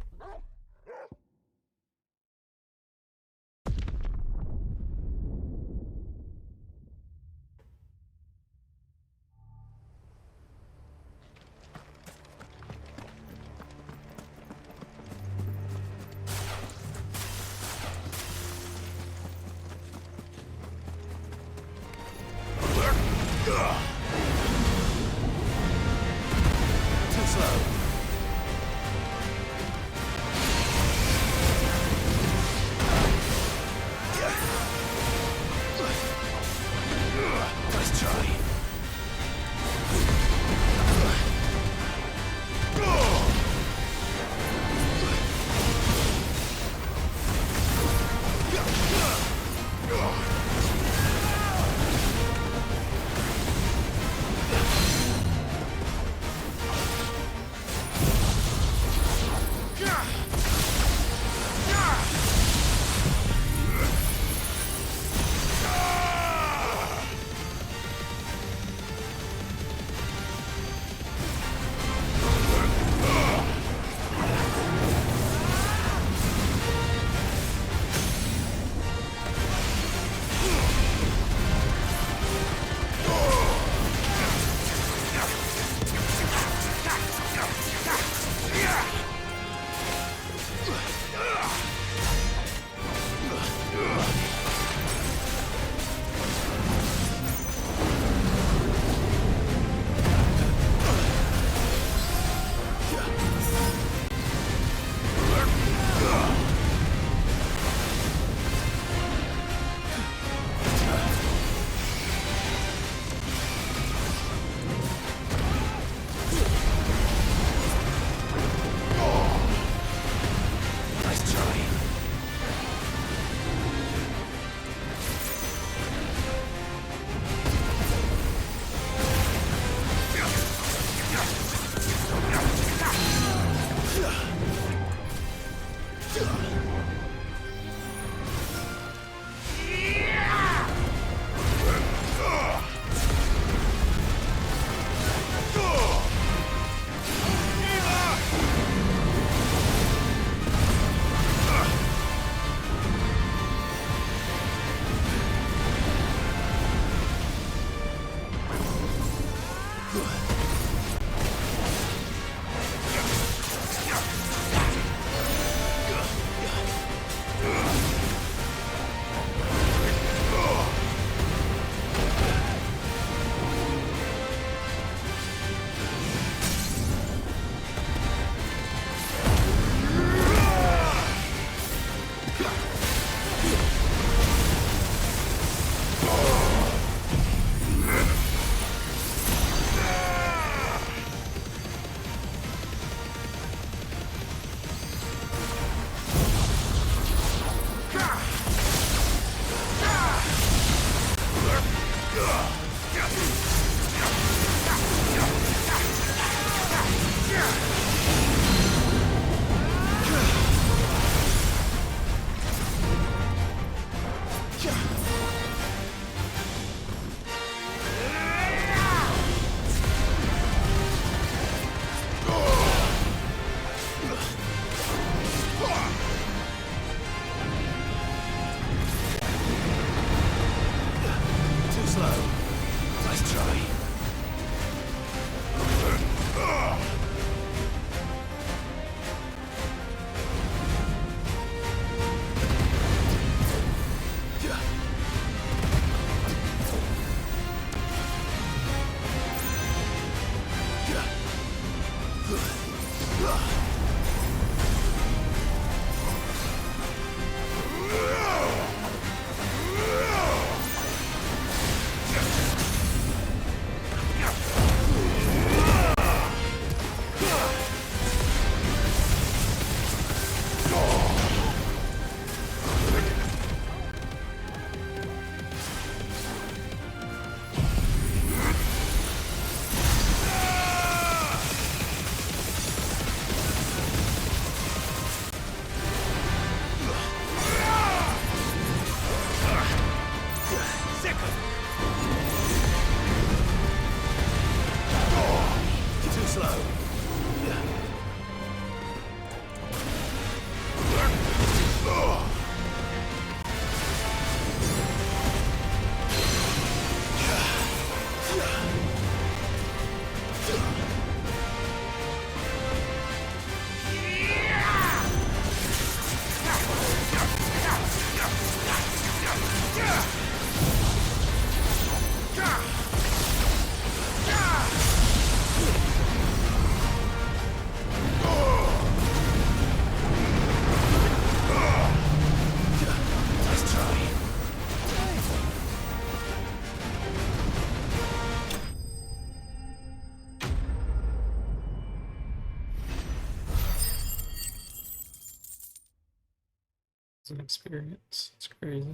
It's an experience. It's crazy.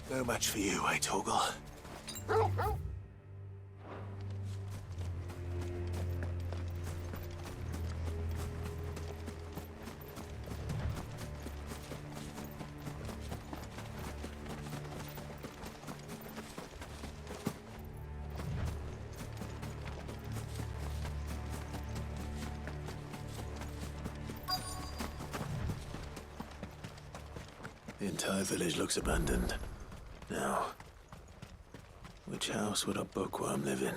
No match for you, eh, Torgal? The entire village looks abandoned. Now, which house would a bookworm live in?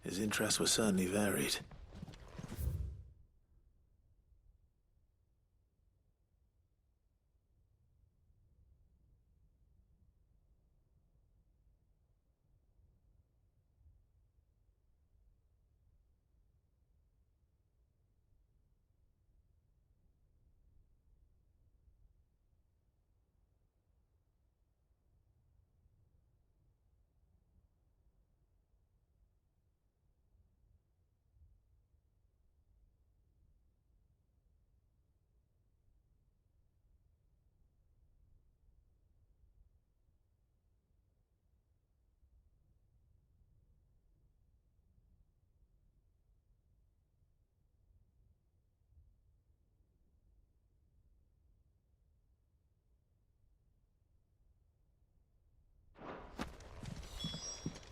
His interests were certainly varied.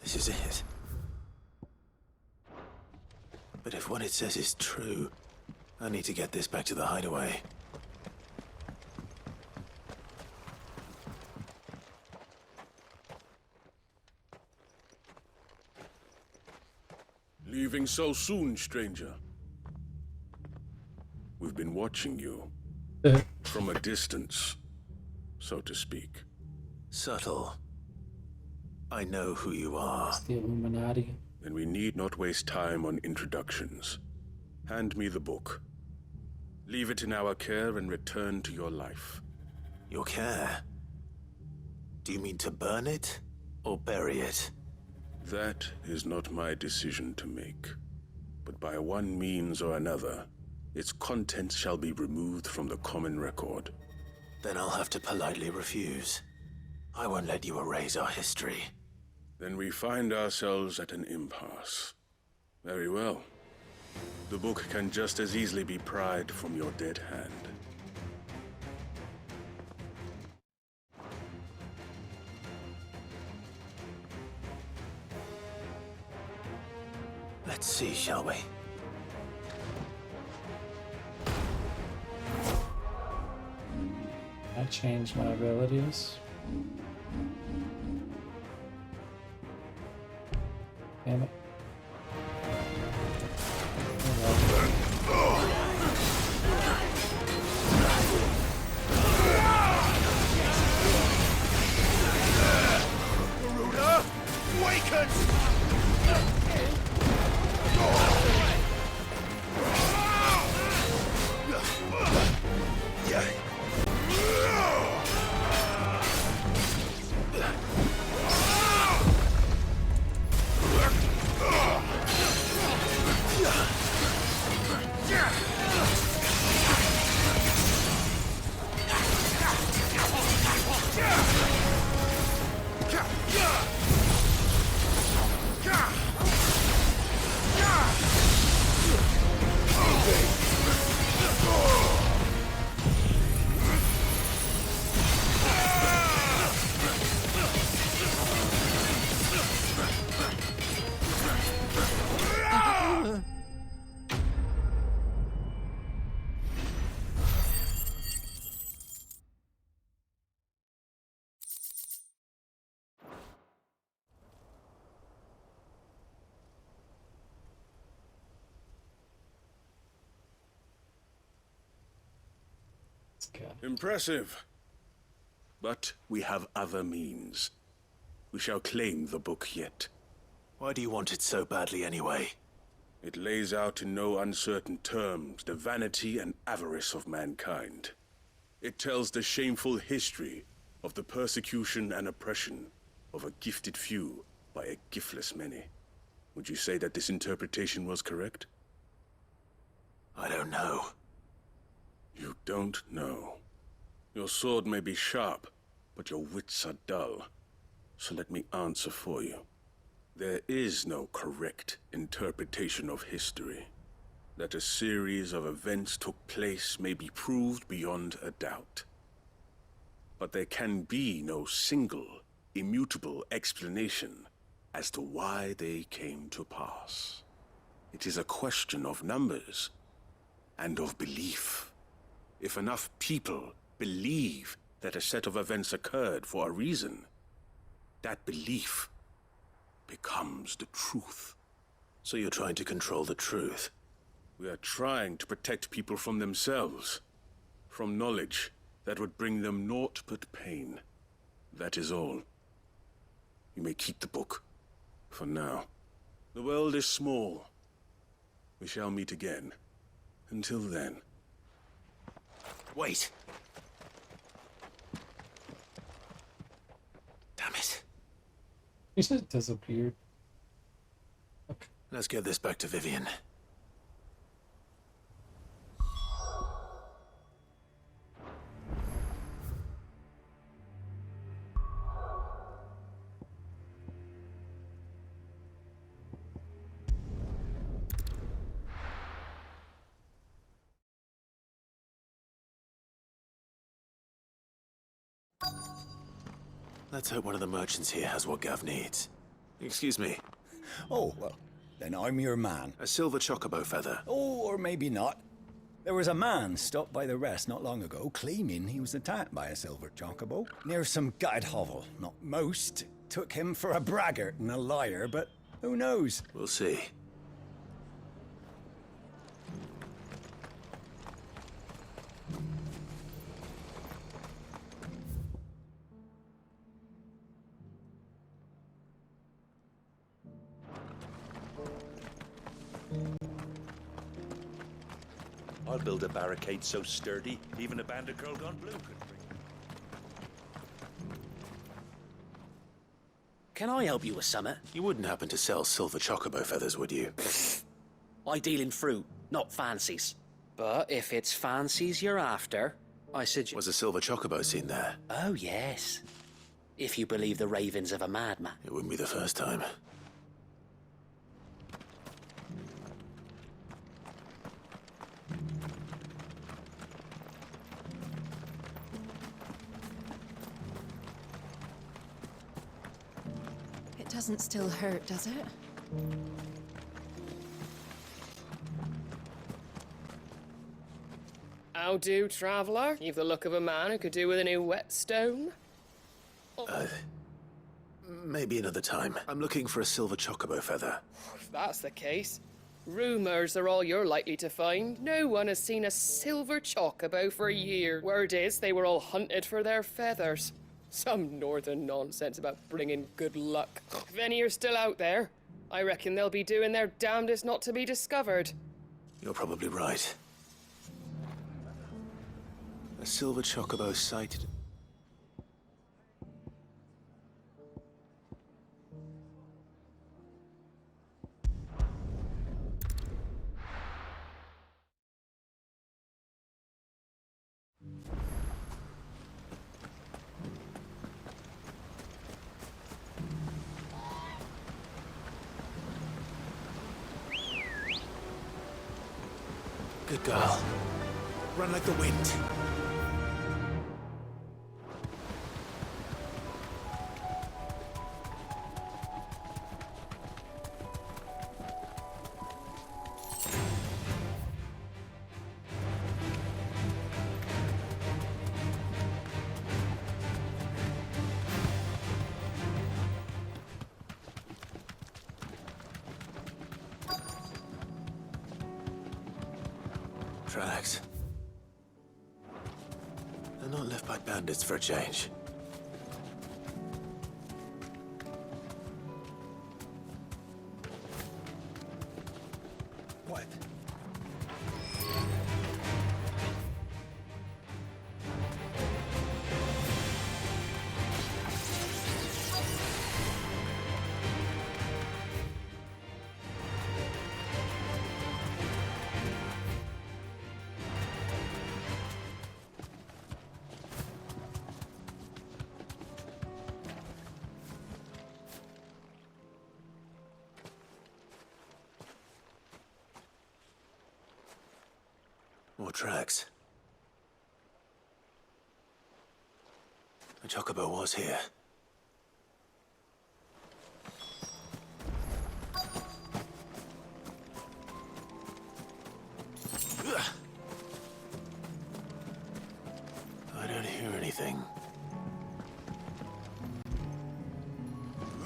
This is it. But if what it says is true, I need to get this back to the hideaway. Leaving so soon, stranger? We've been watching you. From a distance, so to speak. Subtle. I know who you are. It's the Illuminati. Then we need not waste time on introductions. Hand me the book. Leave it in our care and return to your life. Your care? Do you mean to burn it or bury it? That is not my decision to make. But by one means or another, its contents shall be removed from the common record. Then I'll have to politely refuse. I won't let you erase our history. Then we find ourselves at an impasse. Very well. The book can just as easily be pried from your dead hand. Let's see, shall we? I changed my abilities. Damn it. Garuda, awaken! Impressive. But we have other means. We shall claim the book yet. Why do you want it so badly anyway? It lays out in no uncertain terms the vanity and avarice of mankind. It tells the shameful history of the persecution and oppression of a gifted few by a giftless many. Would you say that this interpretation was correct? I don't know. You don't know. Your sword may be sharp, but your wits are dull. So let me answer for you. There is no correct interpretation of history. That a series of events took place may be proved beyond a doubt. But there can be no single, immutable explanation as to why they came to pass. It is a question of numbers and of belief. If enough people believe that a set of events occurred for a reason, that belief becomes the truth. So you're trying to control the truth? We are trying to protect people from themselves, from knowledge that would bring them naught but pain. That is all. You may keep the book, for now. The world is small. We shall meet again. Until then. Wait! Damn it. He just disappeared. Okay. Let's get this back to Vivian. Let's hope one of the merchants here has what Gav needs. Excuse me. Oh, well, then I'm your man. A silver chocobo feather. Oh, or maybe not. There was a man stopped by the rest not long ago claiming he was attacked by a silver chocobo near some gutted hovel. Not most took him for a braggart and a liar, but who knows? We'll see. I'll build a barricade so sturdy, even a band of girl gone blue could break. Can I help you with something? You wouldn't happen to sell silver chocobo feathers, would you? I deal in fruit, not fancies. But if it's fancies you're after, I suggest... Was a silver chocobo seen there? Oh, yes. If you believe the ravings of a madman. It wouldn't be the first time. It doesn't still hurt, does it? How do, traveller? You've the look of a man who could do with a new whetstone. Maybe another time. I'm looking for a silver chocobo feather. If that's the case, rumours are all you're likely to find. No one has seen a silver chocobo for a year. Word is they were all hunted for their feathers. Some northern nonsense about bringing good luck. If any are still out there, I reckon they'll be doing their damnedest not to be discovered. You're probably right. A silver chocobo sighted. Good girl. Run like the wind. Tracks. They're not left by bandits for a change. What? More tracks. The chocobo was here. I don't hear anything.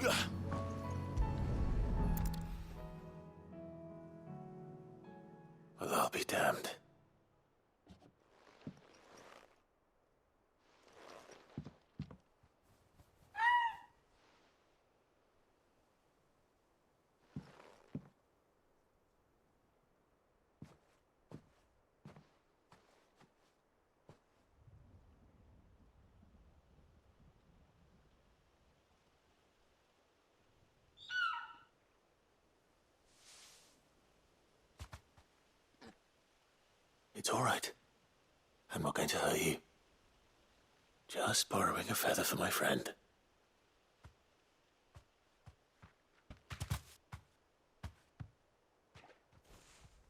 Well, I'll be damned. It's all right. I'm not going to hurt you. Just borrowing a feather for my friend.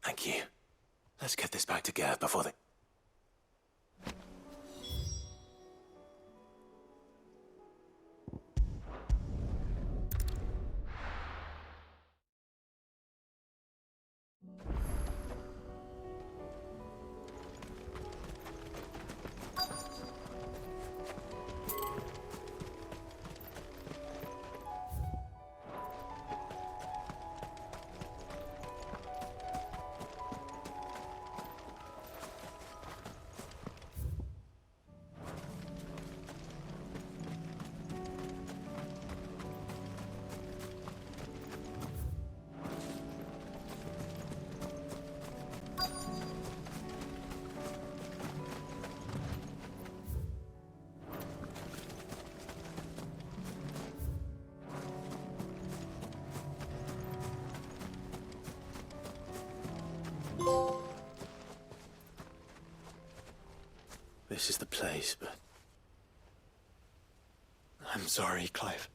Thank you. Let's get this back to Gav before they... This is the place, but... I'm sorry, Clive.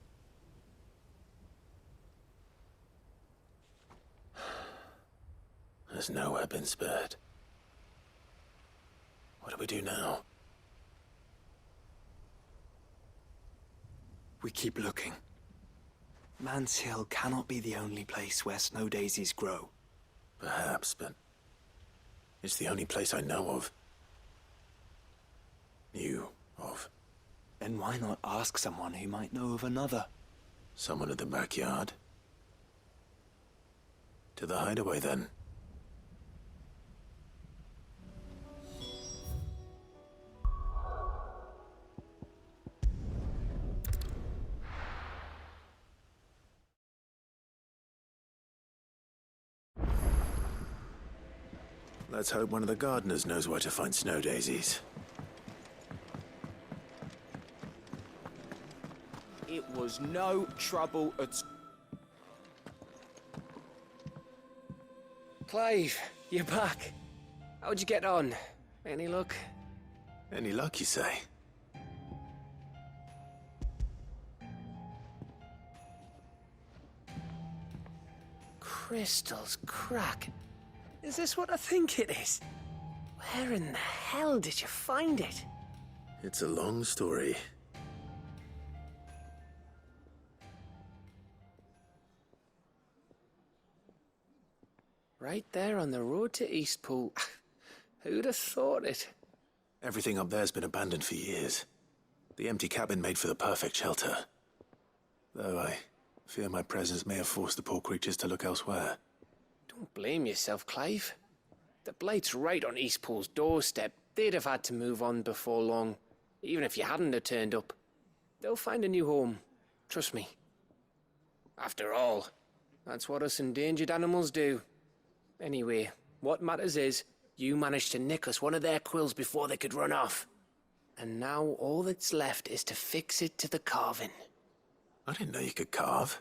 There's nowhere been spared. What do we do now? We keep looking. Man's Hill cannot be the only place where snow daisies grow. Perhaps, but... it's the only place I know of. Knew of. Then why not ask someone who might know of another? Someone at the backyard? To the hideaway, then. Let's hope one of the gardeners knows where to find snow daisies. It was no trouble at... Clive, you're back. How'd you get on? Any luck? Any luck, you say? Crystals crack. Is this what I think it is? Where in the hell did you find it? It's a long story. Right there on the road to Eastpool. Who'd have thought it? Everything up there's been abandoned for years. The empty cabin made for the perfect shelter. Though I fear my presence may have forced the poor creatures to look elsewhere. Don't blame yourself, Clive. The blight's right on Eastpool's doorstep. They'd have had to move on before long, even if you hadn't have turned up. They'll find a new home. Trust me. After all, that's what us endangered animals do. Anyway, what matters is, you managed to nick us one of their quills before they could run off. And now all that's left is to fix it to the carving. I didn't know you could carve.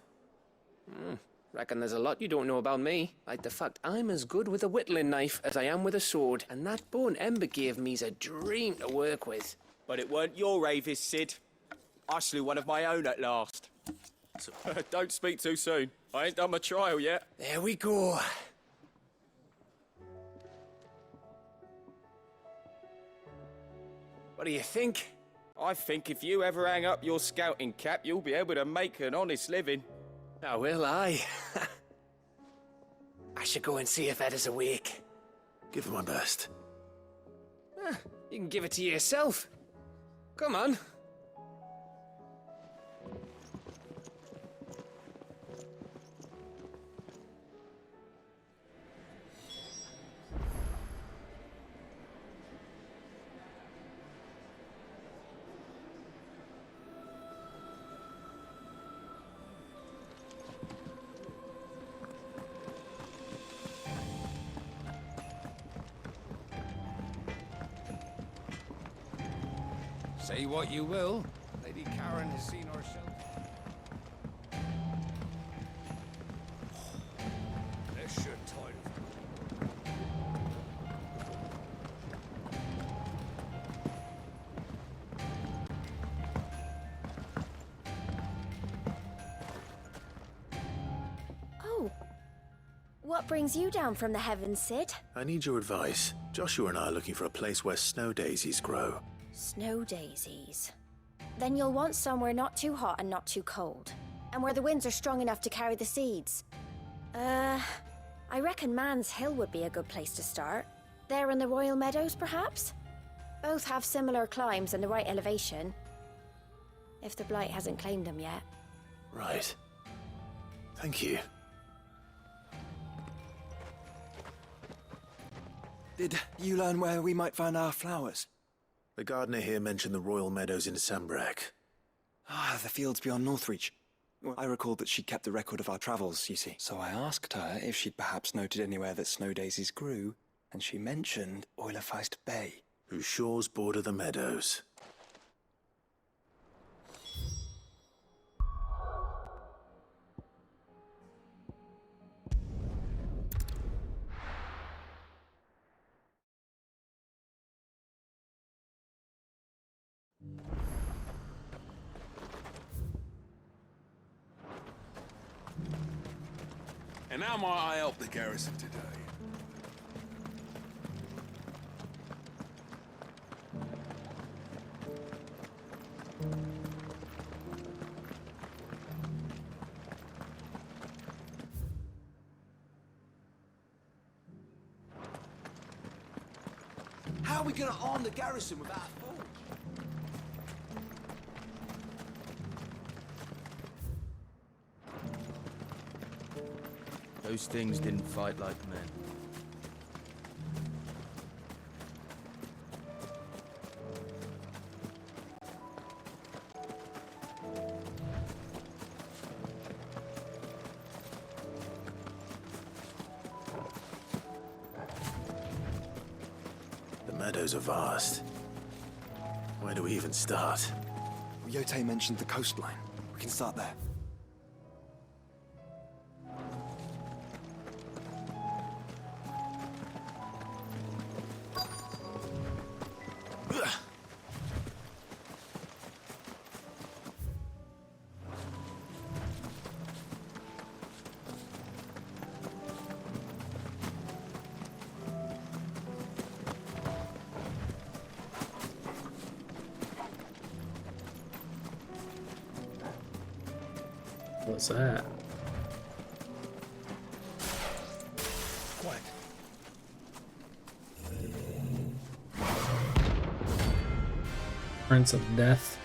Reckon there's a lot you don't know about me. Like the fact I'm as good with a whittling knife as I am with a sword, and that bone Ember gave me's a dream to work with. But it weren't your Avis, Sid. I slew one of my own at last. Don't speak too soon. I ain't done my trial yet. There we go. What do you think? I think if you ever hang up your scouting cap, you'll be able to make an honest living. Now will I? I should go and see if Ed is awake. Give it my best. You can give it to yourself. Come on. Say what you will, Lady Karen has seen our shelter. They're sure tired of Oh. What brings you down from the heavens, Sid? I need your advice. Joshua and I are looking for a place where snow daisies grow. Snow daisies. Then you'll want somewhere not too hot and not too cold. And where the winds are strong enough to carry the seeds. I reckon Man's Hill would be a good place to start. There in the Royal Meadows, perhaps? Both have similar climbs and the right elevation. If the Blight hasn't claimed them yet. Right. Thank you. Did you learn where we might find our flowers? The gardener here mentioned the Royal Meadows in Sambrack. Ah, the fields beyond Northreach. Well, I recalled that she kept the record of our travels, you see. So I asked her if she'd perhaps noted anywhere that snow daisies grew, and she mentioned Oilerfeist Bay. Whose shores border the meadows. And how might I help the garrison today? How are we gonna arm the garrison without a forge? Those things didn't fight like men. The meadows are vast. Where do we even start? Yote mentioned the coastline. We can start there. What's that? Quiet. Prince of Death.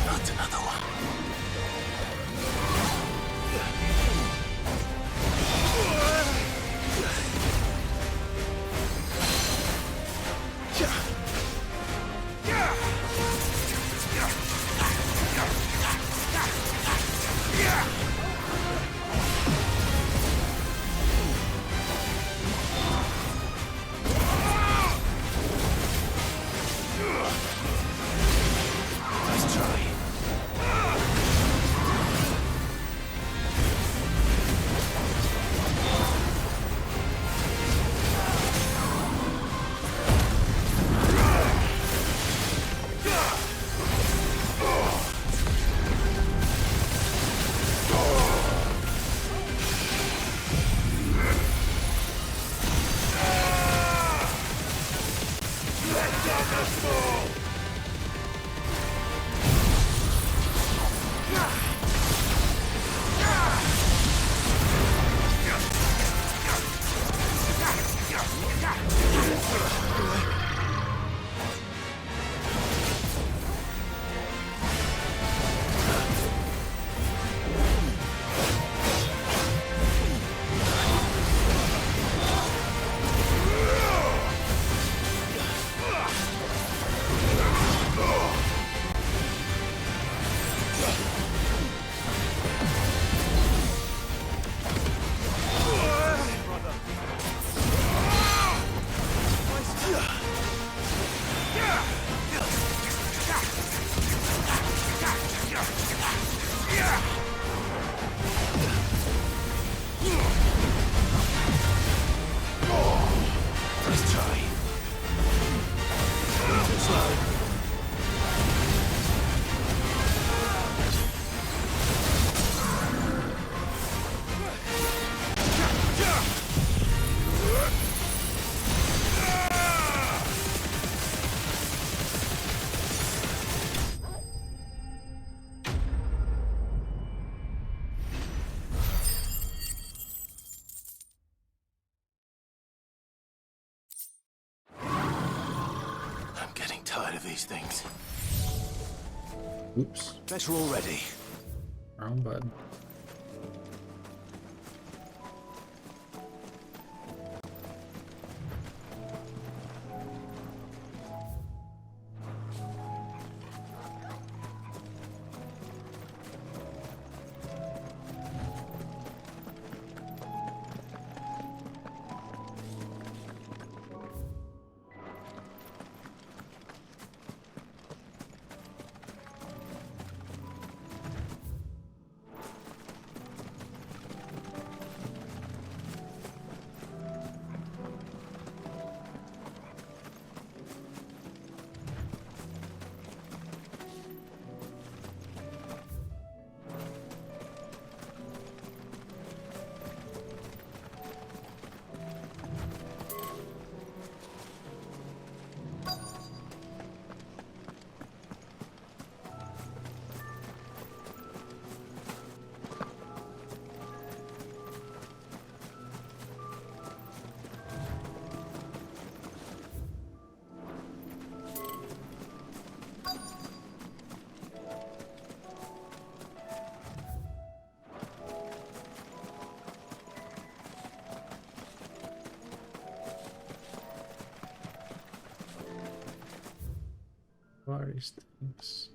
Not another one. Nice try. Tired of these things. Oops. Better already. Wrong button. What are these things?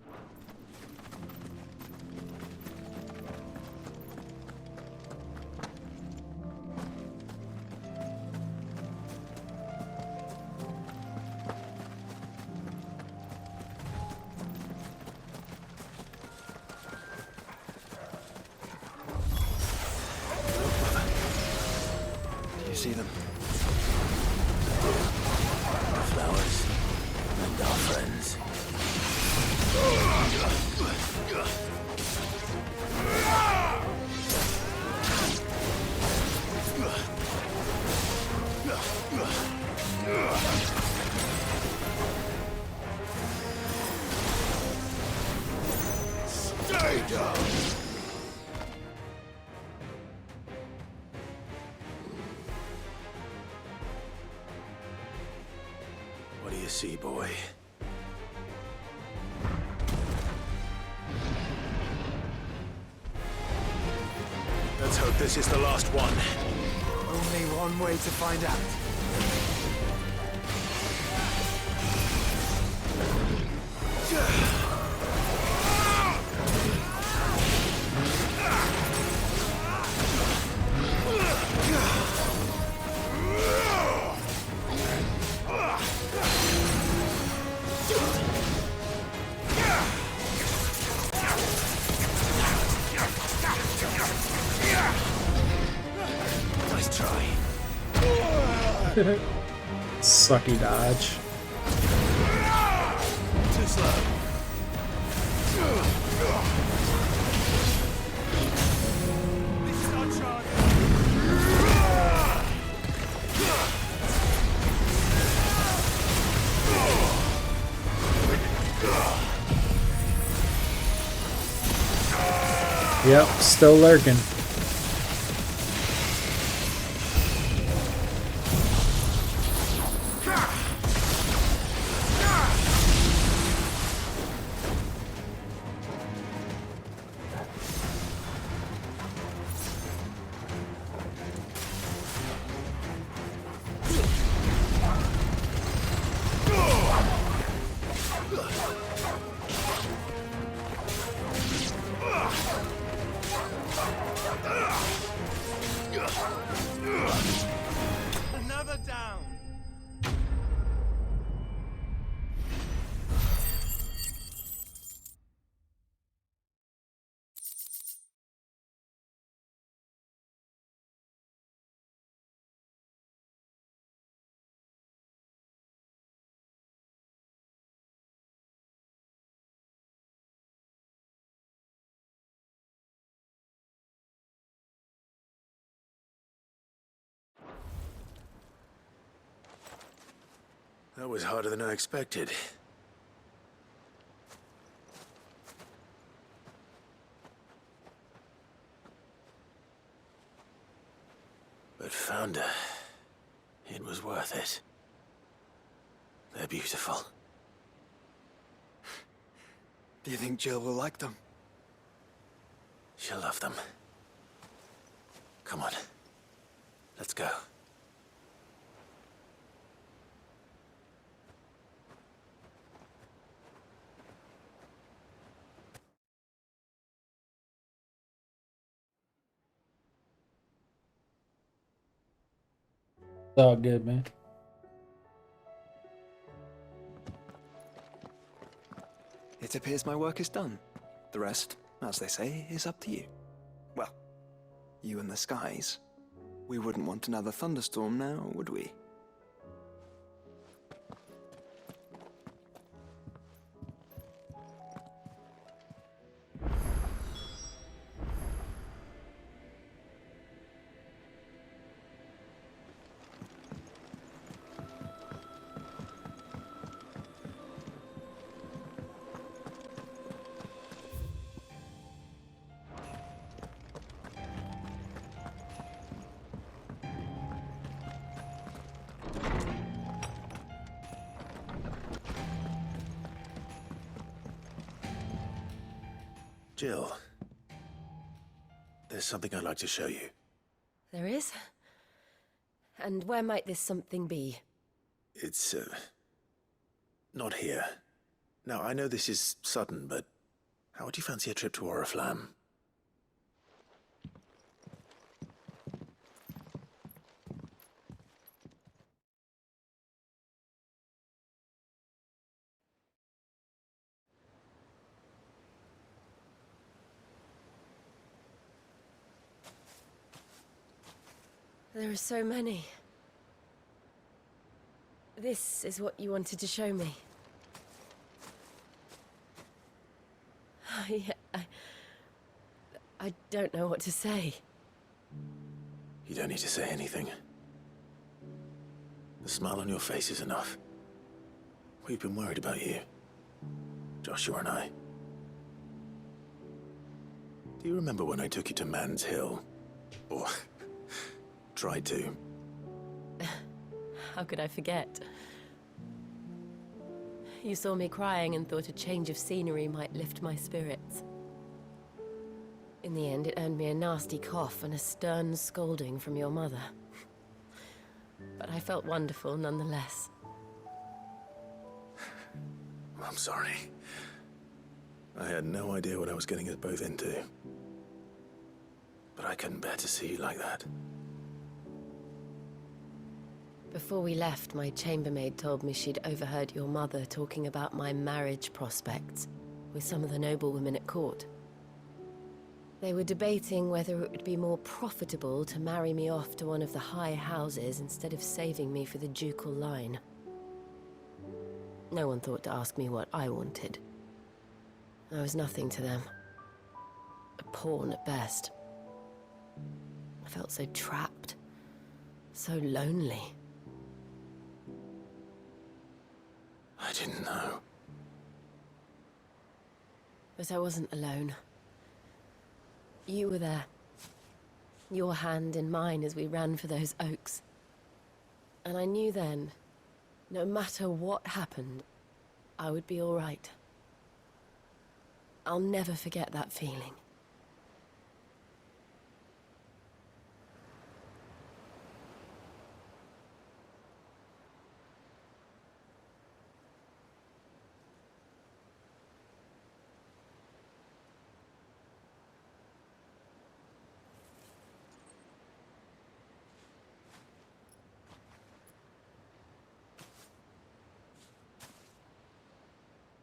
Do you see them? Our flowers and our friends. Stay down! What do you see, boy? Let's hope this is the last one. Only one way to find out. try. Sucky dodge. Too slow. This is our chance. Yep, still lurking. Another down. That was harder than I expected. But found her. It was worth it. They're beautiful. Do you think Jill will like them? She'll love them. Come on. Let's go. It's all good, man. It appears my work is done. The rest, as they say, is up to you. Well, you and the skies. We wouldn't want another thunderstorm now, would we? Jill, there's something I'd like to show you. There is? And where might this something be? It's, not here. Now, I know this is sudden, but how would you fancy a trip to Oriflamme? There are so many. This is what you wanted to show me. I don't know what to say. You don't need to say anything. The smile on your face is enough. We've been worried about you. Joshua and I. Do you remember when I took you to Man's Hill? Or tried to? How could I forget? You saw me crying and thought a change of scenery might lift my spirits. In the end, it earned me a nasty cough and a stern scolding from your mother. But I felt wonderful nonetheless. I'm sorry. I had no idea what I was getting us both into. But I couldn't bear to see you like that. Before we left, my chambermaid told me she'd overheard your mother talking about my marriage prospects with some of the noblewomen at court. They were debating whether it would be more profitable to marry me off to one of the high houses instead of saving me for the ducal line. No one thought to ask me what I wanted. I was nothing to them. A pawn at best. I felt so trapped, so lonely. I didn't know. But I wasn't alone. You were there. Your hand in mine as we ran for those oaks. And I knew then, no matter what happened, I would be all right. I'll never forget that feeling.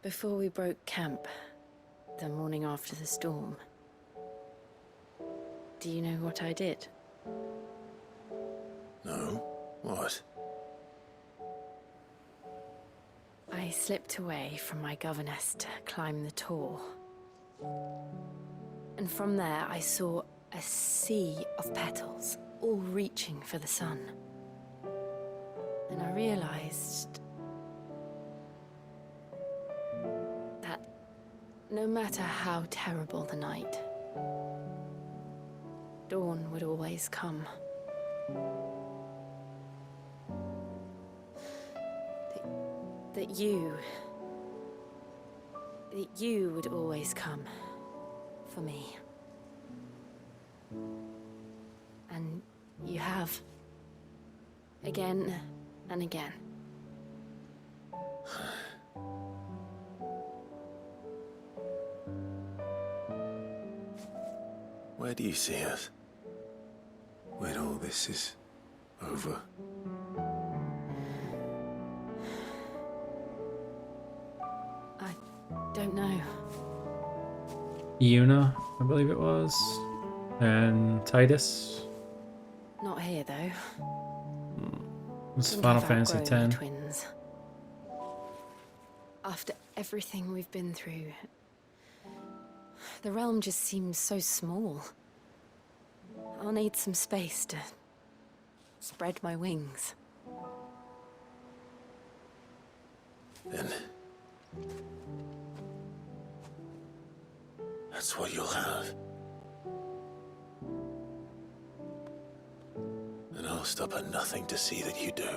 Before we broke camp, the morning after the storm, do you know what I did? No? What? I slipped away from my governess to climb the tor. And from there I saw a sea of petals, all reaching for the sun. And I realized that no matter how terrible the night, dawn would always come. That you would always come for me. And you have. Again and again. Where do you see us? When all this is over? I don't know. Una, I believe it was, and Titus. Not here, though. This is Couldn't Final have Fantasy outgrown the X. twins. After everything we've been through, the realm just seems so small. I'll need some space to spread my wings. Then that's what you'll have. And I'll stop at nothing to see that you do.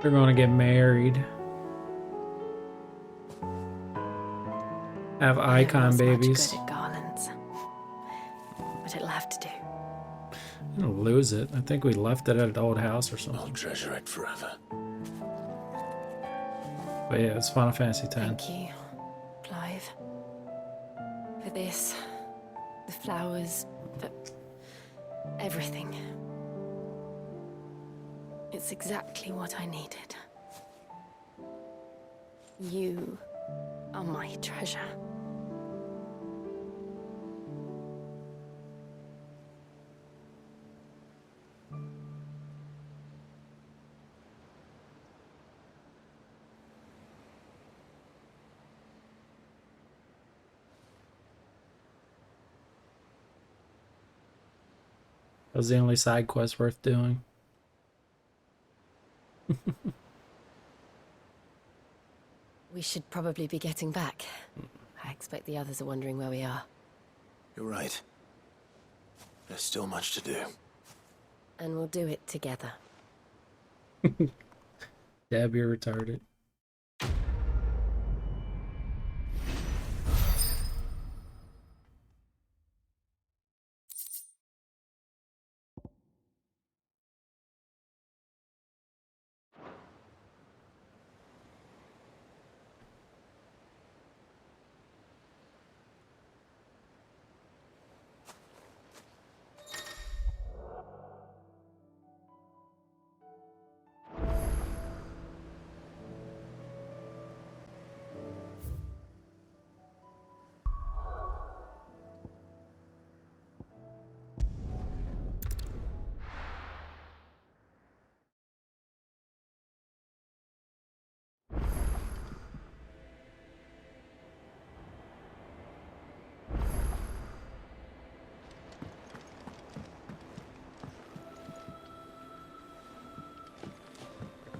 They're going to get married. Have icon babies. Good at garlands, but it'll have to do. I'm gonna lose it. I think we left it at an old house or something. I'll treasure it forever. But yeah, it's Final Fantasy X. Thank you, Clive, for this, the flowers, for everything. It's exactly what I needed. You are my treasure. That was the only side quest worth doing. We should probably be getting back. I expect the others are wondering where we are. You're right. There's still much to do. And we'll do it together. Deb, you're retarded.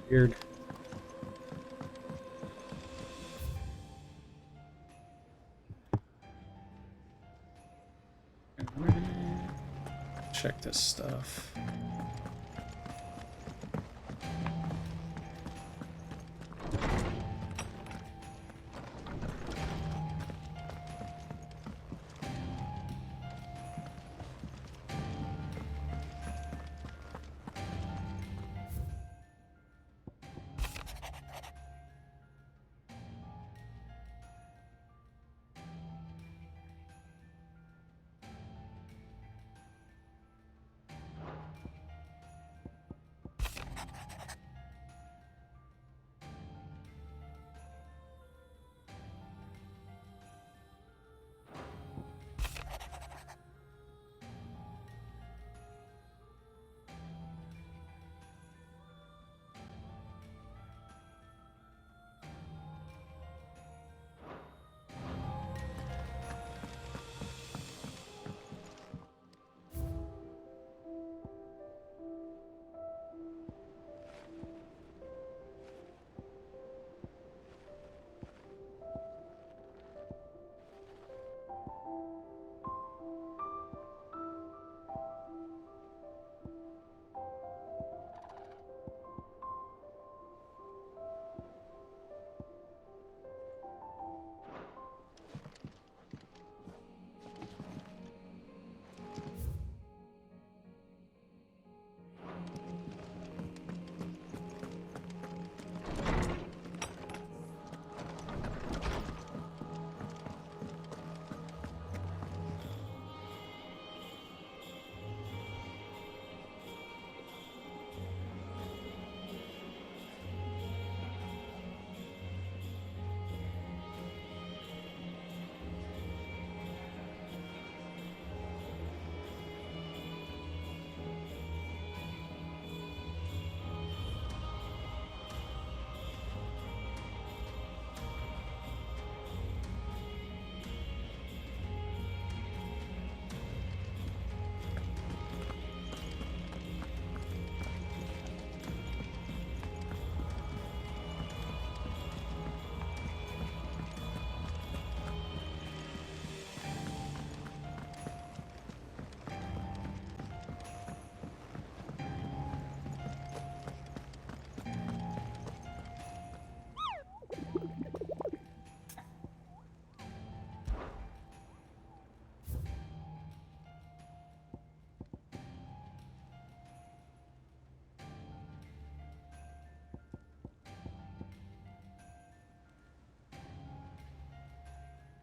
Weird. Check this stuff.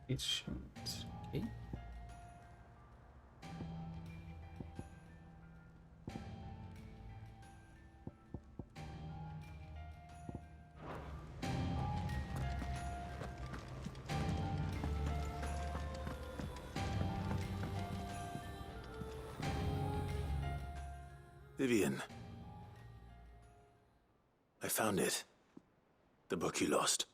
Ancient gate. Vivian. I found it. The book you lost.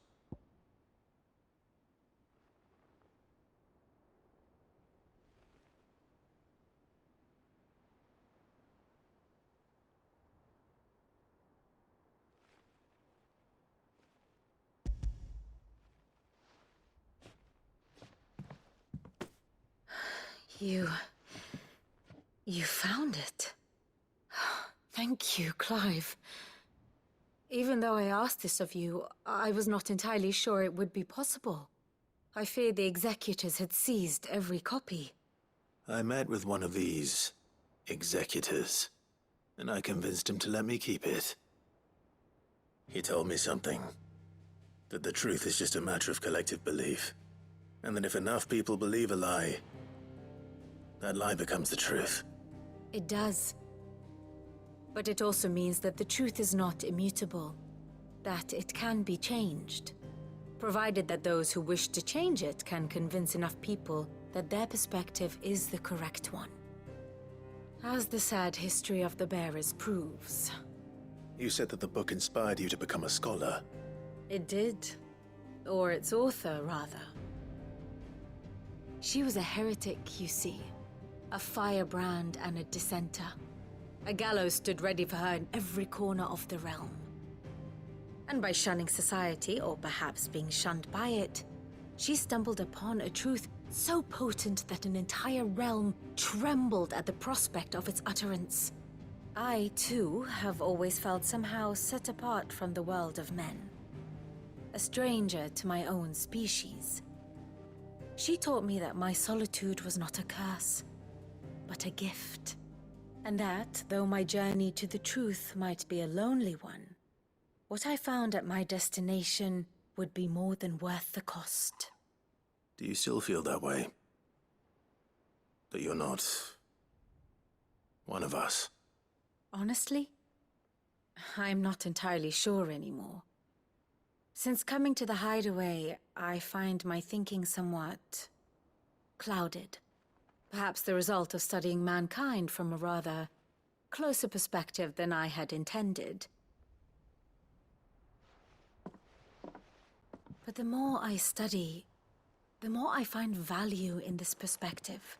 You found it. Thank you, Clive. Even though I asked this of you, I was not entirely sure it would be possible. I feared the executors had seized every copy. I met with one of these executors, and I convinced him to let me keep it. He told me something. That the truth is just a matter of collective belief. And that if enough people believe a lie, that lie becomes the truth. It does. But it also means that the truth is not immutable. That it can be changed. Provided that those who wish to change it can convince enough people that their perspective is the correct one. As the sad history of the Bearers proves. You said that the book inspired you to become a scholar. It did. Or its author, rather. She was a heretic, you see. A firebrand and a dissenter. A gallows stood ready for her in every corner of the realm. And by shunning society, or perhaps being shunned by it, she stumbled upon a truth so potent that an entire realm trembled at the prospect of its utterance. I, too, have always felt somehow set apart from the world of men. A stranger to my own species. She taught me that my solitude was not a curse, but a gift. And that, though my journey to the truth might be a lonely one, what I found at my destination would be more than worth the cost. Do you still feel that way? That you're not one of us? Honestly, I'm not entirely sure anymore. Since coming to the hideaway, I find my thinking somewhat clouded. Perhaps the result of studying mankind from a rather closer perspective than I had intended. But the more I study, the more I find value in this perspective.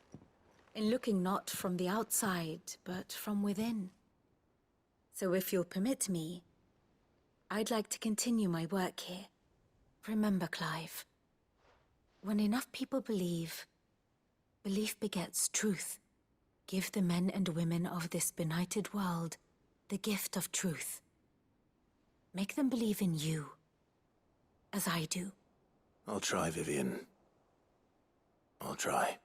In looking not from the outside, but from within. So if you'll permit me, I'd like to continue my work here. Remember, Clive, when enough people believe, belief begets truth. Give the men and women of this benighted world the gift of truth. Make them believe in you, as I do. I'll try, Vivian. I'll try.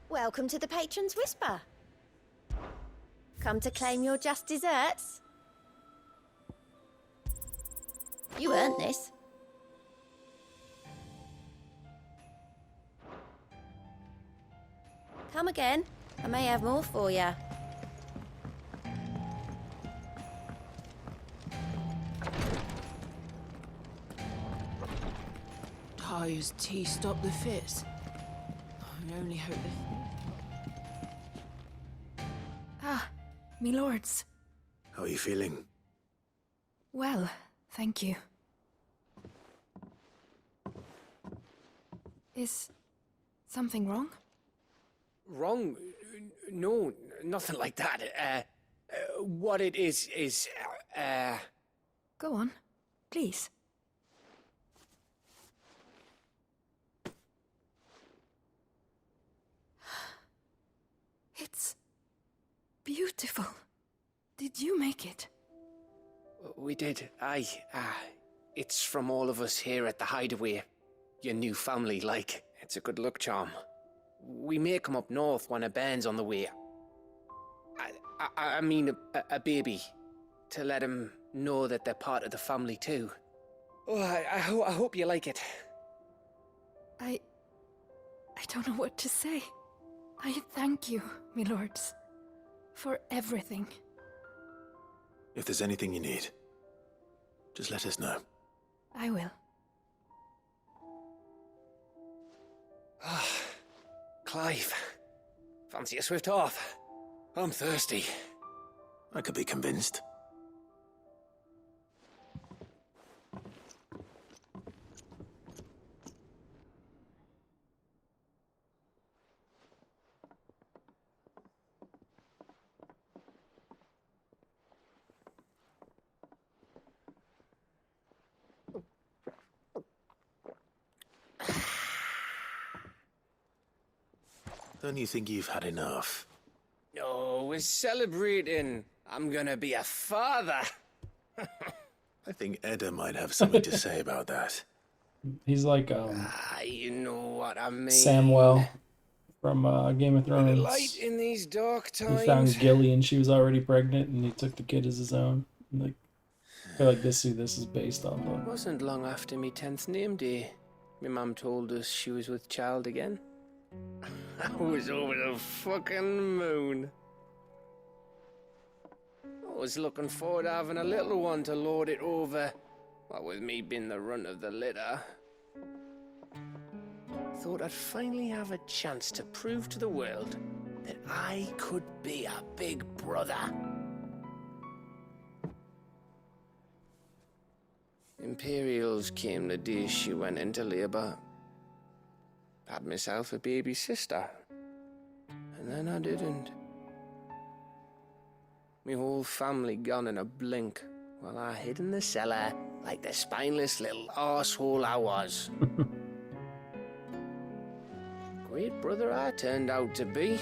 Welcome to the Patron's Whisper. Come to claim your just desserts? You earned this. Come again. I may have more for you. Ty's tea stop the fizz. I only hope Ah, me lords. How are you feeling? Well, thank you. Is something wrong? Wrong? No, nothing like that. What it is, Go on, please. It's beautiful. Did you make it? We did. Aye. It's from all of us here at the Hideaway. Your new family, like. It's a good luck charm. We may come up north when a band's on the way. I mean a baby. To let him know that they're part of the family too. Oh, I hope you like it. I don't know what to say. I thank you, me lords, for everything. If there's anything you need, just let us know. I will. Clive, fancy a swift off? I'm thirsty. I could be convinced. Don't you think you've had enough? No, we're celebrating. I'm gonna be a father. I think Edda might have something to say about that. He's like You know what I mean. Samwell from Game of Bit of Thrones. light in these dark times. He found Gilly and she was already pregnant, and he took the kid as his own. Like, I feel like this is based on It wasn't long after me 10th name day. My mum told us she was with child again. I was over the fucking moon. I was looking forward to having a little one to lord it over. What with me being the runt of the litter. thought I'd finally have a chance to prove to the world that I could be a big brother. Imperials came the day she went into labour. Had myself a baby sister. And then I didn't. My whole family gone in a blink, while I hid in the cellar like the spineless little arsehole I was. Great brother I turned out to be.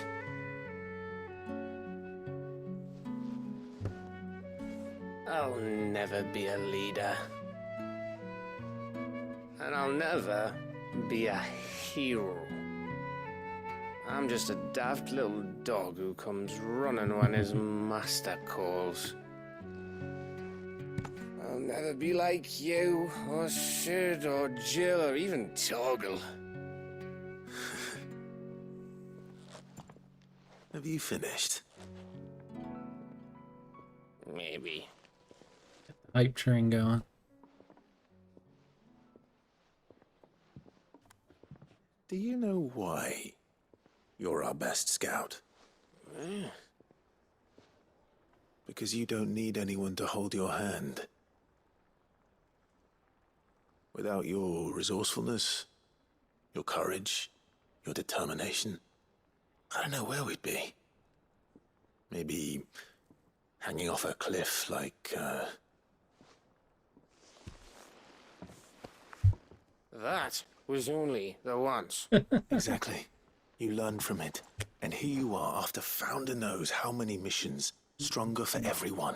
I'll never be a leader. And I'll never be a hero. I'm just a daft little dog who comes running when his master calls. I'll never be like you, or Sid, or Jill, or even Torgal. Have you finished? Maybe. Hype train going. Do you know why you're our best scout? Because you don't need anyone to hold your hand. Without your resourcefulness, your courage, your determination, I don't know where we'd be. Maybe hanging off a cliff like, That was only the once. Exactly. You learned from it. And here you are after Founder knows how many missions. Stronger for everyone.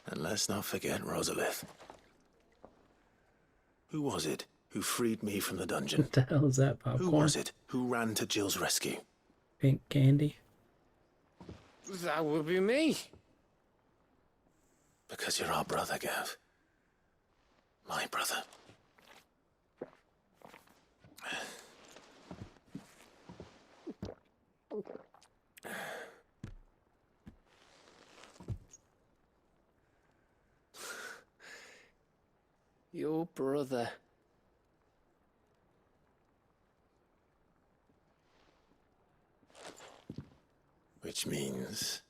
And let's not forget Rosalith. Who was it who freed me from the dungeon? What the hell is that, popcorn? Who was it who ran to Jill's rescue? Pink candy? That would be me. Because you're our brother, Gav. My brother. Your brother. Which means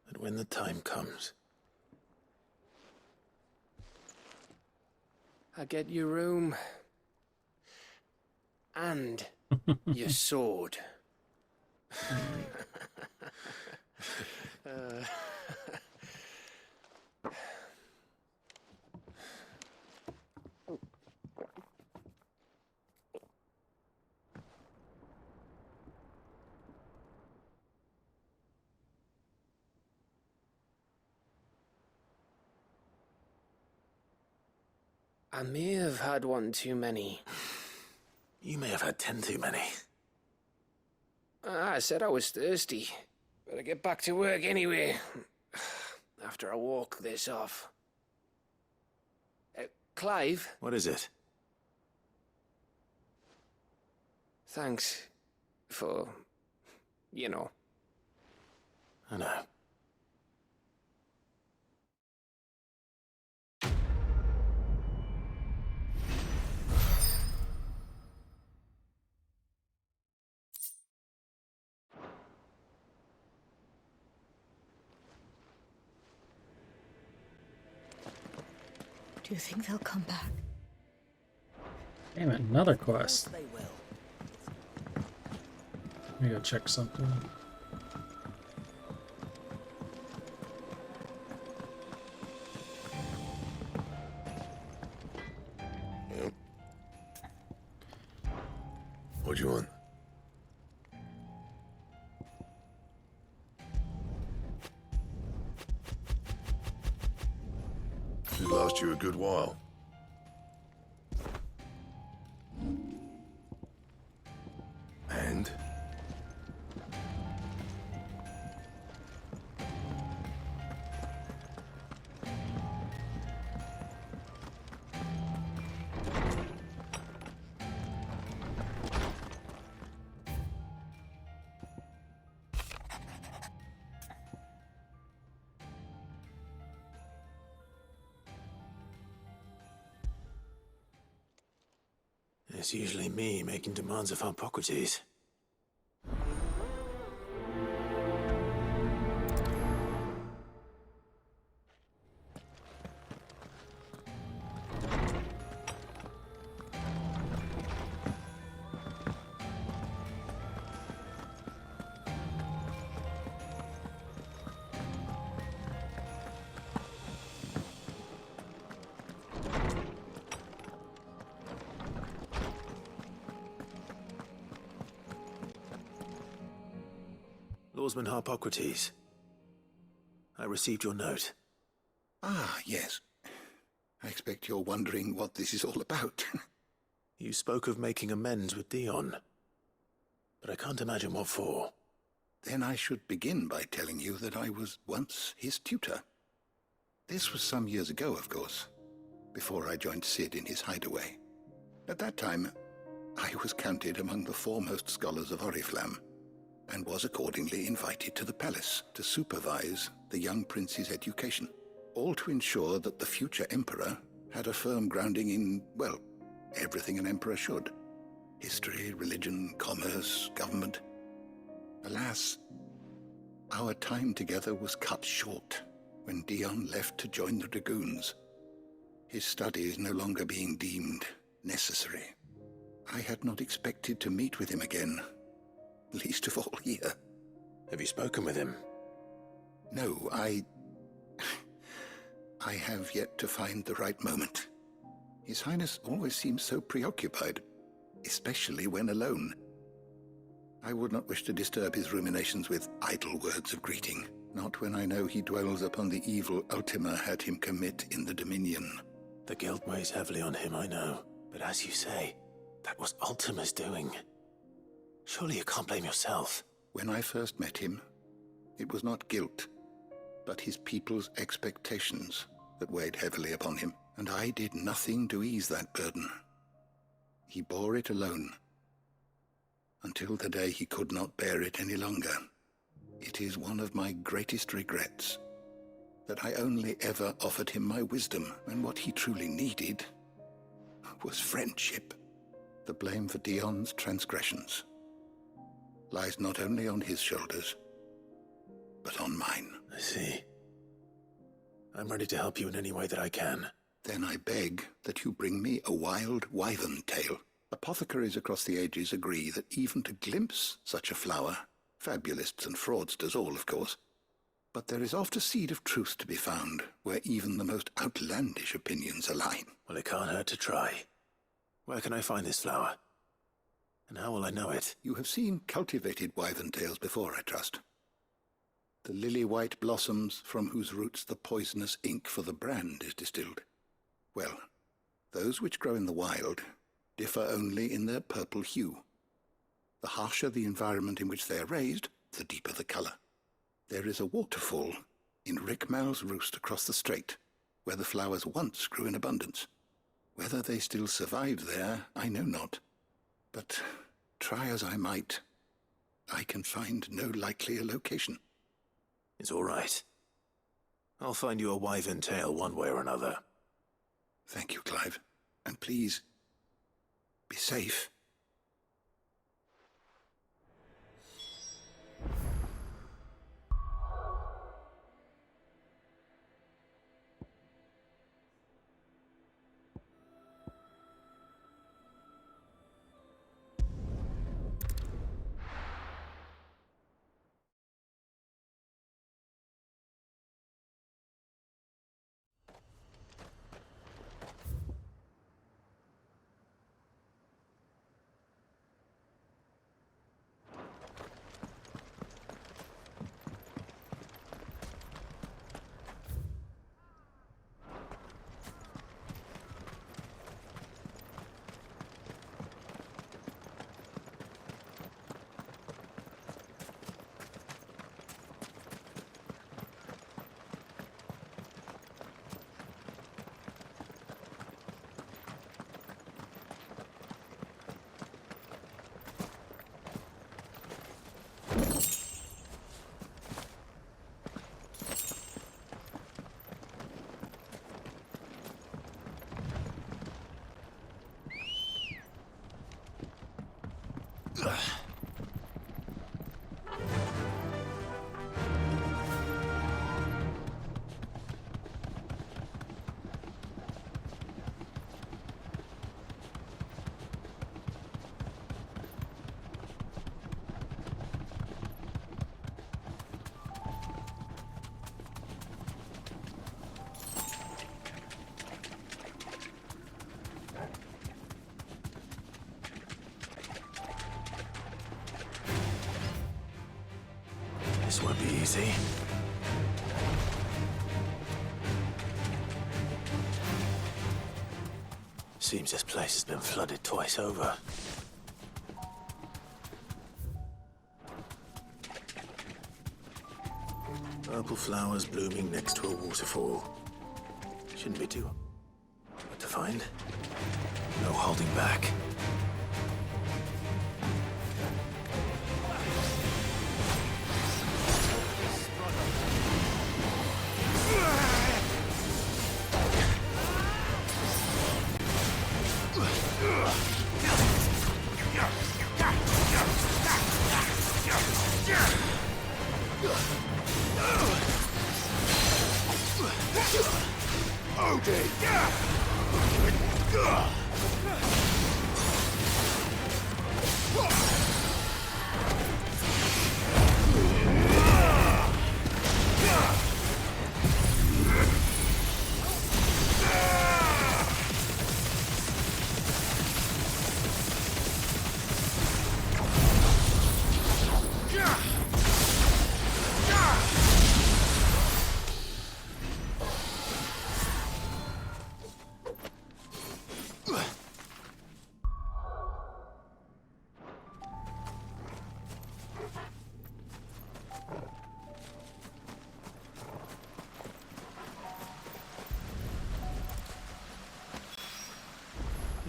that when the time comes, I get your room. And your sword. I may have had one too many. you may have had 10 too many. I said I was thirsty. Better get back to work anyway. After I walk this off. Clive? What is it? Thanks for, you know. I know. Do you think they'll come back? Damn it, another quest. They will. Let me go check something. Yep. What do you want? Should last you a good while. And? It's usually me making demands of Hippocrates. Lawsman Hippocrates, I received your note. Ah, yes. I expect you're wondering what this is all about. You spoke of making amends with Dion, but I can't imagine what for. Then I should begin by telling you that I was once his tutor. This was some years ago, of course, before I joined Cid in his hideaway. At that time, I was counted among the foremost scholars of Oriflamme, and was accordingly invited to the palace to supervise the young prince's education, all to ensure that the future emperor had a firm grounding in, well, everything an emperor should. History, religion, commerce, government. Alas, our time together was cut short when Dion left to join the dragoons, his studies no longer being deemed necessary. I had not expected to meet with him again, least of all here. Have you spoken with him? No, I have yet to find the right moment. His Highness always seems so preoccupied, especially when alone. I would not wish to disturb his ruminations with idle words of greeting, not when I know he dwells upon the evil Ultima had him commit in the Dominion. The guilt weighs heavily on him, I know. But as you say, that was Ultima's doing. Surely you can't blame yourself. When I first met him, it was not guilt, but his people's expectations that weighed heavily upon him, and I did nothing to ease that burden. He bore it alone, until the day he could not bear it any longer. It is one of my greatest regrets that I only ever offered him my wisdom, when what he truly needed was friendship. The blame for Dion's transgressions lies not only on his shoulders, but on mine. I see. I'm ready to help you in any way that I can. Then I beg that you bring me a wild wyvern tail. Apothecaries across the ages agree that even to glimpse such a flower, fabulists and fraudsters all, of course, but there is oft a seed of truth to be found where even the most outlandish opinions align. Well, it can't hurt to try. Where can I find this flower? And how will I know it? You have seen cultivated wyvern tails before, I trust. The lily-white blossoms from whose roots the poisonous ink for the brand is distilled. Well, those which grow in the wild differ only in their purple hue. The harsher the environment in which they are raised, the deeper the color. There is a waterfall in Rickmal's roost across the strait, where the flowers once grew in abundance. Whether they still survive there, I know not. But try as I might, I can find no likelier location. It's all right. I'll find you a wyvern tail one way or another. Thank you, Clive. And please, be safe. This won't be easy. Seems this place has been flooded twice over. Purple flowers blooming next to a waterfall. Shouldn't be too hard to find. No holding back.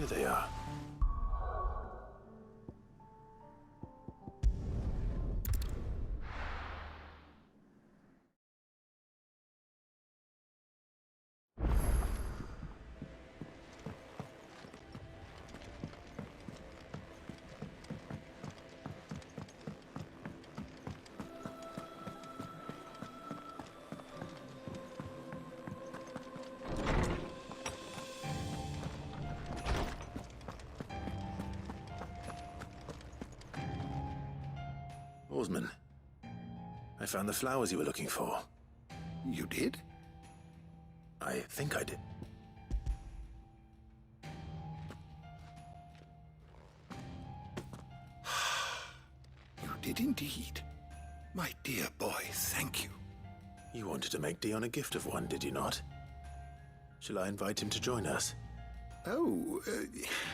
Here they are. Oarsman, I found the flowers you were looking for. You did? I think I did. You did indeed. My dear boy, thank you. You wanted to make Dion a gift of one, did you not? Shall I invite him to join us? Oh,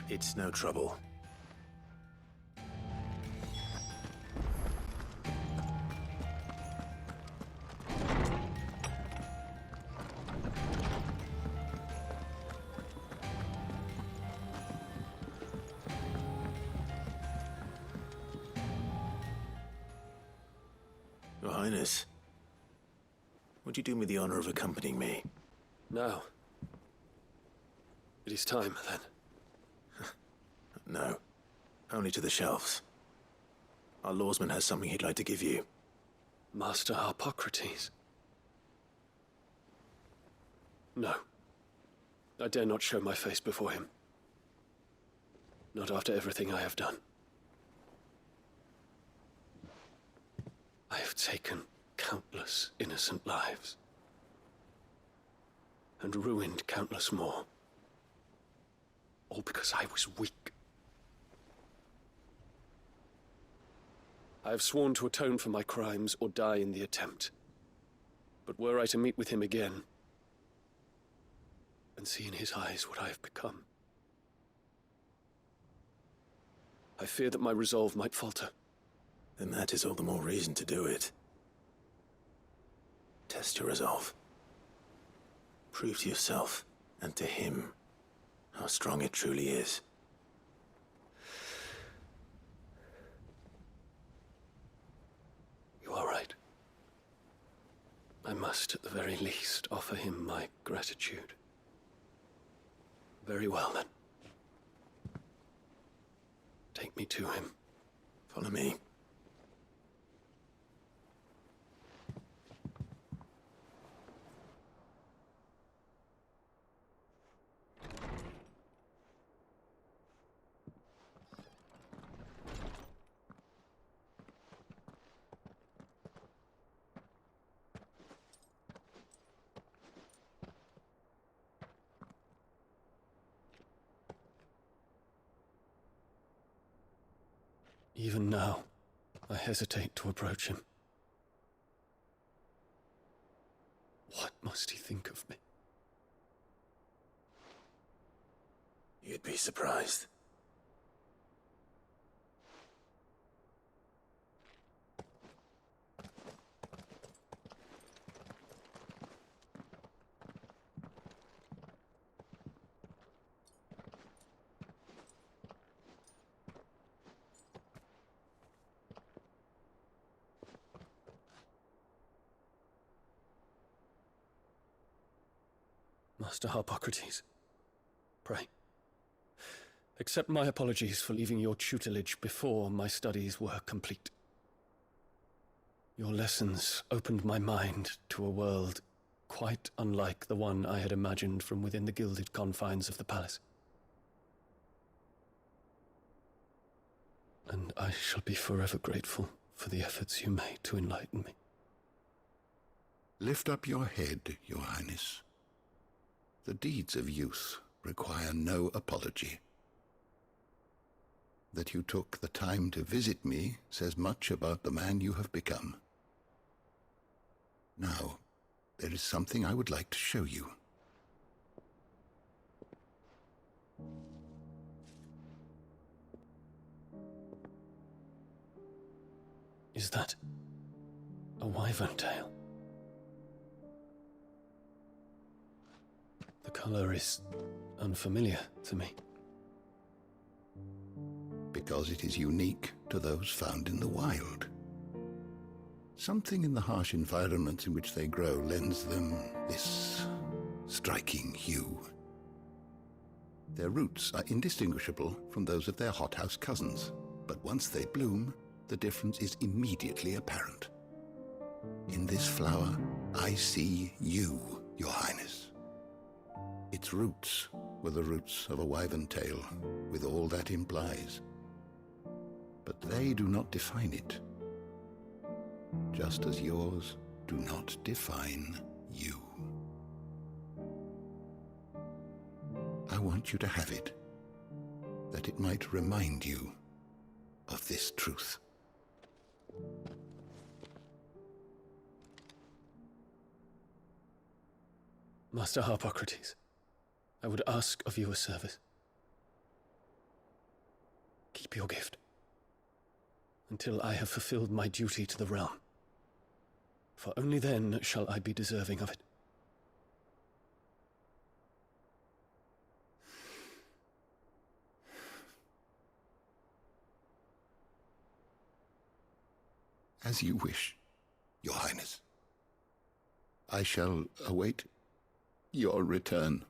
It's no trouble. Your Highness, would you do me the honor of accompanying me? Now. It is time, then. No, only to the shelves. Our lawsman has something he'd like to give you. Master Harpocrates. No. I dare not show my face before him. Not after everything I have done. I have taken countless innocent lives. And ruined countless more. All because I was weak. I have sworn to atone for my crimes or die in the attempt. But were I to meet with him again, and see in his eyes what I have become, I fear that my resolve might falter. Then that is all the more reason to do it. Test your resolve. Prove to yourself, and to him, how strong it truly is. You are right. I must, at the very least, offer him my gratitude. Very well, then. Take me to him. Follow me. Even now, I hesitate to approach him. What must he think of me? You'd be surprised. Master Harpocrates, pray, accept my apologies for leaving your tutelage before my studies were complete. Your lessons opened my mind to a world quite unlike the one I had imagined from within the gilded confines of the palace. And I shall be forever grateful for the efforts you made to enlighten me. Lift up your head, Your Highness. The deeds of youth require no apology. That you took the time to visit me says much about the man you have become. Now, there is something I would like to show you. Is that a wyvern tail? The color is unfamiliar to me. Because it is unique to those found in the wild. Something in the harsh environments in which they grow lends them this striking hue. Their roots are indistinguishable from those of their hothouse cousins, but once they bloom, the difference is immediately apparent. In this flower, I see you, Your Highness. Its roots were the roots of a wyvern tail, with all that implies. But they do not define it, just as yours do not define you. I want you to have it, that it might remind you of this truth. Master Harpocrates, I would ask of you a service. Keep your gift until I have fulfilled my duty to the realm, for only then shall I be deserving of it. As you wish, Your Highness. I shall await your return.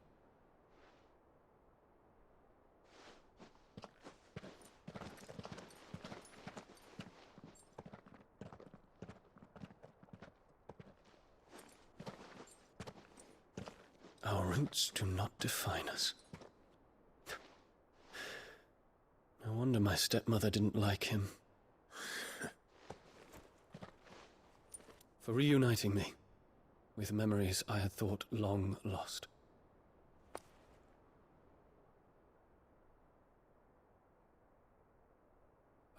Our roots do not define us. No wonder my stepmother didn't like him. For reuniting me with memories I had thought long lost.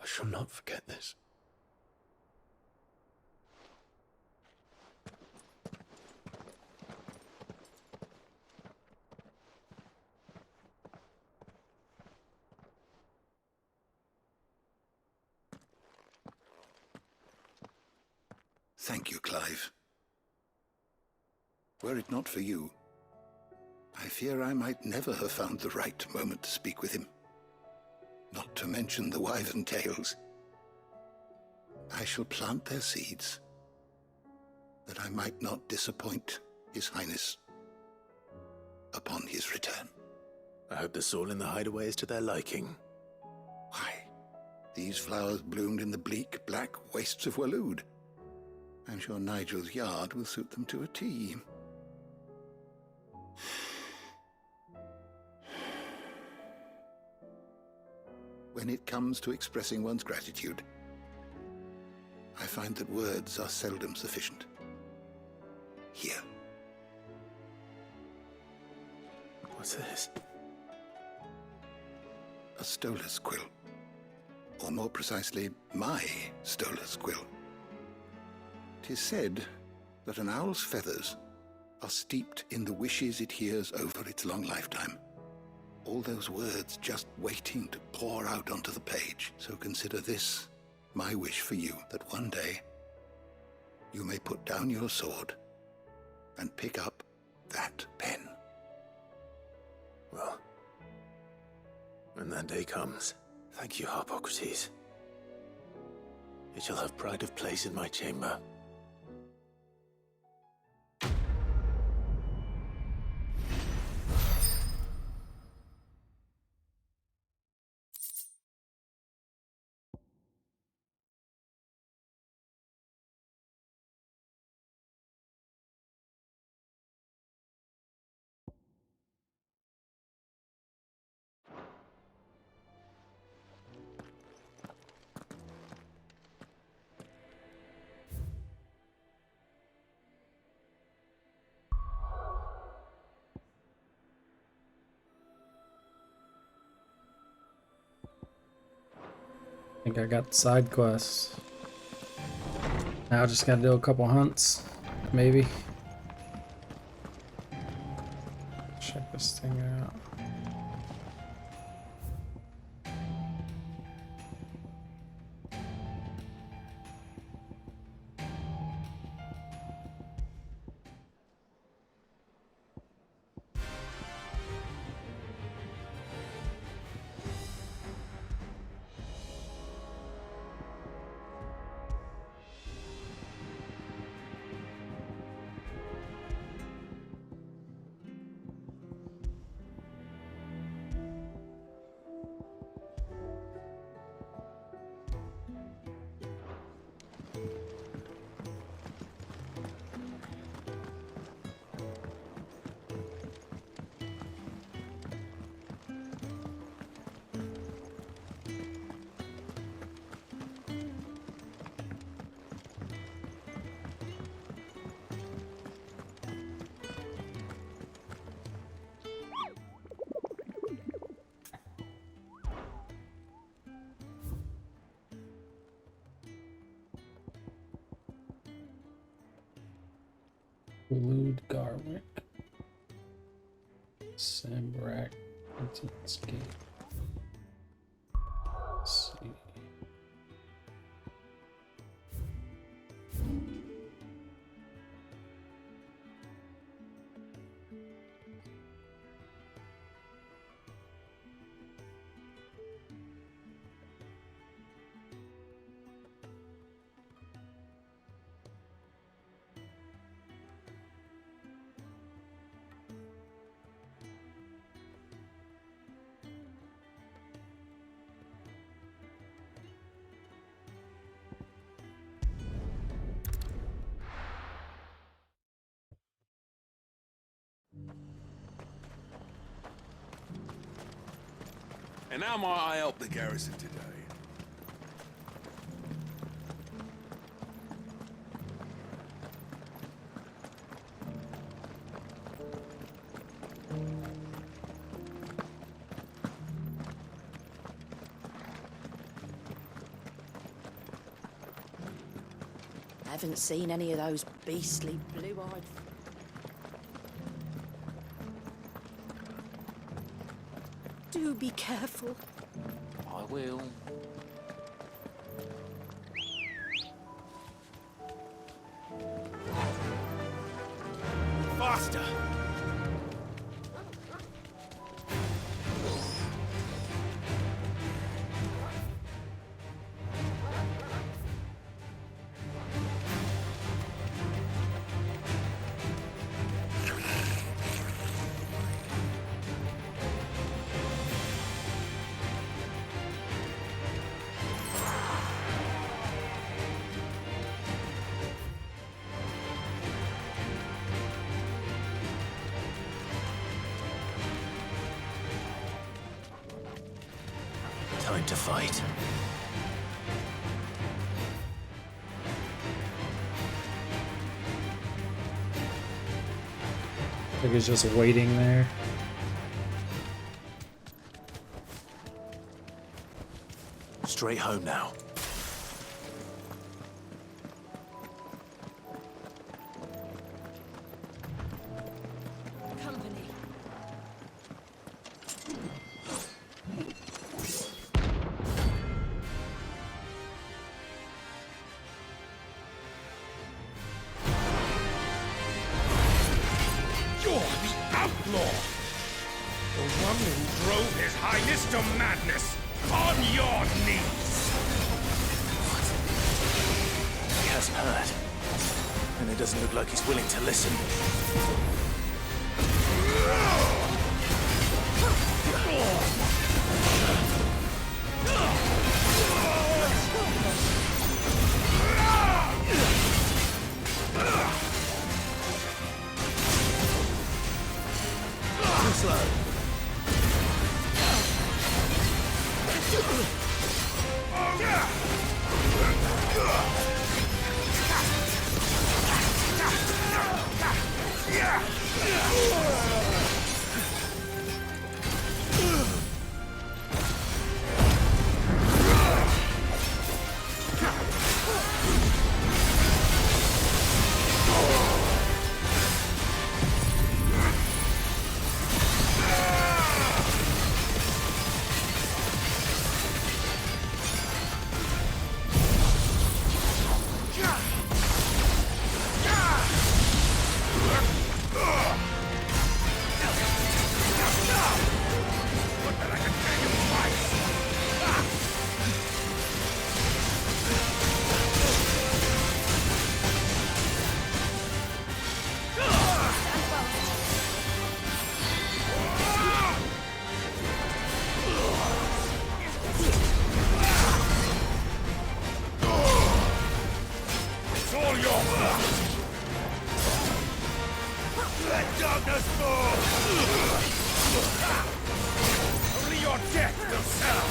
I shall not forget this. Thank you, Clive. Were it not for you, I fear I might never have found the right moment to speak with him. Not to mention the wyvern tales. I shall plant their seeds, that I might not disappoint His Highness upon his return. I hope the soul in the hideaway is to their liking. Why, These flowers bloomed in the bleak, black wastes of Waloed. I'm sure Nigel's yard will suit them to a T. When it comes to expressing one's gratitude, I find that words are seldom sufficient. Here. What's this? A stolas quill. Or more precisely, my stolas quill. 'Tis said that an owl's feathers are steeped in the wishes it hears over its long lifetime. All those words just waiting to pour out onto the page. So consider this my wish for you, that one day you may put down your sword and pick up that pen. Well, when that day comes, thank you, Harpocrates. It shall have pride of place in my chamber. I think I got the side quests. Now I just gotta do a couple hunts, maybe. Check this thing out. Lude Garwick. Sambrak. Escape. Let's see. And how might I help the garrison today? I haven't seen any of those beastly blue-eyed... Do be careful. I will. Faster! to fight. I think he's just waiting there. Straight home now. Company. You're the outlaw! The one who drove His Highness to madness! On your knees! He hasn't heard. And it doesn't look like he's willing to listen. Too slow. It's all your fault! Let darkness fall! Only your death will sell!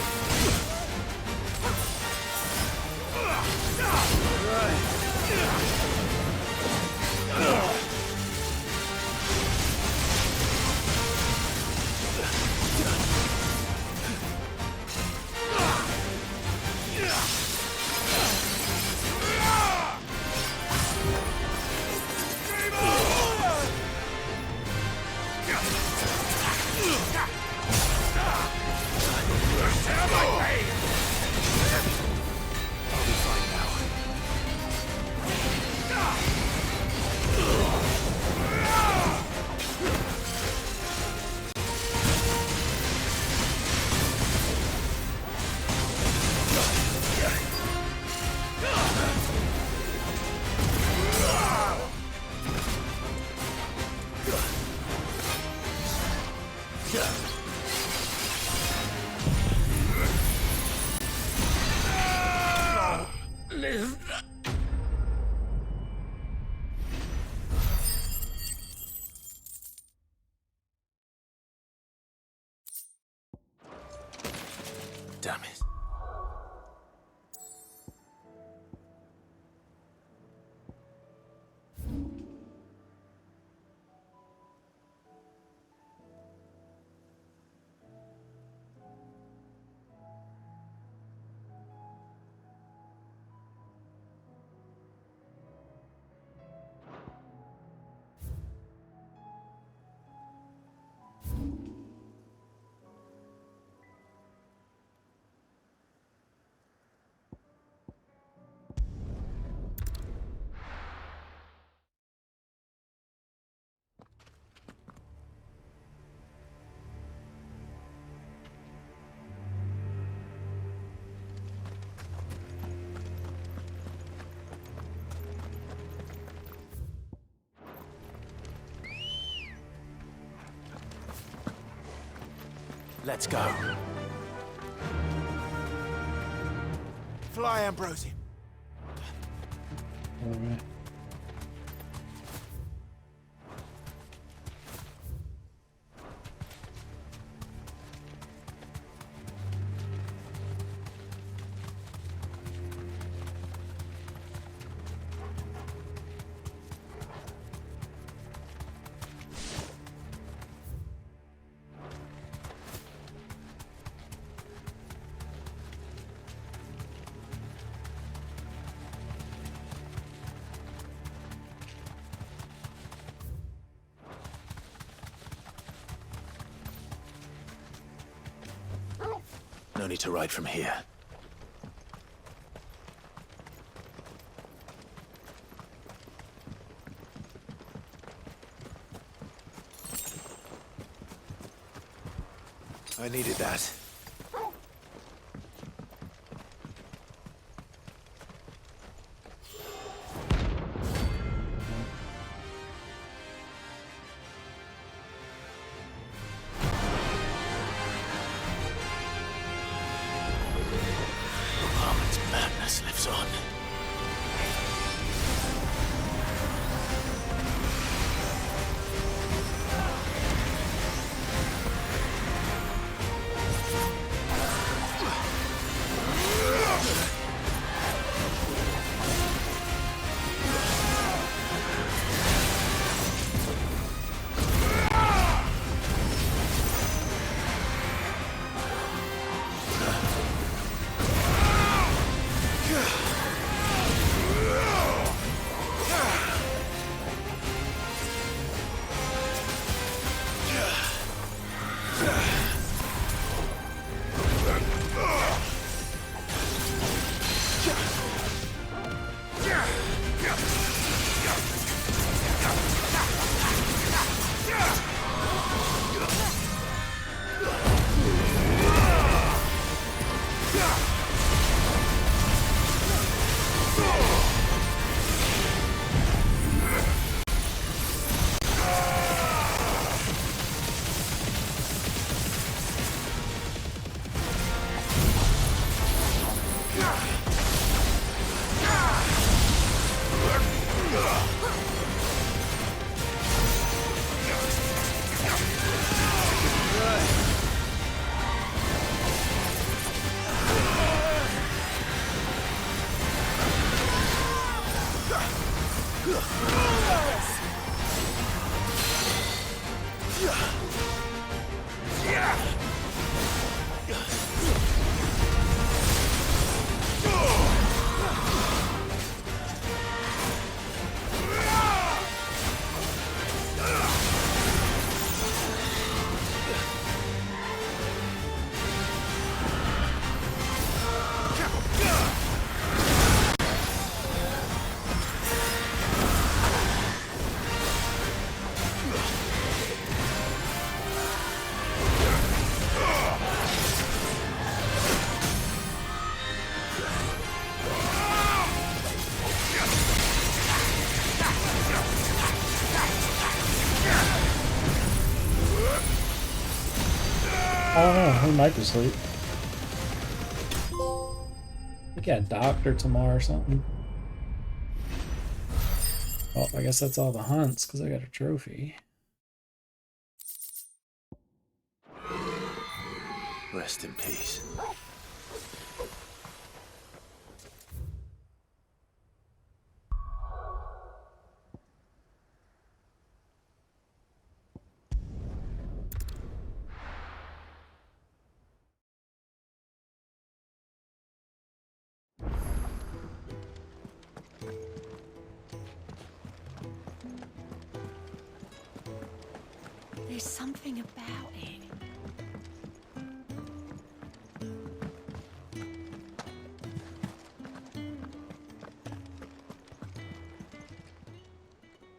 Live. Damn it. Let's go. Fly, Ambrosia. Alright. No need to ride from here. I needed that. Armin's madness lives on. Oh, he might be asleep. I got a doctor tomorrow or something. Well, I guess that's all the hunts because I got a trophy. Rest in peace. There's something about it.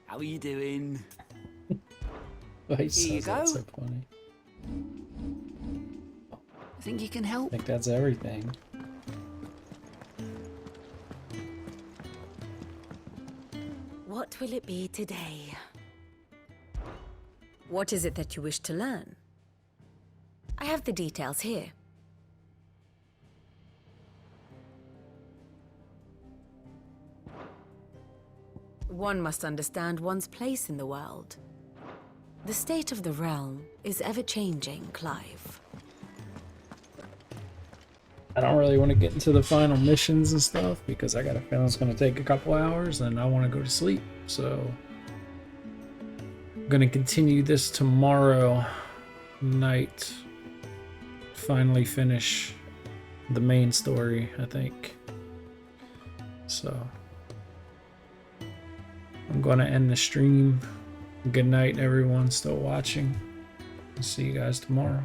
How are you doing? He Here you says that go. so funny. I think you can help. I think that's everything. What will it be today? What is it that you wish to learn? I have the details here. One must understand one's place in the world. The state of the realm is ever-changing, Clive. I don't really want to get into the final missions and stuff because I got a feeling it's going to take a couple hours and I want to go to sleep. So I'm going to continue this tomorrow night. Finally finish the main story, I think. So I'm going to end the stream. Good night, everyone still watching. I'll see you guys tomorrow.